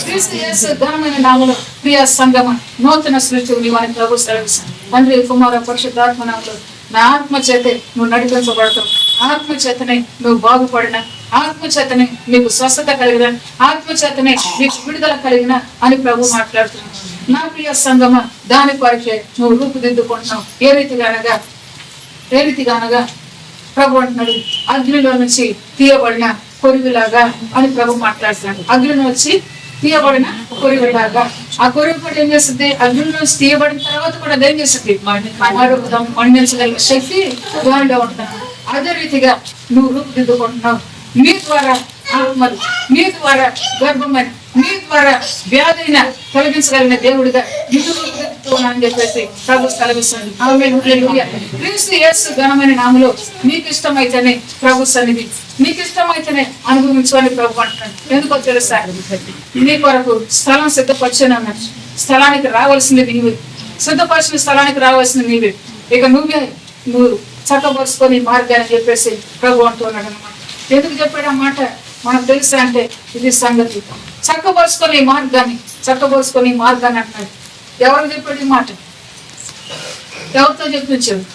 క్రీస్తు యేసు ఘనమైన నామములో ప్రియ సంగమ నూతన సృష్టి నీవని ప్రభు సెలవిస్తాను. తండ్రి కుమార పరిశుద్ధాత్మ నామములో నా ఆత్మ చేతే నువ్వు నడిపించబడతావు. ఆత్మ చేతనే నువ్వు బాగుపడిన, ఆత్మ చేతనే నీకు స్వస్థత కలిగిన, ఆత్మ చేతనే నీకు విడుదల కలిగిన అని ప్రభు మాట్లాడుతున్నావు. నా ప్రియ సంగమ దాని కొరకే నువ్వు రూపుదిద్దుకుంటున్నావు. ఏ రీతిగా అనగా ప్రభు అంటున్నాడు, అగ్నిలో నుంచి తీయబడిన కొరివిలాగా అని ప్రభు మాట్లాడుతున్నాడు. అగ్నిలో వచ్చి తీయబడిన కొరివిలాగా. ఆ కొరివి కూడా ఏం చేస్తుంది? అగ్నిలో తీయబడిన తర్వాత కూడా అదేం చేస్తుంది? మండించగలిగిన శక్తి దానిలో ఉంటుంది. అదే రీతిగా నువ్వు రూపుదిద్దుకుంటున్నావు. మీ ద్వారా ఆత్మలు, మీ ద్వారా గర్భమని, మీ ద్వారా వ్యాధైన తొలగించగలిగిన దేవుడిగా నిన్ను రూపుదిద్దుతున్నానని చెప్పేసి ప్రభు సెలవిస్తుంది. క్రీస్తు యేసు ఘనమైన నామములో నీకు ఇష్టమైతేనే ప్రభు సన్నిధి, నీకు ఇష్టమైతేనే అనుభవించమని ప్రభు అంటున్నాడు. ఎందుకో తెలుసా, నీ కొరకు స్థలం సిద్ధపరిచానన్నాడు. స్థలానికి రావాల్సింది నీవే, సిద్ధపరిచిన స్థలానికి రావాల్సింది నీవే. ఇక నువ్వు చక్కపరుచుకొని మార్గాన్ని చెప్పేసి ప్రభు అంటున్నాడు అనమాట. ఎందుకు చెప్పాడు ఆ మాట? మనకు తెలుసా అంటే ఇది సంగతి. చక్కబరుచుకొని ఈ మార్గాన్ని అంటున్నాడు. ఎవరు చెప్పాడు ఈ మాట? ఎవరితో చెప్పించాడు?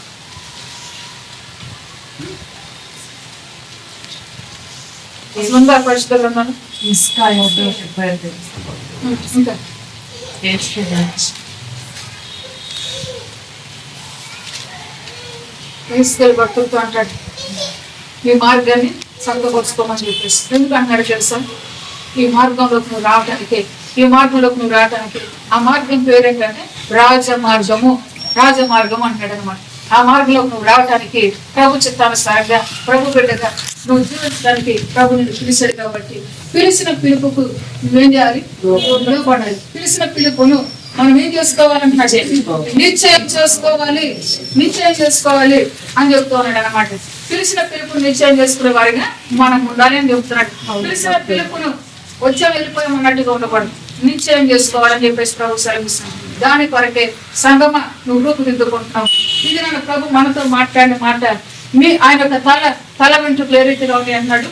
ఉందా పరిశుద్ధ గ్రంథాలు? ఇంకా తీసుకెళ్ళి భక్తులతో అంటాడు ఈ మార్గాన్ని చక్కబరుచుకోమని చెప్పేసి. ఎందుకు అంటున్నాడు తెలుసా? ఈ మార్గంలోకి నువ్వు రావడానికి ఆ మార్గం పేరేంటంటే రాజమార్గము అంటాడు అనమాట. ఆ మార్గంలోకి నువ్వు రావడానికి ప్రభు చిత్తానుసారంగా ప్రభు బిడ్డగా నువ్వు జీవించడానికి ప్రభు నిన్ను పిలిచాడు. కాబట్టి పిలిచిన పిలుపుకు నువ్వేం చేయాలి? లోబడాలి. పిలిచిన పిలుపును మనం ఏం చేసుకోవాలంటున్నాడు? నిశ్చయం చేసుకోవాలి అని చెప్తూ ఉన్నాడు అనమాట. పిలిచిన పిలుపును నిశ్చయం చేసుకునే వారిగా మనం ఉండాలి అని చెప్తున్నాడు. పిలిచిన పిలుపును వచ్చా వెళ్ళిపోయామన్నట్టుగా ఉండకూడదు, నిశ్చయం చేసుకోవాలని చెప్పేసి ప్రభు సెలవిస్తున్నాడు. దాని కొరకే సంగమ నువ్వు రూపుదిద్దుకుంటున్నావు. ఇది నన్ను ప్రభు మనతో మాట్లాడిన మాట. ఆయన యొక్క తల వెంట్రుకలు ఏ రీతిలో ఉన్నాయి అన్నాడు?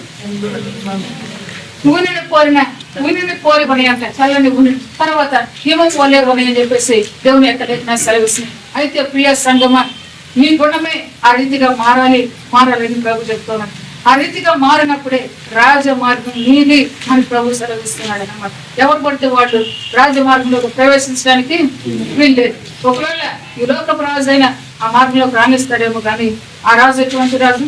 ఊనిని పోలి పని అంట, చల్లని ఊని తర్వాత హిమం పోలే పని అని చెప్పేసి దేవుని యొక్క లేఖన సెలవిస్తుంది. అయితే ప్రియ సంగమ నీ గుణమే ఆ రీతిగా మారాలని ప్రభు చెప్తున్నాడు. ఆ రీతిగా మారినప్పుడే రాజమార్గం నీది అని ప్రభు సెలవిస్తున్నాడు అన్నమాట. ఎవరు పడితే వాళ్ళు రాజమార్గంలోకి ప్రవేశించడానికి వీల్లేదు. ఒకవేళ ఈ లోకపు రాజు అయినా ఆ మార్గంలోకి రాణిస్తాడేమో కానీ ఆ రాజు ఎటువంటి రాజు?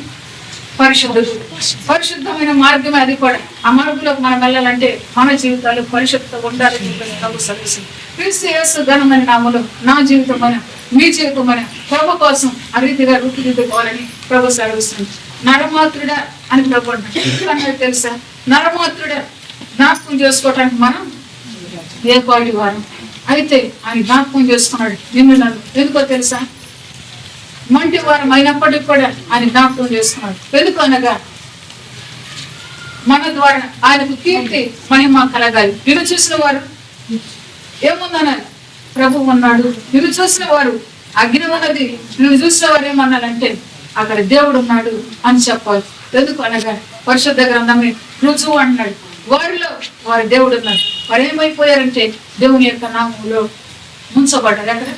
పరిశుద్ధమైన మార్గమే అది కూడా. ఆ మార్గంలోకి మనం వెళ్ళాలంటే మన జీవితాలు పరిశుద్ధంగా ఉండాలని ప్రభు సెలవిస్తుంది. క్రీస్తు యేసు ఘనమైన నామములో నా జీవితమైన మీ జీవితమైన ప్రభు కోసం ఆ రీతిగా రూపుదిద్దుకోవాలని ప్రభు సెలవిస్తుంది. నరమాత్రుడా అని ప్రభు అంటాడు. తెలుసా? నరమాత్రుడా జ్ఞాపకం చేసుకోవటానికి మనం ఏ పాటి వారం అయితే ఆయన జ్ఞాపకం చేసుకున్నాడు నిన్ను నన్ను. ఎందుకో తెలుసా? మంటి వారం అయినప్పటికీ కూడా ఆయన జ్ఞాపకం చేసుకున్నాడు. ఎందుకు అనగా మన ద్వారా ఆయనకు కీర్తి మహిమ కలగాలి. నిన్ను చూసిన వారు ఏముందన్నారు? ప్రభు ఉన్నాడు. నిన్ను చూసిన వారు అగ్ని ఉన్నది. నిన్ను చూసిన వారు ఏమన్నారంటే అక్కడ దేవుడు ఉన్నాడు అని చెప్పాలి. ఎందుకు అనగా పరిశుద్ధ గ్రంథమే రుజువు అన్నాడు. వారి దేవుడు ఉన్నాడు. వారు ఏమైపోయారంటే దేవుని యొక్క నామంలో ముంచబడ్డారు. అక్కడ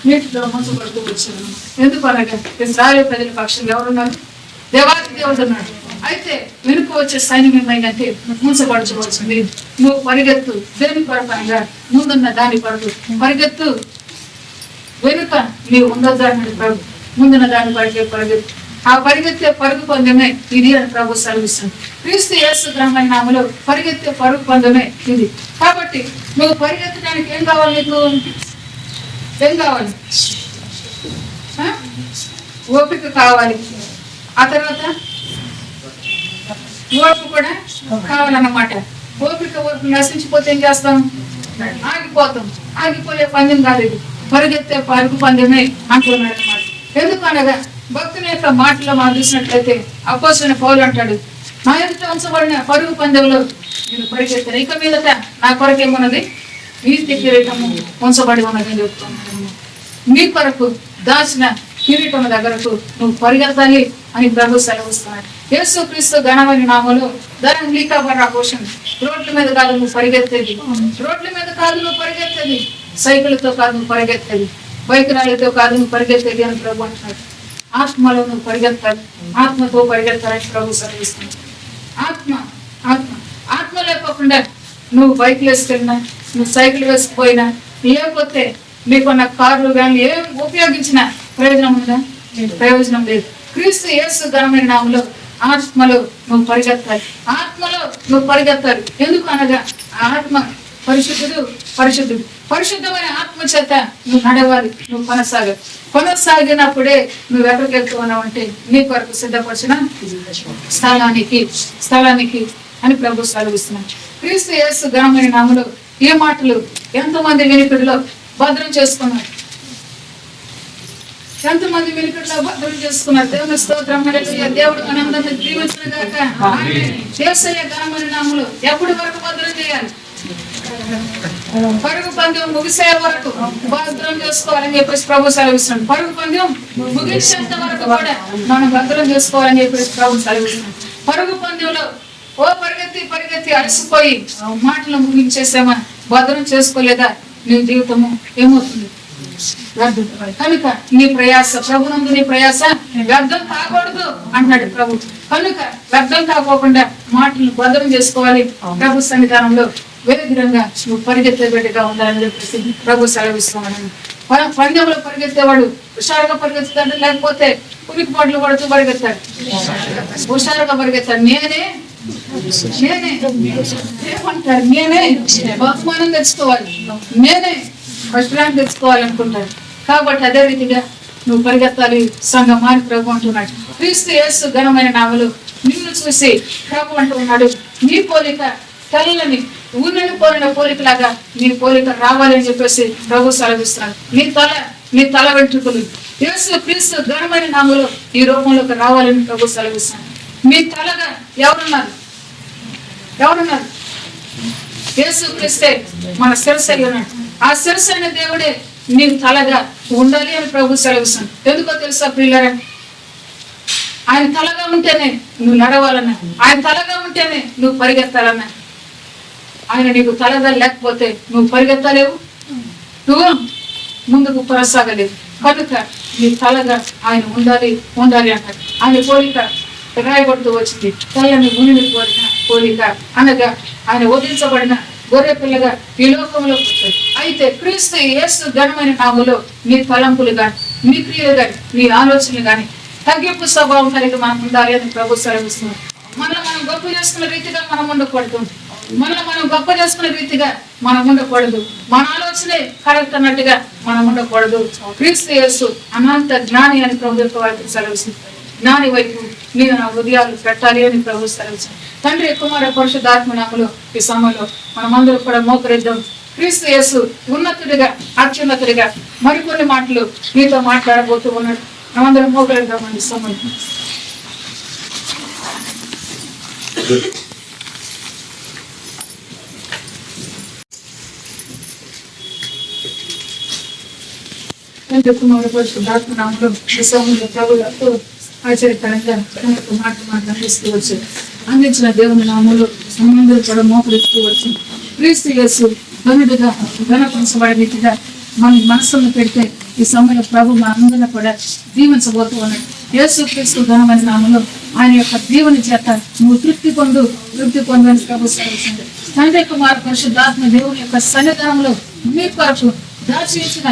నీటిలో ముంచబడుతూ వచ్చారు. ఎందుకు అనగా ఇశ్రాయేలు ప్రజల పక్షంగా ఎవరున్నారు? దేవాది దేవుడు ఉన్నాడు. అయితే వెనుక వచ్చే సైన్యం ఏమైందంటే ముంచబడుకోవాల్సింది. నువ్వు పరిగెత్తు దేని కొరకు అనగా ముందున్న దాని కొరకు పరిగెత్తు. వెనుక నీవు ఉండొద్దన్నాడు ప్రభు. ముందున్న దాని పరిగెత్తు. ఆ పరిగెత్తే పరుగు పందెమే ఇది అని ప్రభు సెలవిస్తుంది. క్రీస్తు యేసు ఘనమైన నామములో పరిగెత్తే పరుగు పందెమే ఇది. కాబట్టి నువ్వు పరిగెత్తడానికి ఏం కావాలి? నీకు ఏం కావాలి? ఓపిక కావాలి. ఆ తర్వాత ఓర్పు కూడా కావాలన్నమాట. ఓపిక నశించిపోతే ఏం చేస్తాం? ఆగిపోయే పందెం కాదు ఇది, పరిగెత్తే పరుగు పందెమే అంటున్నాడు అన్నమాట. ఎందుకు అనగా భక్తుని యొక్క మాటలో మనం చూసినట్లయితే అపోస్తలుడైన పౌలు అంటాడు, నా ఎదుట ఉంచబడిన పరుగు పందెంలో నేను పరిగెత్తాను. ఇక మీదట నా కొరకు ఏమన్నది? నీతి కిరీటము ఉంచబడి ఉన్నది అని చెప్తున్నాను. నీ కొరకు దాచిన కిరీటం దగ్గరకు నువ్వు పరిగెత్తాలి అని ప్రభు సెలవిస్తున్నాడు. యేసు క్రీస్తు ఘనమైన నామములో ధనం లీకాబర్ ఆపోషణ. రోడ్ల మీద కాదు నువ్వు పరిగెత్తేది, సైకిల్తో కాదు నువ్వు పరిగెత్తేది, బైక్ రాళ్ళతో కాదు నువ్వు పరిగెత్తేది అని ప్రభు అంటున్నాడు. ఆత్మలో నువ్వు పరిగెత్తాలి, ఆత్మతో పరిగెత్తాలని ప్రభు సెలవిస్తున్నాడు. ఆత్మ లేకపోకుండా నువ్వు బైక్ వేసుకెళ్ళినా, నువ్వు సైకిల్ వేసుకుపోయినా, లేకపోతే మీకున్న కార్లు కానీ ఏం ఉపయోగించినా ప్రయోజనం ఉందా? ప్రయోజనం లేదు. క్రీస్తు యేసు ఘనమైన నామములో ఆత్మలో నువ్వు పరిగెత్తాలి. ఎందుకు అనగా ఆత్మ పరిశుద్ధమైన ఆత్మ చేత నువ్వు నడవాలి, నువ్వు కొనసాగినప్పుడే నువ్వు ఎక్కడికి వెళ్తూ ఉన్నావు అంటే నీ కొరకు సిద్ధపరిచిన స్థలానికి అని ప్రభు సెలవిస్తున్నాడు. క్రీస్తు యేసు ఘనమైన నామములో ఈ మాటలు ఎంతమంది వినికిడిలో భద్రం చేసుకున్నారు? ఎంతమంది వెనుకట్లో భద్రం చేసుకున్నారు? దేవుని స్తోత్రం. దేవుడు మనందరినీ దీవించును గాక. యేసయ్య ఘనమైన నామములో ఎప్పటి వరకు భద్రం చేయాలి? పరుగు పందెం ముగిసే వరకు భద్రం చేసుకోవాలని చెప్పేసి ప్రభు సెలవిస్తున్నాడు. పరుగు పందెం ముగించేంత వరకు కూడా మనం భద్రం చేసుకోవాలని చెప్పేసి ప్రభు సెలవిస్తున్నాడు. పరుగు పందెంలో పరిగెత్తి పరిగెత్తి అలసిపోయి ఆ మాటలు ముగించేసామా, భద్రం చేసుకోలేదా, నీ జీవితము ఏమవుతుంది? వ్యర్థం. కనుక నీ ప్రయాస ప్రభునందు నీ ప్రయాస వ్యర్థం కాకూడదు అంటున్నాడు ప్రభు. కనుక వ్యర్థం కాకోకుండా మాటలను భద్రం చేసుకోవాలి. ప్రభు సన్నిధానంలో వేదిరంగా నువ్వు పరిగెత్తే బిడ్డగా ఉండాలని చెప్పేసి ప్రభు సెలవిస్తున్నాను. పందెంలో పరిగెత్తేవాడు హుషారుగా పరిగెత్తుతాడు, లేకపోతే ఉనికి పట్లు పడుతూ పరిగెత్తాడు. హుషారుగా పరిగెత్తాడు. నేనే ఏమంటారు? నేనే బహుమానం తెచ్చుకోవాలి, నేనే ఫస్ట్ ర్యాంక్ తెచ్చుకోవాలి అనుకుంటాడు. కాబట్టి అదే రీతిగా నువ్వు పరిగెత్తాలి సంఘమాని ప్రభు అంటున్నాడు. క్రీస్తు యేసు ఘనమైన నామలు నిన్ను చూసి ప్రభు అంటున్నాడు, నీ పోలిక తెల్లని ఊరిని పోలిన పోలికలాగా నీ పోలిక రావాలని చెప్పేసి ప్రభు సెలవిస్తున్నాడు. నీ తల వెంట్రుకలు యేసు క్రీస్తు ఘనమైన నామలు ఈ రూపంలోకి రావాలని ప్రభు సెలవిస్తున్నాడు. మీ తలగా ఎవరున్నారు? యేసు క్రీస్తే మన శిరస్సు ఉన్నాడు. ఆ శిరస్సు అయిన దేవుడే నీ తలగా ఉండాలి అని ప్రభు సెలవిస్తున్నాడు. ఎందుకో తెలుసా ప్రియులారా? ఆయన తలగా ఉంటేనే నువ్వు నడవాలన్నా, ఆయన తలగా ఉంటేనే నువ్వు పరిగెత్తాలన్నా. ఆయన నీకు తలగా లేకపోతే నువ్వు పరిగెత్తలేవు, నువ్వు ముందుకు కొనసాగలేవు. కనుక నీ తలగా ఆయన ఉండాలి అంటారు. ఆయన పోలిక రాయబడుతూ వచ్చింది, తెల్లని మునిని పోలిక అనగా ఆయన వదిలించబడిన గొర్రె పిల్లగా ఈ లోకంలో పుట్టాడు. అయితే క్రీస్తు యేసు ఘనమైన నామములో నీ తలంపులు గాని, నీ క్రియలు గాని, నీ ఆలోచనలు గాని తగ్గింపు స్వభావం కలిగి మనం ఉండాలి అని ప్రభు సెలవిస్తున్నాం. మనం గొప్ప చేసుకున్న రీతిగా మనం ఉండకూడదు. మనం గొప్ప చేసుకున్న రీతిగా మనం ఉండకూడదు. మన ఆలోచనే కరెక్ట్ అన్నట్టుగా మనం ఉండకూడదు. క్రీస్తు యేసు అనంత జ్ఞాని అని ప్రభు యొక్క వారికి సెలవిస్తుంది. జ్ఞాని వైపు నేను నా హృదయాలు పెట్టాలి అని ప్రభు సెలవిస్తుంది. తండ్రి కుమార పరిశుద్ధాత్మ నామములో ఈ సమయంలో మనమందరూ కూడా మోకరిద్దాం. క్రీస్తు యేసు ఉన్నతుడిగా అత్యున్నతుడిగా మరికొన్ని మాటలు నీతో మాట్లాడబోతూ ఉన్నాడు. మనమందరం మోకరిద్దాం ఈ సమయం. కుమార పరిశుద్ధాత్మ నామములో ఈ సమయంలో ప్రభువులకు ఆశ్చర్యకరంగా మాట్లాడుతూ వచ్చారు. అందించిన దేవుని నామములో మనందరూ కూడా మోకరిస్తూ వచ్చి క్రీస్తు యేసు ఘనుడిగా ఘనపరచబడే రీతిగా మన మనసులను పెడితే ఈ సమయంలో ప్రభు మన అందరిని కూడా దీవించబోతూ ఉన్నాడు. యేసు క్రీస్తు ఘనమైన నామములో ఆయన యొక్క దీవెని చేత నువ్వు తృప్తి పొందని ప్రభు సెలవిస్తుంది. తండ్రి కుమార పరిశుద్ధాత్మ దేవుని యొక్క సన్నిధానంలో మీ కొరకు దాచి ఇచ్చిన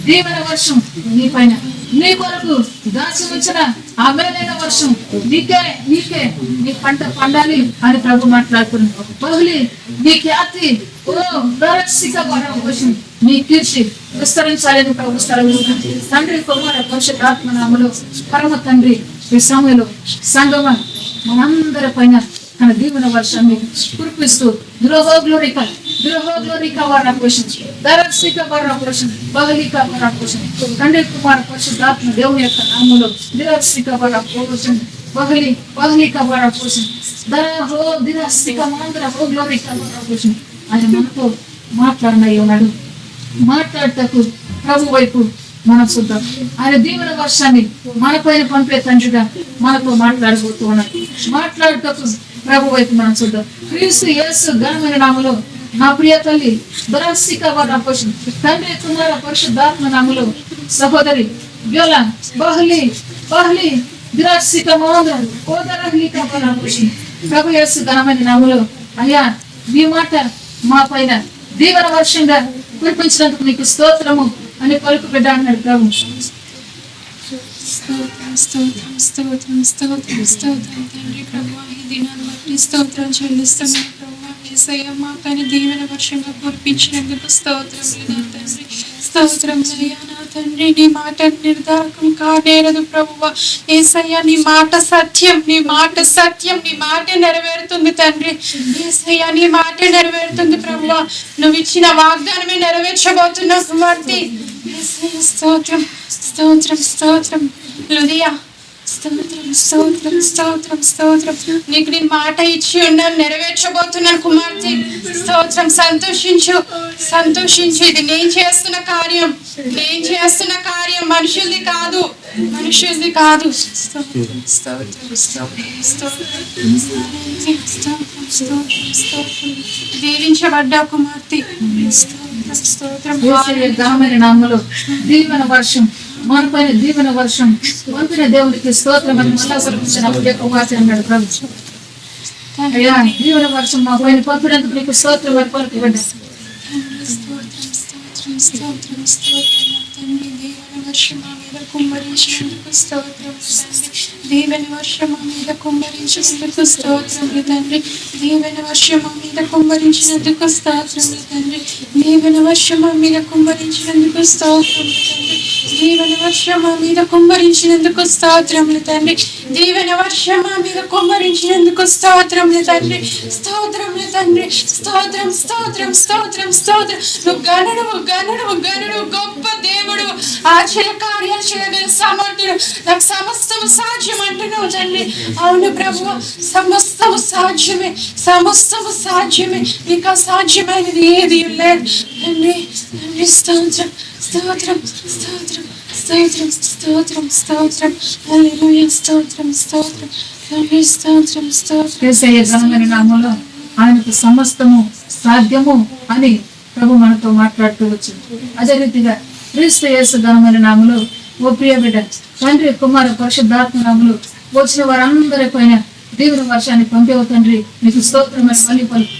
దీవెన వర్షం నీ పైన, నీ కొరకు దాచి ఉంచిన ఆ మేలైన వర్షం నీకే నీ పంట పండాలి అని ప్రభు మాట్లాడుతున్నాడు. బహుళి నీ ఖ్యాతి నీ కీర్తి విస్తరించాలని ప్రభు సెలవిస్తున్నాడు. తండ్రి కుమార పరిశుద్ధాత్మ నామములో పరమ తండ్రి ఈ సమయంలో సంగమ మనందరి పైన తన దీవెన వర్షాన్ని కురిపిస్తూ తండ్రి కుమార పరిశుద్ధాత్మ దేవుని యొక్క నామములో ఆయన మనతో మాట్లాడినయ్యి ఉన్నాడు. మాట్లాడటకు ప్రభు వైపు మనం చూద్దాం. ఆయన దీవెన వర్షాన్ని మన పైన పంపే తండ్రిగా మనతో మాట్లాడబోతూ ఉన్నాడు. మాట్లాడటకు ప్రభు వైపు మనం చూద్దాం. క్రీస్తు యేసు ఘనమైన నామములో నా ప్రియ తల్లి తండ్రి కుమార పరిశుద్ధాత్మ నామములో సహోదరి ప్రభు యేసు ఘనమైన నామములో అయ్యా నీ మాట మా పైన దీవెన వర్షంగా కురిపించినందుకు నీకు స్తోత్రము అని పలుకు బిడ్డ అన్నాడు ప్రభు. తండ్రి ప్రభువా, ఈ దినాన్ని బట్టి స్తోత్రం చెల్లిస్తున్నాను ప్రభువా. యేసయ్య మా పైన దీవెన వర్షంగా కురిపించినందుకు స్తోత్రములు నా తండ్రి. స్తోత్రములయ్యా నా తండ్రి. నీ మాట నిర్ధారకం కానేరదు ప్రభువా. యేసయ్య నీ మాట సత్యం, నీ మాట నెరవేరుతుంది తండ్రి. యేసయ్య నీ మాట నెరవేరుతుంది ప్రభువా. నువ్వు ఇచ్చిన వాగ్దానమే నెరవేర్చబోతున్నావు కాబట్టి స్తోత్రం స్తోత్రం స్తోత్రం. లుదియా స్తోత్రం స్తోత్రం స్తోత్రం స్తోత్రం. నీకు నేను మాట ఇచ్చి ఉన్నాను, నెరవేర్చబోతున్నాను కుమార్తె. స్తోత్రం. సంతోషించు, సంతోషించు. ఇది నేను చేస్తున్న కార్యం, నేను చేస్తున్న కార్యం, మనుషులది కాదు, మనుషులది కాదు. స్తోత్రం స్తోత్రం స్తోత్రం స్తోత్రం స్తోత్రం స్తోత్రం స్తోత్రం. దీవించబడ్డా కుమార్తె. స్తోత్రం స్తోత్రం. యేసయ్య ఘనమైన నామములో దీవెన వర్షం, మనపైన దీవెన వర్షం పంపిన దేవునికి స్తోత్రం అని మళ్ళా సమర్పించిన అప్పుడే కుమార్తె అన్నాడు ప్రభు. అయ్యా, దీవెన వర్షం మా పైన పంపినందుకు నీకు స్తోత్రం అని పలుకుబడ్డా. స్తోత్రం స్తోత్రం స్తోత్రం స్తోత్రం తండ్రి. దీవెన వర్షం మా మీద కుమ్మరించినందుకు స్తోత్రం తండ్రి. దీవెన వర్షం మా మీద కుమ్మరించినందుకు స్తోత్రం తండ్రి. దీవెన వర్షం మా మీద కుమ్మరించినందుకు స్తోత్రం తండ్రి. దీవెన వర్షం మా మీద కుమ్మరించినందుకు స్తోత్రం తండ్రి. దీవెన వర్షం మా మీద కుమ్మరించినందుకు స్తోత్రములు తండ్రి. దీవెన వర్షం మా మీద కుమ్మరించినందుకు స్తోత్రములు తండ్రి. స్తోత్రములు తండ్రి. స్తోత్రం స్తోత్రం స్తోత్రం స్తోత్రం. నువ్వు గణుడు గణుడు గణుడు, గొప్ప దేవుడు, ఆశ్చర్య కార్యాలు చేయగల సమర్థుడు. నాకు సమస్తము సాధ్యం అంటున్నావు తండ్రి. అవును ప్రభువా, సమస్తము సాధ్యమే, సమస్తము సాధ్యమే. నీకు అసాధ్యమైనది ఏది లేదు తండ్రి. తండ్రి స్తోత్రం స్తోత్రం స్తోత్రం స్తోత్రం స్తోత్రం స్తోత్రం. హల్లెలూయా. స్తోత్రం స్తోత్రం తండ్రి. స్తోత్రం స్తోత్రం. యేసయ్య ఘనమైన నామములో ఆయనకు సమస్తము సాధ్యము అని ప్రభు మనతో మాట్లాడుతూ వచ్చింది. అదే రీతిగా క్రీస్తు యేసు ఘనమైన నామములో ఓ ప్రియ బిడ్డ, తండ్రి కుమార పరిశుద్ధాత్మ నామములో వచ్చిన వారందరి పైన దీవెన వర్షాన్ని పంపేవు తండ్రి. నీకు స్తోత్రం అని మళ్ళీ పలుకు.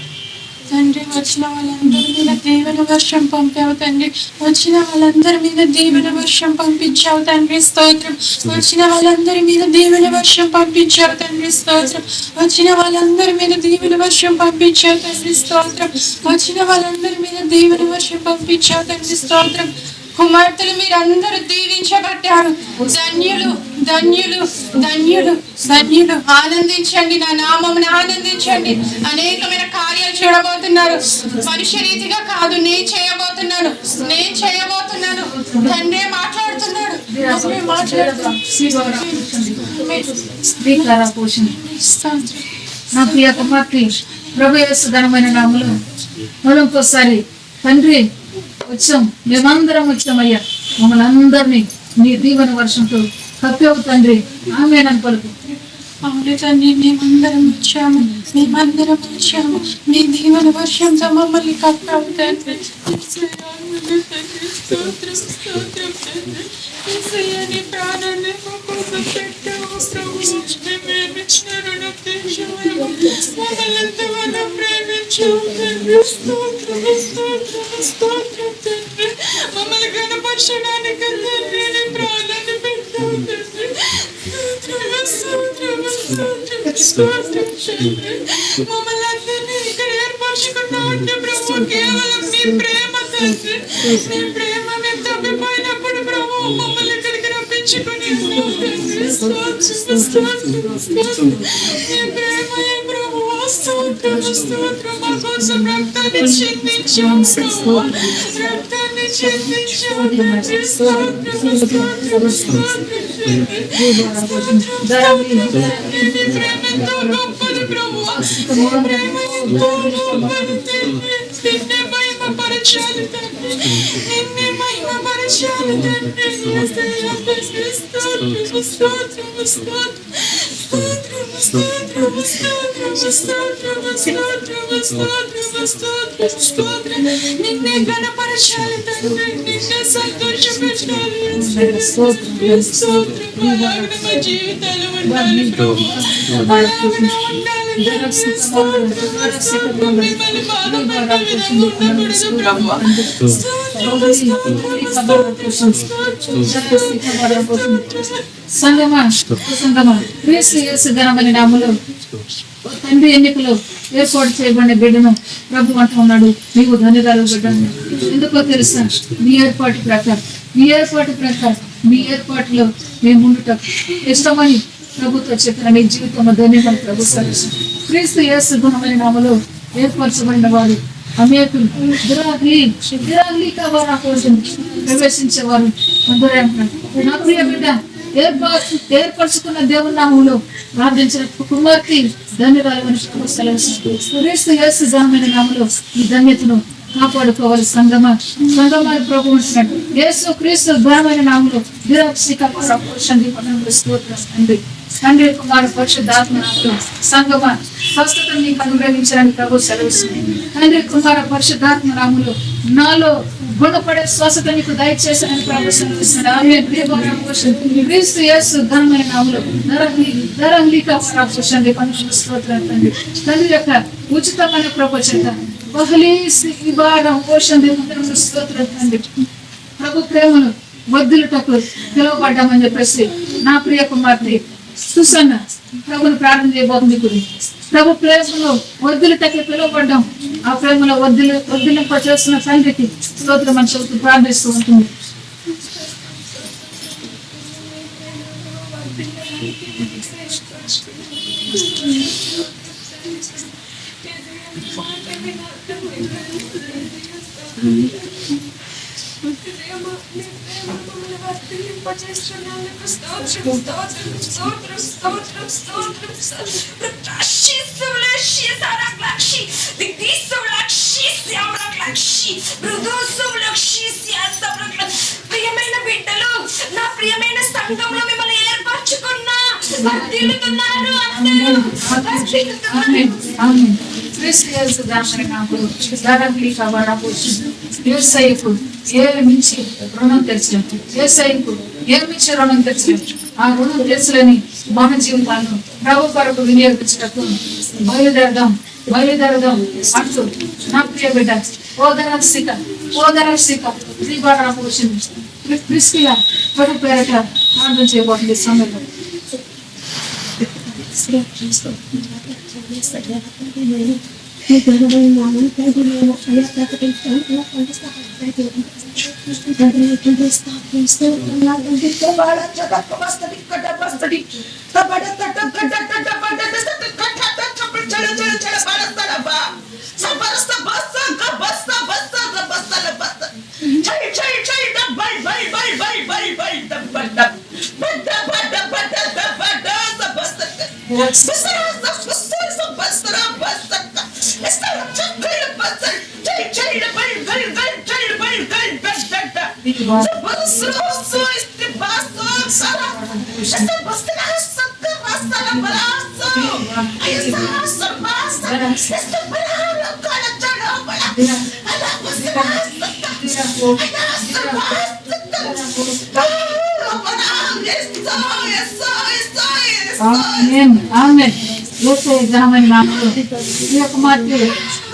తండ్రి, వచ్చిన వాళ్ళందరి మీద దీవెన వర్షం పంపావు తండ్రి. వచ్చిన వాళ్ళందరి మీద దీవెన వర్షం పంపించావు తండ్రి. స్తోత్రం. వచ్చిన వాళ్ళందరి మీద దీవెన వర్షం పంపించావు తండ్రి. స్తోత్రం. వచ్చిన వాళ్ళందరి మీద దీవెన వర్షం పంపించావు తండ్రి. స్తోత్రం. వచ్చిన వాళ్ళందరి మీద దీవెన వర్షం పంపించావు తండ్రి. స్తోత్రం. కుమార్తెలు మీరందరూ దీవించబడ్డారు. ధన్యులు ధన్యులు ధన్యులు ధన్యులు. ఆనందించండి, నా నామమును ఆనందించండి. అనేకమైన కార్యాలు చూడబోతున్నారు. మనుష్య రీతిగా కాదు, నేను చేయబోతున్నాను, నేను చేయబోతున్నాను. తండ్రి మాట్లాడుతున్నాడు, తండ్రి మాట్లాడుతున్నాడు. నా ప్రియ కుమార్తె, ప్రభు యేసు ఘనమైన నామములో మరొకసారి తండ్రి వచ్చాం, మేమందరం వచ్చామయ్యా. మమ్మల్ని అందరినీ నీ దీవెన వర్షంతో కప్పావు తండ్రి. ఆమేనని పలుకు. అవును తండ్రి, మేమందరం వచ్చాము, మేమందరం వచ్చాము. మీ దీవెన వర్షంతో మమ్మల్ని కప్పావు తండ్రి. స్తోత్రం స్తోత్రం తండ్రి. యేసయ్యా, నీ ప్రాణాన్ని మా కోసం పెట్టావు ప్రభు. మేము ఇచ్చిన రుణం తీర్చావు. మమ్మల్ని ఎంతగానో ప్రేమించావు తండ్రి. స్తోత్రం స్తోత్రం స్తోత్రం తండ్రి. మమ్మల్ని కనపరచడానికి తండ్రి నీ ప్రాణాన్ని పెట్టావు తండ్రి. మమ్మల్ని అందరినీ ఇక్కడ ఏర్పరచుకున్నావు ప్రభు. కేవలం నీ ప్రేమ తండ్రి, నీ ప్రేమ. మేము తప్పిపోయినప్పుడు ప్రభు మమ్మల్ని ఇక్కడికి రప్పించుకుని నీ ప్రేమ ప్రభు. స్తోత్రం స్తోత్రం. మా కోసం రక్తాన్ని చిందించావు ప్రభు, రక్తాన్ని చిందించావు తండ్రి. స్తోత్రం స్తోత్రం స్తోత్రం. ప్రేమతో గొప్పది ప్రభు. ప్రేమ ఎంతో గొప్పది తండ్రి. నిన్నే మహిమపరచాలి తండ్రి, నిన్నే మహిమపరచాలి తండ్రి. స్తోత్రం స్తోత్రం స్తోత్రం స్తోత్రం స్తోత్రం స్తోత్రం స్తోత్రం స్తోత్రం స్తోత్రం. నిన్నే గణపరచాలి తండ్రి, నిన్నే సంతోషపెట్టాలి. స్తోత్రం. అలాగనే మా జీవితాలు ఉండాలి ప్రభు, అలాగనే ఉండాలి తండ్రి. స్తోత్రం. మిమ్మల్ని బాధపడ్డ విధంగా ఉండకూడదు ప్రభు. సంగమా సంగమా, క్రీస్తు యేసు ఘనమైన నామములో తండ్రి ఎన్నికలో ఏర్పాటు చేయబడిన బిడ్డను ప్రభు అంటూ ఉన్నాడు, నీవు ధన్యురాలు బిడ్డను. ఎందుకో తెలుసా? మీ ఏర్పాటు ప్రకారం, మీ ఏర్పాటు ప్రకారం, మీ ఏర్పాటులో మేము ఉండుట ఇష్టమని ప్రభుత్వం చెప్పిన మీ జీవితంలో ధన్యమని ప్రభు సర్వీసు. క్రీస్తు యేసు ఘనమైన నామములో ఏర్పరచబడిన వారు అనేకులు ప్రవేశించేవారు అందరూ అంటున్నారు. నా ప్రియ బిడ్డ, ఏర్పరచుకున్న దేవుని నామములో ప్రార్థించిన కుమార్తె ధన్యవాదాలు క్రీస్తు యేసు ఘనమైన నామములో ఈ ధన్యతను కాపాడుకోవాలి. సంగమాన్ని ప్రభు ఉంటున్నాడు. యేసు క్రీస్తు ఘనమైన నామములో తండ్రి కుమార పరిశుద్ధాత్మ నామములో సంగమ స్వస్థత నీకు అనుగ్రహించడానికి ప్రభు సెలవుస్తుంది. తండ్రి కుమార పరిశుద్ధాత్మ నామములో నాలో గుణపడే స్వస్థత నీకు దయచేసానని ప్రభు సెలవుస్తున్నాడు. క్రీస్తు యేసు ఘనమైన నామములో స్తోత్రం తండ్రి. తండ్రి యొక్క ఉచితమైన ప్రభు చేత స్తోత్రం తండ్రి. ప్రభు ప్రేమను వద్దులటకు పిలువబడ్డామని చెప్పేసి నా ప్రియ కుమార్తె సుసన్న ప్రభుని ప్రార్థన చేయబోతుంది. ప్రభు ప్రేమలో వద్దులటకి పిలువబడ్డాం. ఆ ప్రేమలో వద్దులింప చేస్తున్న తండ్రికి స్తోత్రం అని చెబుతూ ప్రార్థిస్తూ ఉంటుంది. ప్రియమైన బిడ్డలు, నా ప్రియమైన సంఘంలో మిమ్మల్ని ఏర్పరచుకున్నా వర్ధిల్లుతున్నారు అందరూ. ఏమిచ్చి రుణం తెచ్చలేం. ఏమిచ్చి రుణం తెచ్చలేం. ఆ రుణం తెచ్చలేని మన జీవితాలను ప్రభు కొరకు వినియోగించటకు బయలుదేరదాం అంటూ నా ప్రియ బిడ్డ ఓదరసిక క్రిస్టియా ప్రభు పేరట ప్రార్థన చేయబోతుంది సమయంలో.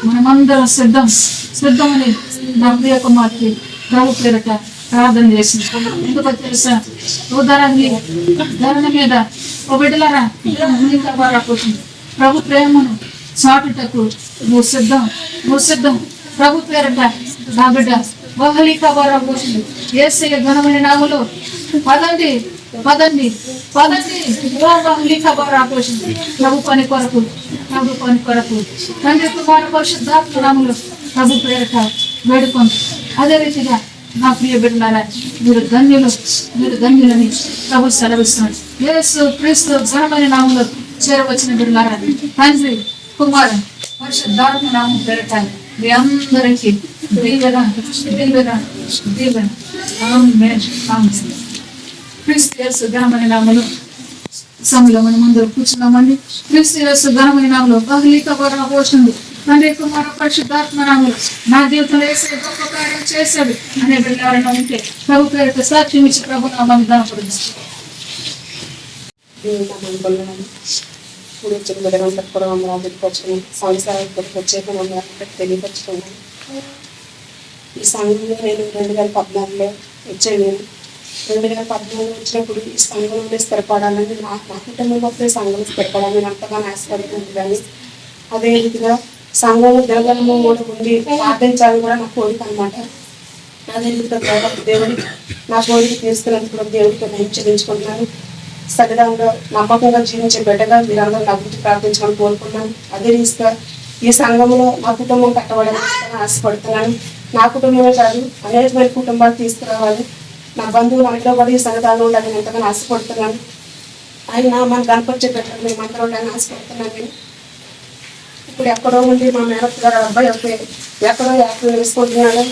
మనమందరం సిద్ధమని నా ప్రియ కుమార్తె ప్రభు పేరట ప్రార్థన చేసింది. ఎందుకో తెలుసా, ధరణ మీద ఓ బిడ్డలారా ప్రభు ప్రేమను చాటుటకు నువ్వు సిద్ధం. ప్రభు పేరట నా బిడ్డ బహళీకబోతుంది. యేసయ్య ఘనమైన నామములో పదండి. ప్రభు పని కొరకు తండ్రి కుమార పరిశుద్ధాత్మ నామములో ప్రభు పేరట వేడుకోండి. అదే రీతిగా నా ప్రియ బిడ్డలారా మీరు ధన్యులని ప్రభు సెలవిస్తున్నాడు. యేసు క్రీస్తు ఘనమైన నామములో చేరవచ్చిన బిడ్డలారా తండ్రి కుమార పరిశుద్ధాత్మ నామము పేరట మీ అందరికీ దీవెన. క్రీస్తు యేసు ఘనమైన నామములో సమయంలో మనం అందరూ కూర్చున్నామండి. క్రీస్తు యేసు ఘనమైన నామములో బహళీకబోతుంది. తండ్రి కుమార పరిశుద్ధాత్మ నామములో నా జీవితంలో వేసే గొప్ప కార్యం చేశాడు అనే బిడ్డలారైనా ఉంటే ప్రభు పేరుతో సాక్ష్యం ఇచ్చి ప్రభు నామాన్ని దానపడుతుంది. తెలియపరుచుకున్నాను. ఈ సంఘంలో నేను 2014లో వచ్చాను. 2014 వచ్చినప్పుడు ఈ సంఘంలో స్థిరపడాలని నా కుటుంబం మొత్తం సంఘంలో స్థిరపడాలని అంతగానో ఆశపడుతుంది. కానీ అదే రీతిగా సంఘంలో దినగలము కూడా ఉండి ప్రార్థించాలని కూడా నా కోరిక అనమాట. అదే రీతిగా దేవుడి నా కోరిక తీరుస్తున్నందుకు దేవుడికి నేను చెల్లించుకుంటున్నాను. సరిదంగా నమ్మకంగా జీవించే బిడ్డగా మీరందరూ నా గురించి ప్రార్థించాలని కోరుకున్నాను. అదే రీతిగా ఈ సంఘంలో నా కుటుంబం కట్టబడాలని ఆశపడుతున్నాను. నా కుటుంబమే కాదు అనేకమైన కుటుంబాలు తీసుకురావాలి. నా బంధువులు అందరూ కూడా ఈ సంఘాలు ఉండాలని ఎంతగానో ఆశపడుతున్నాను. ఆయన మన గణపతి పెట్టాలి మేము అందరూ ఉండాలని ఆశపడుతున్నాను. నేను ఇప్పుడు ఎక్కడో ఉండి మా మేనత్ గారు అబ్బాయి వస్తే ఎక్కడో యాత్ర వేసుకుంటున్నాడు.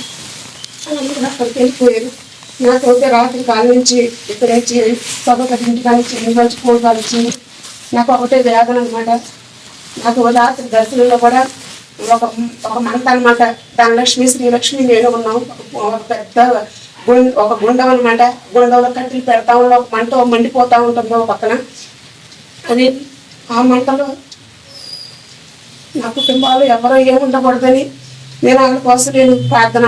అందరూ అక్కడికి వెళ్ళిపోయారు. నాకైతే రాత్రి కాల నుంచి ఇక్కడ నుంచి సభకు ఇంటి కానిచ్చి ఇంటి నుంచి ఫోన్ కాల్ వచ్చింది. నాకు ఒకటే వేదన అనమాట. నాకు రాత్రి దర్శనంలో కూడా ఒక మంట అనమాట. ధనలక్ష్మి శ్రీలక్ష్మి నేను ఉన్నాం. ఒక పెద్ద ఒక గుండం అనమాట. గుండంలో కట్టెలు పెడతా ఉన్న ఒక మంట మండిపోతూ ఉంటుంది ఒక పక్కన. అది ఆ మంటలో నా కుటుంబాలు ఎవరో ఏముండకూడదని నేను వాళ్ళ కోసం నేను ప్రార్థన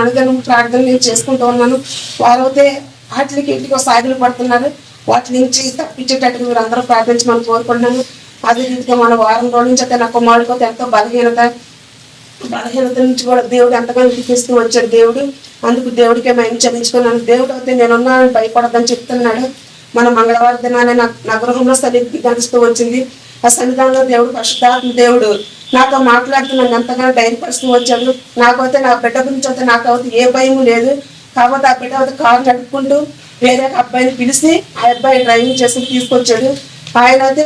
నేను చేసుకుంటూ ఉన్నాను. వారైతే వాటికి ఇంటికి సాగులు పడుతున్నారు. వాటి నుంచి తప్పించేటట్టుగా మీరు అందరూ ప్రార్థించమని కోరుకుంటున్నాను. అదే రీతిగా మన వారం రోజుల నుంచి అయితే నా కుమారుడికి ఎంతో బలహీనత నుంచి కూడా దేవుడు ఎంతగానో చూపిస్తూ వచ్చాడు దేవుడు. అందుకు దేవుడికే మేము చెల్లించుకున్నాను. దేవుడు అయితే నేనున్నాను భయపడద్దని చెప్తున్నాడు. మన మంగళవారం దినాన్ని నా గృహంలో సన్నిధి గడుస్తూ వచ్చింది. ఆ సన్నిధానంలో దేవుడు పరిశుద్ధాత్మ దేవుడు నాతో మాట్లాడుతూ నన్ను ఎంతగానో ధైర్యపరుస్తూ వచ్చాడు. నాకైతే నా బిడ్డ గురించి అయితే నాకైతే ఏ భయం లేదు. కాకపోతే ఆ బిడ్డ అయితే కారు నడుపుకుంటూ వేరే అబ్బాయిని పిలిచి ఆ అబ్బాయి డ్రైవింగ్ చేసుకుని తీసుకొచ్చాడు. ఆయన అయితే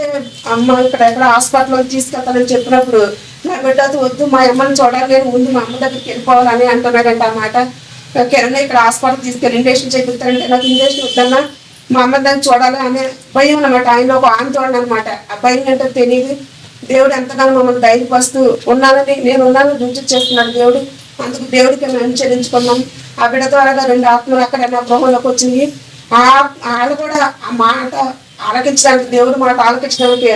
అమ్మ ఇక్కడ ఎక్కడ హాస్పిటల్లో తీసుకెళ్తానని చెప్పినప్పుడు నా బిడ్డ అయితే వద్దు మా అమ్మని చూడాలి, నేను ముందు మా అమ్మ దగ్గరికి వెళ్ళిపోవాలని అంటున్నాడంట అన్నమాట. కిరణ్ ఇక్కడ హాస్పిటల్ తీసుకెళ్ళి ఇంజక్షన్ చేపిస్తాడంటే నాకు ఇంజక్షన్ వద్దన్నా మా అమ్మ దాన్ని చూడాలి అనే భయం అనమాట. ఆయన ఒక ఆందోళన అనమాట. ఆ భయం ఏంటో తెలియదు. దేవుడు ఎంతగానో మమ్మల్ని ధైర్యపరుస్తూ ఉన్నానని నేను ఉన్నాను రుచి చేస్తున్నాడు దేవుడు. అందుకు దేవుడికి మేము చెల్లించుకున్నాం. ఆ బిడ్డ ద్వారా 2 ఆత్మలు అక్కడ నా గృహంలోకి వచ్చింది. వాళ్ళు కూడా ఆ మాట ఆలకించడానికి దేవుడు మాట ఆలకించడానికి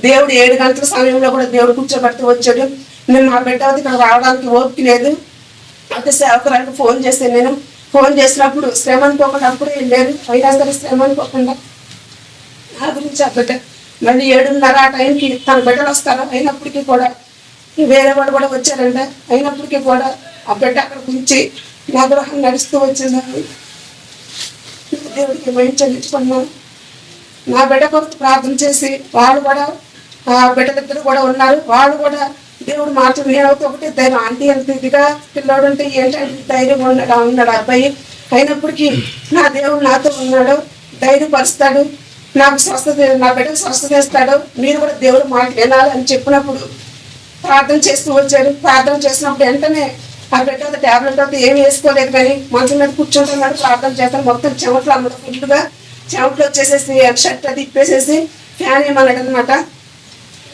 దేవుడు 7 గంటల సమయంలో కూడా దేవుడు కూర్చోబెడుతూ వచ్చాడు. నేను మా బిడ్డ ఇక్కడ రావడానికి ఓపిక లేదు. అయితే సేవకురానికి ఫోన్ చేశాను. నేను ఫోన్ చేసినప్పుడు శ్రమ అనుకోకుండా అప్పుడు వెళ్ళాను. అయినా సరే శ్రమ అనుకోకుండా నా గురించి ఆ బిడ్డ మళ్ళీ 7:30 ఆ టైంకి తన బిడ్డలు వస్తారు. అయినప్పటికీ కూడా వేరే వాడు కూడా వచ్చారంట. అయినప్పటికీ కూడా ఆ బిడ్డ అక్కడ గురించి నా గృహం నడుస్తూ వచ్చిందని దేవుడికి మేము చెల్లించుకున్నాను. నా బిడ్డ కొరకు ప్రార్థన చేసి వాళ్ళు కూడా ఆ బిడ్డలిద్దరు కూడా ఉన్నారు. వాళ్ళు కూడా దేవుడు మాత్రం నేనైతే ఒకటి ధైర్యం ఆంటీ ఎంత ఇదిగా పిల్లోడు అంటే ఏంటంటే ధైర్యంగా ఉన్నాడు అబ్బాయి. అయినప్పటికీ నా దేవుడు నాతో ఉన్నాడు, ధైర్యపరుస్తాడు, నాకు స్వస్థత నా బిడ్డకు స్వస్థత ఇస్తాడు. మీరు కూడా దేవుడు మాట వినాలి అని చెప్పినప్పుడు ప్రార్థన చేస్తూ వచ్చారు. ప్రార్థన చేసినప్పుడు వెంటనే ఆ బిడ్డ ట్యాబ్లెట్ అయితే ఏమి వేసుకోలేదు కానీ మంచం మీద కూర్చుంటున్నాడు. ప్రార్థన చేస్తాను. మొత్తం చెమటలు అన్నమాట. ఫుల్గా చెమటలు వచ్చేసేసి షర్ట్ అది ఇప్పేసేసి ఫ్యాన్ ఏమన్నాడు అనమాట.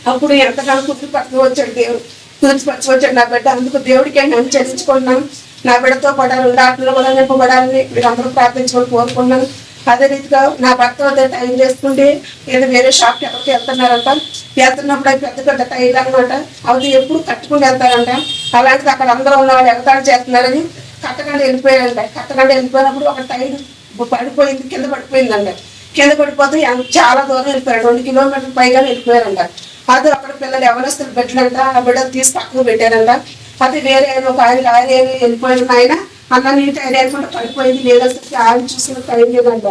అప్పుడు ఎంతగానో కుదిరిపడుతూ వచ్చాడు దేవుడు. కుదిరిపరిచి వచ్చాడు నా బిడ్డ. అందుకు దేవుడికి మేము చెల్లించుకుంటున్నాం. నా బిడ్డతో పాటు 2 ఆటలు కూడా నింపబడాలని మీరు అందరూ ప్రార్థించుకొని కోరుకున్నాను. అదే రీతిగా నా భర్త అదే టైం చేసుకుంటే ఏదో వేరే షాప్కి ఎక్కడికి వెళ్తున్నారంట. వెళ్తున్నప్పుడు అవి పెద్ద పెద్ద టైర్లు అనమాట. అవి ఎప్పుడు కట్టుకుని వెళ్తారంట. అలాంటిది అక్కడ అందరూ ఉన్న వాళ్ళు ఎగతాళి చేస్తున్నారని కట్టకుండా వెళ్ళిపోయారంట. కట్టకుండా వెళ్ళిపోయినప్పుడు ఒక టైర్ పడిపోయింది, కింద పడిపోయిందంట. కింద పడిపోతే చాలా దూరం వెళ్ళిపోయారు. 2 కిలోమీటర్ల పైగా వెళ్ళిపోయారంట. అది అక్కడ పిల్లలు ఎవరొస్తారు పెట్టినంట. ఆ బిడ్డలు తీసి పక్కకు పెట్టారంట. అది వేరే ఒక ఆయన వెళ్ళిపోయిన ఆయన అన్న నీటి ఆయన అనుకుంటే పడిపోయింది. లేదసరికి ఆయన చూసిన టైం లేదంట.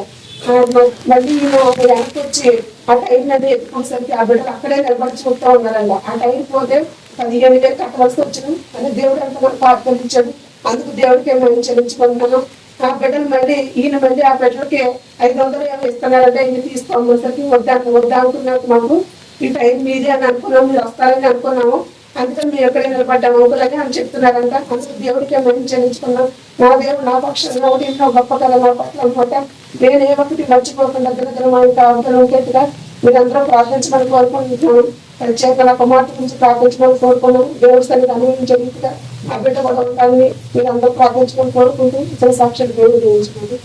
మళ్ళీ ఒక వెనక్కి వచ్చి ఆ టైర్ అనేది ఎత్తుకునేసరికి ఆ బిడ్డలు అక్కడే నిలబడుచుకుంటూ ఉన్నారంట. ఆ టైర్ పోతే 15,000 కట్టవలసి వచ్చినాం. అని దేవుడు ఎంతగానో ప్రార్థించాడు. అందుకు దేవుడికి మేము చెల్లించుకుంటున్నాము. ఆ బిడ్డలు మళ్ళీ ఈయన మళ్ళీ ఆ బిడ్డలకి 500 ఏమో ఇస్తున్నారంటే ఇవి తీసుకోమేసరికి వద్దా అనుకున్నాక మాకు ఈ టైం మీదే అని అనుకున్నాము, మీరు వస్తారని అనుకున్నాము. అందుకని మేము ఎక్కడే నిలబడ్డాము అంకులని అని చెప్తున్నారంట. అందుకు దేవుడికి మేము చెల్లించుకున్నాం. నా దేవుడు నా పక్షంలో ఎన్నో గొప్ప కళ నా పట్ల అనమాట. నేను ఏ ఒక్కటి మర్చిపోకుండా దినదిన ఇంకా అంకెట్టుగా మీరందరూ ప్రార్థించమని కోరుకుంటున్నాను. ప్రత్యేక నా కుమార్తె గురించి ప్రార్థించమని కోరుకున్నాను. దేవుడి సన్నిధి అనుభవించగలుగుతా ఆ బిడ్డ కూడా ఉండాలని మీరందరూ ప్రార్థించమని కోరుకుంటూ ఇతర సాక్షులు దేవుడు చేయించుకోండి.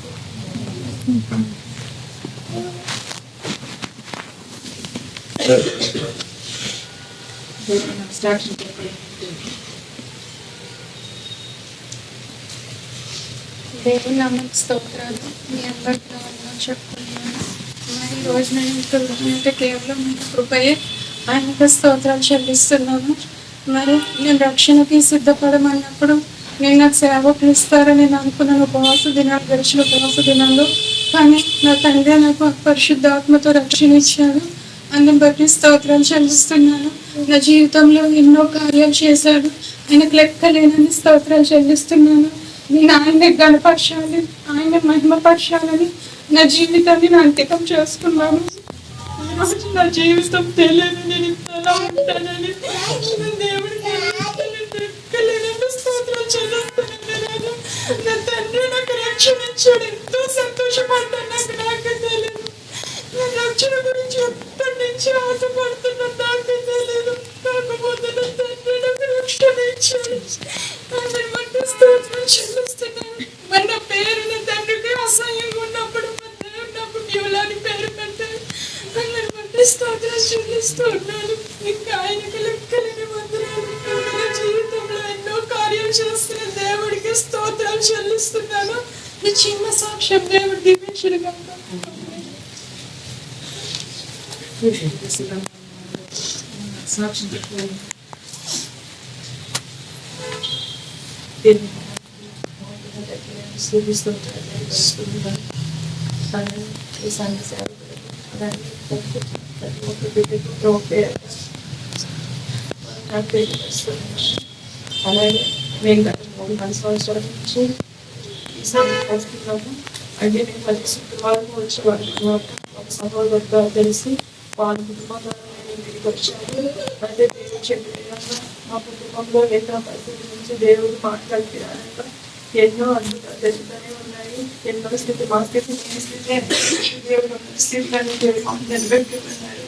దేవుని నామమునకు స్తోత్రాలు. మీ అందరికీ వందనాలు చెప్పుకుంటున్నాను. మరి ఈ రోజు నేను అంటే కేవలం మీ కృపయే ఆయనకు స్తోత్రాలు చెల్లిస్తున్నాను. మరి నేను రక్షణకి సిద్ధపడమన్నప్పుడు నేను నాకు సేవకులు ఇస్తారని నేను అనుకున్నాను. ఉపవాస దినాలు గడిచిన ఉపవాస దినాల్లో కానీ నా తండ్రి నాకు పరిశుద్ధాత్మతో రక్షణ ఇచ్చాడు. అందుని బట్టి స్తోత్రాలు చెల్లిస్తున్నాను. నా జీవితంలో ఎన్నో కార్యాలు చేశాడు. ఆయనకు లెక్కలేనని స్తోత్రాలు చెల్లిస్తున్నాను. నేను ఆయన గణపరచాలి, ఆయన మహిమపరచాలని నా జీవితాన్ని నా అంకితం చేసుకున్నాను. ఈరోజు నా జీవితం తెలియదు, నేను ఇంతలా ఉంటానని దేవుడికి ఎక్కలేనంత స్తోత్రం చెల్లిస్తున్నాను. నా తండ్రి నాకు రక్షణ ఇచ్చాడు, ఎంతో సంతోషపడ్డాను. నాకే తెలియదు నా రక్షణ గురించి ఎప్పటి నుంచి ఆశపడుతున్నా, నాకే తెలియదు. కాకపోతే నా తండ్రి నాకు రక్షణ ఇచ్చాడు. ఆయన బట్టి స్తోత్రం చెల్లిస్తున్నాను. మన పేరు నా తండ్రికి అసహ్యంగా ఉన్నప్పుడు మన దేవుడు నాకు బ్యూలాని పేరు పెట్టారు. ఆయన బట్టి స్తోత్రం చెల్లిస్తున్నాను. ఇంకా ఆయనకి లెక్కలేని వందనాలు. నా జీవితంలో ఎన్నో కార్యాలు చేస్తున్న దేవుడికి స్తోత్రం చెల్లిస్తున్నాను. ఈ చిన్న సాక్ష్యం దేవుడు దీవించును గాక. సాక్ష్యం చెప్పుకోవాలి. అలాగే మేము గత 3 సంవత్సరాల నుంచి ఈసారి వస్తున్నాము. అంటే నేను ప్రతి శుక్రవారం వచ్చేవాడు అనమాట. ఒక సహోదరుగా తెలిసి వాళ్ళ కుటుంబం ద్వారా నేను ఇంటికి వచ్చాను. అయితే దేవుడు చెప్పిన విధంగా మా కుటుంబంలో ఎన్నో పరిస్థితుల నుంచి దేవుడు మాట్లాడుతున్నారంట. ఎన్నో అద్భుతాలు జరుగుతూనే ఉన్నాయి. ఎన్నో స్థితి మా స్థితి మీ స్థితి దేవుడు స్థితిని దేవుడు మాకు నిలబెట్టుకున్నారు.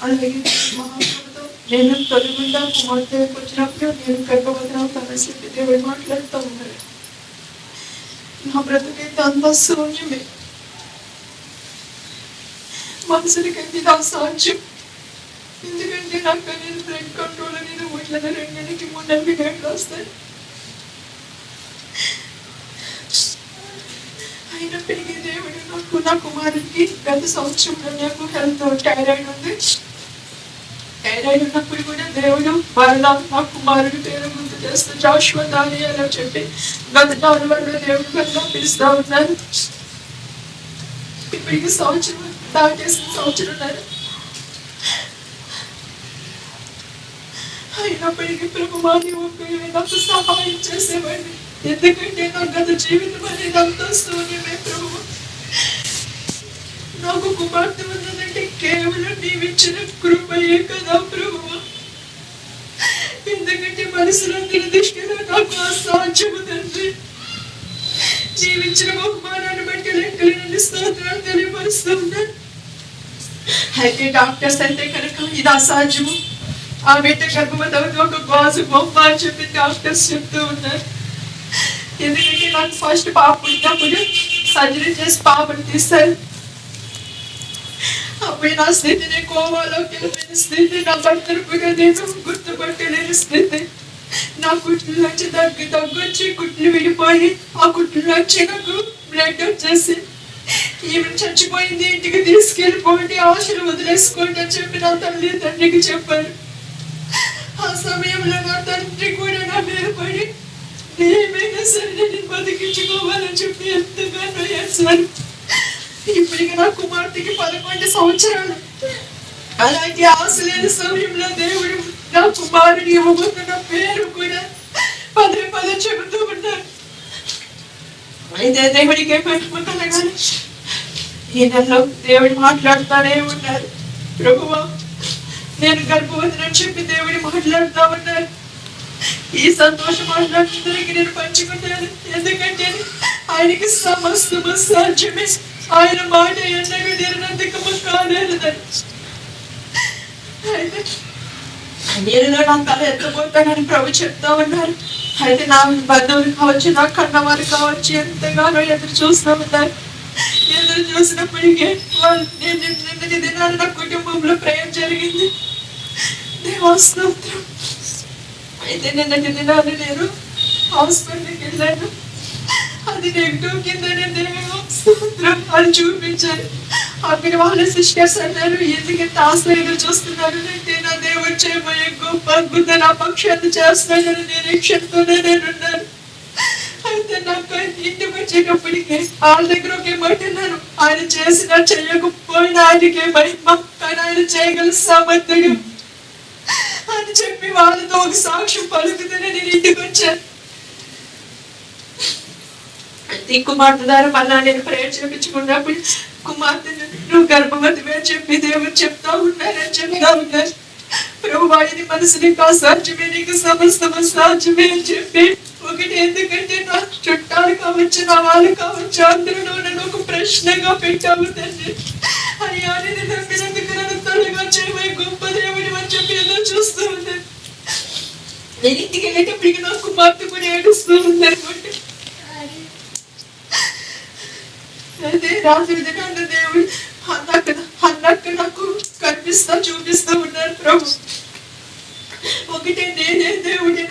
అలాగే మహాత్ములతో నేను తొలిగుండా కుమార్తెకు వచ్చినప్పుడు నేను గర్భవతిన పరిస్థితి దేవుడు మాట్లాడుతూ ఉన్నారు. నా బ్రతుకైతే అంతా శూన్యమే, మనుషులకైతే ఇది అసాధ్యం. ఎందుకంటే నాకు అనేది బ్లడ్ కంట్రోల్ అనేది ఊట్లలో 2 నెలలకి 3 నెలలకి గంటలు వస్తాయి. అయినప్పటికీ దేవుడు నాకు నా కుమారుడికి గత సంవత్సరంలో నాకు హెల్త్ థైరాయిడ్ ఉంది. థైరాయిడ్ ఉన్నప్పుడు కూడా దేవుడు వాళ్ళ నా కుమారుడి పేరు గుర్తు చేస్తూ జాషువా దానియేలు అని చెప్పి గత 4 నెలలు దేవుడు కన్నా పిలుస్తూ ఉన్నారు. ఇప్పటికి సంవత్సరం దాటేసిన సంవత్సరంన్నర అయినప్పటికీ ప్రభువాని నాకు సహాయం చేసేవాడిని. ఎందుకంటే నా గత జీవితం అనేది అంతా శూన్యమే. ప్రభు నాకు కుమార్తె ఉన్నదంటే కేవలం నీవిచ్చిన కృపయే కదా ప్రభు. ఎందుకంటే మనుషులందరి దృష్టిలో నాకు అసాధ్యము తండ్రి. నీవిచ్చిన బహుమానాన్ని బట్టి లెక్కలేని స్తోత్రాలు తెలియపరుస్తున్నాను. అయితే డాక్టర్స్ అయితే కనుక ఇది అసాధ్యము, ఆ బిడ్డ గర్భవతి ఒక గాజు బొమ్మ అని చెప్పి డాక్టర్స్ చెప్తూ ఉన్నారు. ఎందుకంటే నాకు ఫస్ట్ పాప పుట్టినప్పుడు సర్జరీ చేసి పాపను తీస్తారు. అప్పుడు నా స్థితిని కోవాలోకి వెళ్ళిన స్థితి, నా భర్తను కూడా నేను గుర్తుపట్టలేని స్థితి. నా కుట్లు నుంచి దగ్గొచ్చి కుట్లు విడిపోయి ఆ కుట్లు నుంచి నాకు బ్లడ్ వచ్చేసి ఈమె చచ్చిపోయింది, ఇంటికి తీసుకెళ్ళిపోండి, ఆశలు వదిలేసుకోండి అని చెప్పి నా తల్లి తండ్రికి చెప్పారు. ఆ సమయంలో నా తండ్రి కూడా నా మీద పడి ఏమైనా సరే నేను బతికించుకోవాలని చెప్పి ఎంతగానో చేశాను. ఇప్పటికి నా కుమార్తెకి 11 సంవత్సరాలు. అలాంటి ఆశ లేని సమయంలో దేవుడు నా కుమారుని ఇవ్వబోతున్న పేరు కూడా పదే చెబుతూ ఉన్నారు. అయితే దేవుడికే మహిమ కలగాలి. ఈ నెలలో దేవుడు మాట్లాడుతూనే ఉన్నారు. ప్రభువా నేను గర్భవతిని చెప్పి దేవుడు మాట్లాడుతూ ఉన్నారు. ఈ సంతోషం మాట్లాడుతున్నకి నేను పంచుకుంటాను. ఎందుకంటే ఆయనకి సమస్తము సాధ్యమే. ఆయన మాట ఎన్నడూ నిరనంతకము కాలేదని. అయితే నీరులో నా తల ఎత్తబోతానని ప్రభు చెప్తా ఉన్నారు. అయితే నా బంధువులు కావచ్చు, నా కన్నవారు కావచ్చు ఎంతగానో ఎదురు చూస్తూ ఉన్నారు. ఎదురు చూసినప్పటికీ వాళ్ళు నిన్నటి దినాలు నా కుటుంబంలో ప్రయాణం జరిగింది. దేవాస్తోత్రం. అయితే నిన్నటి దినాలు నేను హాస్పిటల్కి వెళ్ళాను. అది నెగిటివ్ కిందనే దేవస్తోత్రం అని చూపించారు. అక్కడ వాళ్ళ సిస్టర్స్ అన్నారు, ఎందుకంత ఆశలు ఎదురు చూస్తున్నారు అంటే నా దేవుడు చేయబోయే గొప్ప అద్భుత నా పక్షాన్ని చేస్తానని నిరీక్షణతోనే నేనున్నాను. అయితే నాకు ఇంటికి వచ్చేటప్పటికే వాళ్ళ దగ్గర ఒకే మాట అన్నాను, ఆయన చేసినా చేయకపోయినా ఆయనకే మహిమ, కానీ ఆయన చేయగల సామర్థ్యుడు అని చెప్పి వాళ్ళతో ఒక సాక్ష్యం పలుకుతూనే నేను ఇంటికి వచ్చాను. ఈ కుమార్తె ద్వారా మళ్ళా నేను ప్రేయర్ చేయించుకున్నప్పుడు కుమార్తె నువ్వు గర్భవతివే చెప్పి దేవుడు చెప్తా ఉన్నారని చెప్తా ఉన్నారు. ప్రభువా ఇది మనసునికి అసాధ్యమే, నీకు సమస్తము సాధ్యమే అని చెప్పి ఒకటి ఎందుకంటే నా చుట్టాలు కావచ్చు, నా వాళ్ళు కావచ్చు, అందరూ నన్ను ఒక ప్రశ్నగా పెట్టావు తండ్రి. అని అని నమ్మినందుకు నన్ను త్వరగా చేయమని గొప్ప దేవుడి అని చెప్పి ఏదో చూస్తూ ఉన్నాను. నేను ఇంటికి వెళ్ళేటప్పటికి నా కుమార్తె కూడా ఏడుస్తూ ఉందనుకోండి. అయితే రాత్రి దినాన్న దేవుడు అన్నక్క నాకు కనిపిస్తా చూపిస్తూ ఉన్నారు. ప్రభు ఒకటే నేనే దేవుడిని,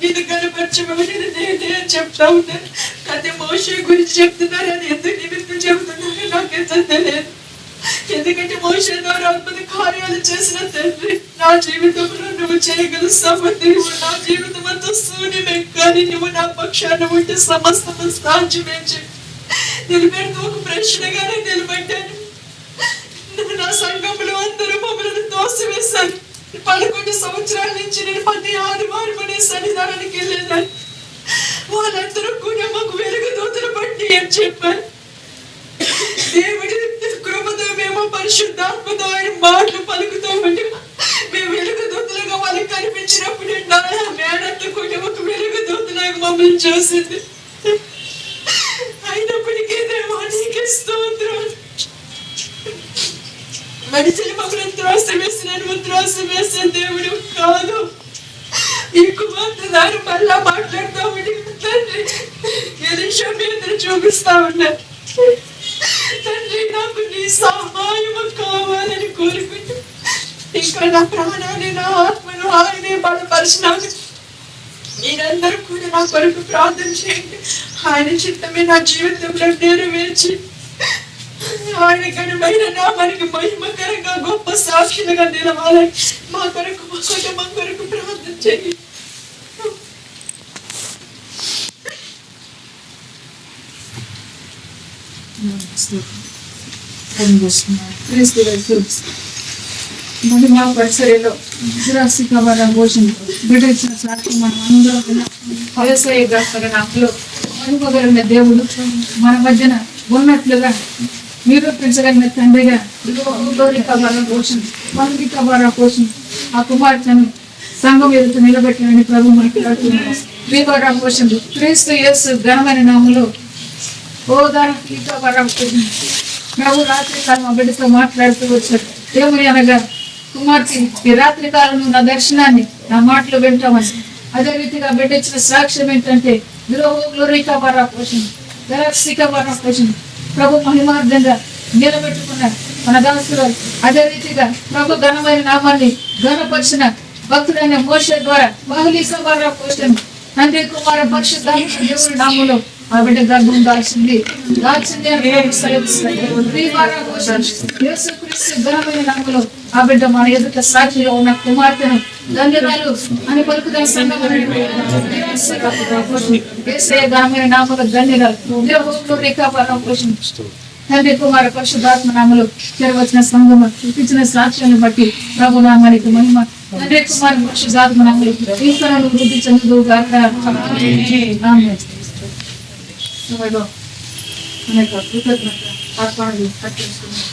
నేను కనపరచమని నేనే అని చెప్తా ఉన్నారు. కానీ మోషే గురించి చెప్తున్నారు, అది ఎందుకు నిమిత్తం చెబుతున్నారు నాకెంత తెలియదు. ఎందుకంటే మోషే ద్వారా అద్భుత కార్యాలు చేసిన తండ్రి నా జీవితంలో నువ్వు చేయగల సమర్థి, నా జీవితం అంతా శూన్యమే, కానీ నువ్వు నా పక్షాన ఉంటే సమస్తము సాధ్యమే చెప్పి నిలబెడుతూ ఒక ప్రశ్నగానే నిలబడ్డాను. నా సంఘంలో అందరూ మమ్మల్ని తోసివేశారు. 11 సంవత్సరాల నుంచి నేను ప్రతి ఆదివారం అనే సన్నిధానానికి వెళ్ళేదాన్ని. వాళ్ళందరూ కూడా మాకు వెలుగు దూతలు పట్టి అని చెప్పారు. దేవుడి కృపతో మేము పరిశుద్ధాత్మతో ఆయన మాటలు పలుకుతూ ఉంటే మేము వెలుగు దూతలుగా వాళ్ళకి కనిపించినప్పుడు నా మేడంతా కూడా ఒక వెలుగు దూతలాగా మమ్మల్ని చూసింది. అయినప్పటికీ దేవా నీకే స్తోత్రం. మనుషులు మమ్మల్ని త్రాస వేసిన దేవుడు కాదు. ఈ కుమార్తె దారి మళ్ళా మాట్లాడుతూ ఉండి తండ్రి ఎలీషా మీద చూపిస్తా ఉన్నారు. తండ్రి నాకు నీ సహాయం కావాలని కోరుకుంటూ ఇంకా నా ప్రాణాన్ని నా ఆత్మను ఆయనే బలపరిచినాను. మీరందరూ కూడా నా కొరకు ప్రార్థన చేయండి. ఆయన చిత్తమే నా జీవితంలో నెరవేర్చి ఆయన ఘనమైన నామానికి మహిమకరంగా గొప్ప సాక్షులుగా నిలవాలని మా కొరకు మా కుటుంబం కొరకు ప్రార్థన చేయండి. మహిమా పరిసరలో నిరాశికమైన భోజనం బిడ్డ ఇచ్చిన సాక్షి మనం అందరం నామలో మహిమగలిగిన దేవుడు మన మధ్యన ఉన్నట్లుగా నిరూపించగలిగిన తండ్రిగా పోషణ ఆ కుమార్తెను సంఘం ఎదుట నిలబెట్టినని ప్రభు మనకి పోషణ క్రీస్తు యేసు ఘనమైన నామలో ప్రభు రాత్రి కాలం మా బిడ్డతో మాట్లాడుతూ వచ్చాడు. దేవుని అనగా కుమార్తె ఈ రాత్రి కాలం నా దర్శనాన్ని నా మాటలు వింటామని. అదే రీతిగా బిడ్డ ఇచ్చిన సాక్ష్యం ఏంటంటే పోషణ ప్రభు మహిమార్థంగా నిలబెట్టుకున్నారు మన దాసులు. అదే రీతిగా ప్రభు ఘనమైన నామాన్ని ఘనపరిచిన భక్తుడైన మోషే ద్వారా పోషణ తండ్రి కుమార పరిశుద్ధ దేవుడి నామంలో ఆ బిడ్డ గర్భం దాల్చింది ఘనమైన నామలో ఆ బిడ్డ మన ఎదుట సాక్షిగా ఉన్న కుమార్తెను ధన్యవాదాలు అని పలుకుదాం. ఘనమైన నామలో ధన్యవాదాలు పోషణ తండ్రి కుమార పరిశుద్ధాత్మ నామలు చేరవచ్చిన సంఘము చూపించిన సాక్ష్యాన్ని బట్టి ప్రభు నామానికి మహిమ. తండ్రి కుమార పరిశుద్ధాత్మ నామలు ఈశ్వరుడు వృద్ధి చెందుదు గాక. అనేక కృతజ్ఞత అర్పణలు అర్పిస్తున్నాం.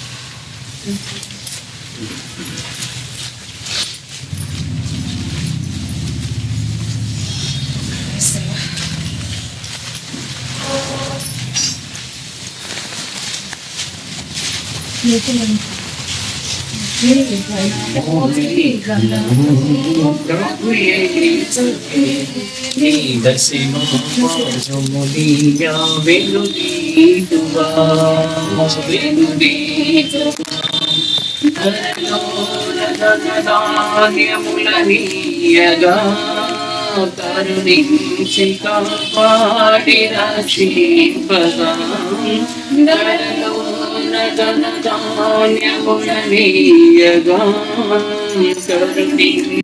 కరుణించి కాపాడి రక్షింపగా ధనధాన్యములనీయగా కరుణించి